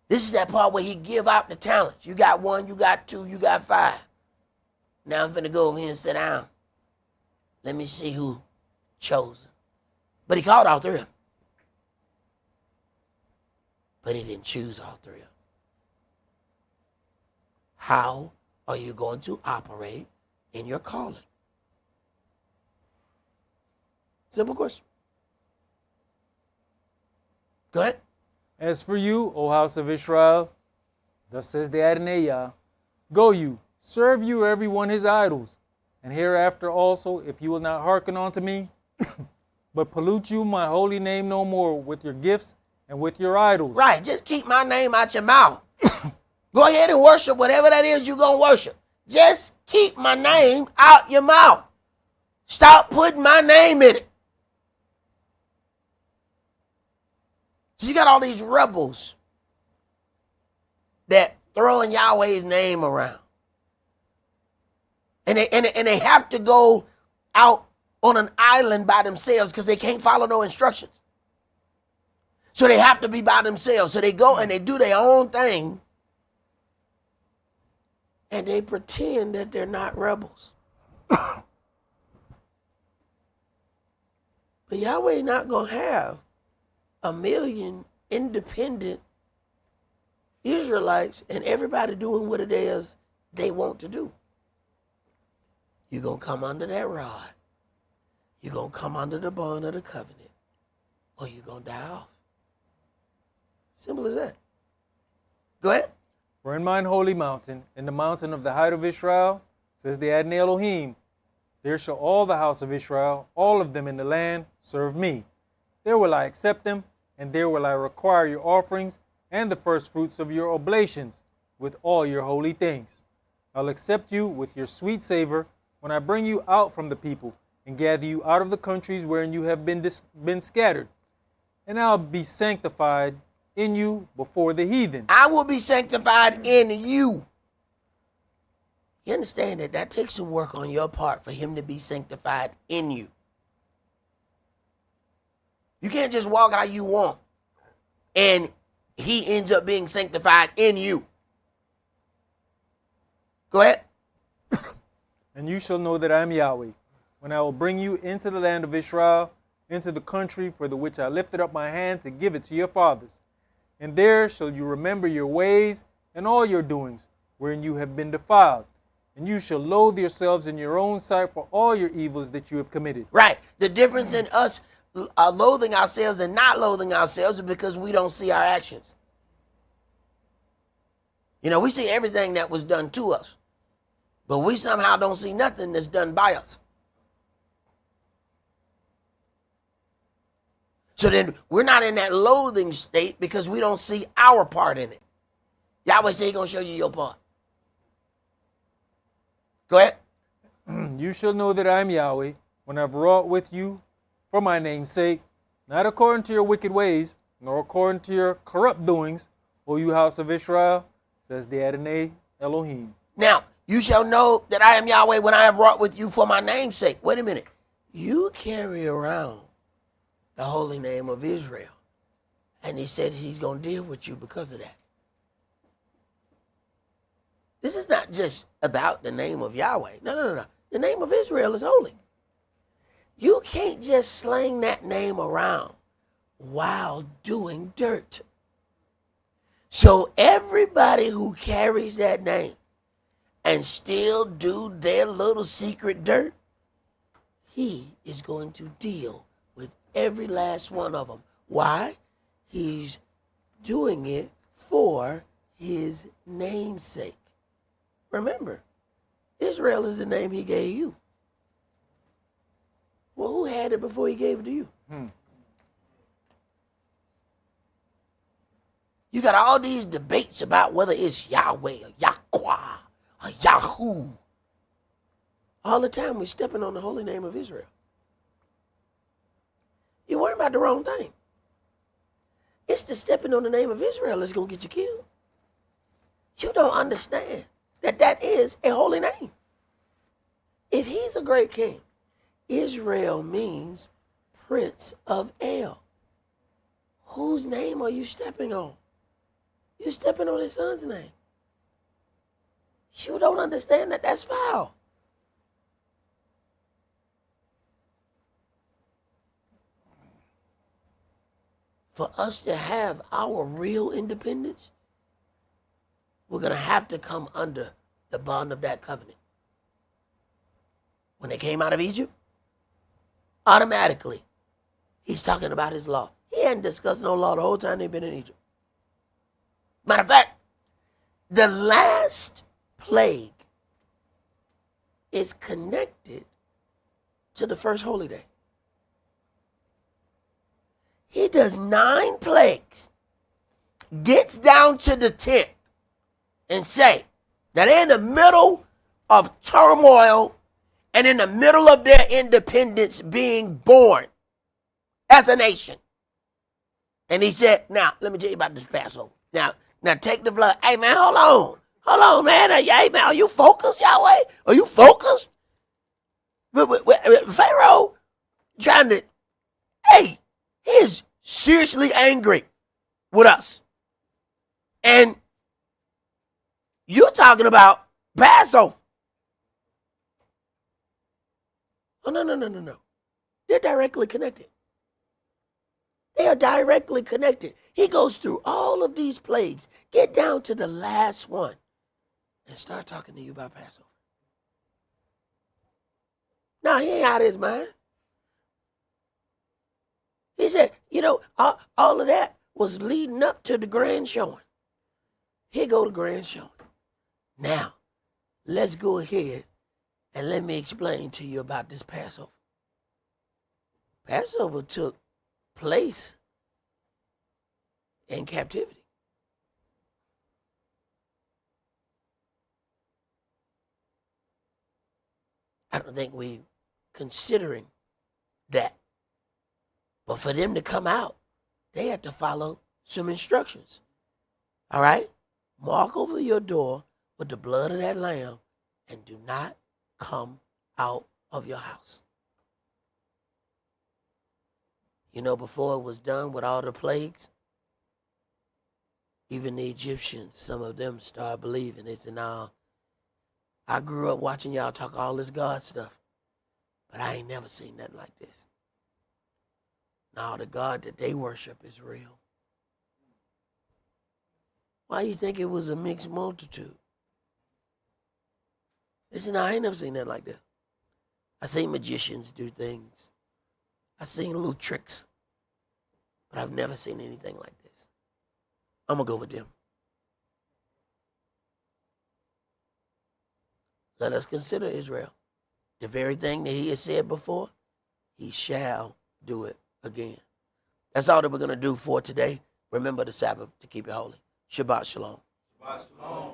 This is that part where he give out the talents. You got 1, you got 2, you got 5. Now I'm finna go over here and sit down. Let me see who chose. But he called all 3 of them. But he didn't choose all 3 of them. How are you going to operate in your calling? Simple question. Go ahead. As for you, O house of Israel, thus says the Adonai Yah, go you, serve you every one his idols, and hereafter also, if you will not hearken unto me, but pollute you my holy name no more with your gifts and with your idols. Right, just keep my name out your mouth. Go ahead and worship whatever that is you're going to worship. Just keep my name out your mouth. Stop putting my name in it. So you got all these rebels that throwing Yahweh's name around. And they have to go out on an island by themselves because they can't follow no instructions. So they have to be by themselves. So they go and they do their own thing. And they pretend that they're not rebels. But Yahweh not going to have 1 million independent Israelites and everybody doing what it is they want to do. You're going to come under that rod. You're going to come under the bond of the covenant. Or you're going to die off. Simple as that. Go ahead. For in mine holy mountain, in the mountain of the height of Israel, says the Adonai Elohim, there shall all the house of Israel, all of them in the land, serve me. There will I accept them, and there will I require your offerings and the first fruits of your oblations with all your holy things. I'll accept you with your sweet savor when I bring you out from the people and gather you out of the countries wherein you have been scattered. And I'll be sanctified in you before the heathen. I will be sanctified in you. You understand that takes some work on your part for him to be sanctified in you. You can't just walk how you want and he ends up being sanctified in you. Go ahead. And you shall know that I am Yahweh, when I will bring you into the land of Israel, into the country for the which I lifted up my hand to give it to your fathers. And there shall you remember your ways and all your doings, wherein you have been defiled. And you shall loathe yourselves in your own sight for all your evils that you have committed. Right. The difference in us loathing ourselves and not loathing ourselves is because we don't see our actions. You know, we see everything that was done to us, but we somehow don't see nothing that's done by us. So then we're not in that loathing state because we don't see our part in it. Yahweh said he's going to show you your part. Go ahead. You shall know that I am Yahweh, when I've wrought with you for my name's sake, not according to your wicked ways, nor according to your corrupt doings, O you house of Israel, says the Adonai Elohim. Now, you shall know that I am Yahweh when I have wrought with you for my name's sake. Wait a minute. You carry around the holy name of Israel. And he said he's going to deal with you because of that. This is not just about the name of Yahweh. No. The name of Israel is holy. You can't just slang that name around while doing dirt. So everybody who carries that name and still do their little secret dirt, he is going to deal with every last one of them. Why? He's doing it for his name's sake. Remember, Israel is the name he gave you. Well, who had it before he gave it to you? You got all these debates about whether it's Yahweh or Yahshua, a Yahoo. All the time we're stepping on the holy name of Israel. You're worrying about the wrong thing. It's the stepping on the name of Israel that's going to get you killed. You don't understand that that is a holy name. If he's a great king, Israel means Prince of El. Whose name are you stepping on? You're stepping on his son's name. You don't understand that that's foul. For us to have our real independence, we're going to have to come under the bond of that covenant. When they came out of Egypt, automatically, he's talking about his law. He hadn't discussed no law the whole time they've been in Egypt. Matter of fact, the last plague is connected to the first holy day. He does 9 plagues, gets down to the 10th, and say, now they're in the middle of turmoil and in the middle of their independence being born as a nation. And he said, now, let me tell you about this Passover. Now take the blood. Hey, man, hold on, man. Hey, man, are you focused, Yahweh? Are you focused? Pharaoh trying to, hey, he is seriously angry with us. And you're talking about Passover. Oh, no. They're directly connected. They are directly connected. He goes through all of these plagues, get down to the last one, and start talking to you about Passover. Now, he ain't out of his mind. He said, all of that was leading up to the grand showing. Here go the grand showing. Now, let's go ahead and let me explain to you about this Passover. Passover took place in captivity. I don't think we're considering that. But for them to come out, they had to follow some instructions. All right? Mark over your door with the blood of that lamb and do not come out of your house. Before it was done with all the plagues, even the Egyptians, some of them started believing. They said, no, I grew up watching y'all talk all this God stuff, but I ain't never seen nothing like this. Now the God that they worship is real. Why you think it was a mixed multitude? They said, no, I ain't never seen nothing like this. I seen magicians do things. I seen little tricks. But I've never seen anything like this. I'm going to go with them. Let us consider Israel. The very thing that he has said before, he shall do it again. That's all that we're going to do for today. Remember the Sabbath to keep it holy. Shabbat shalom. Shabbat shalom.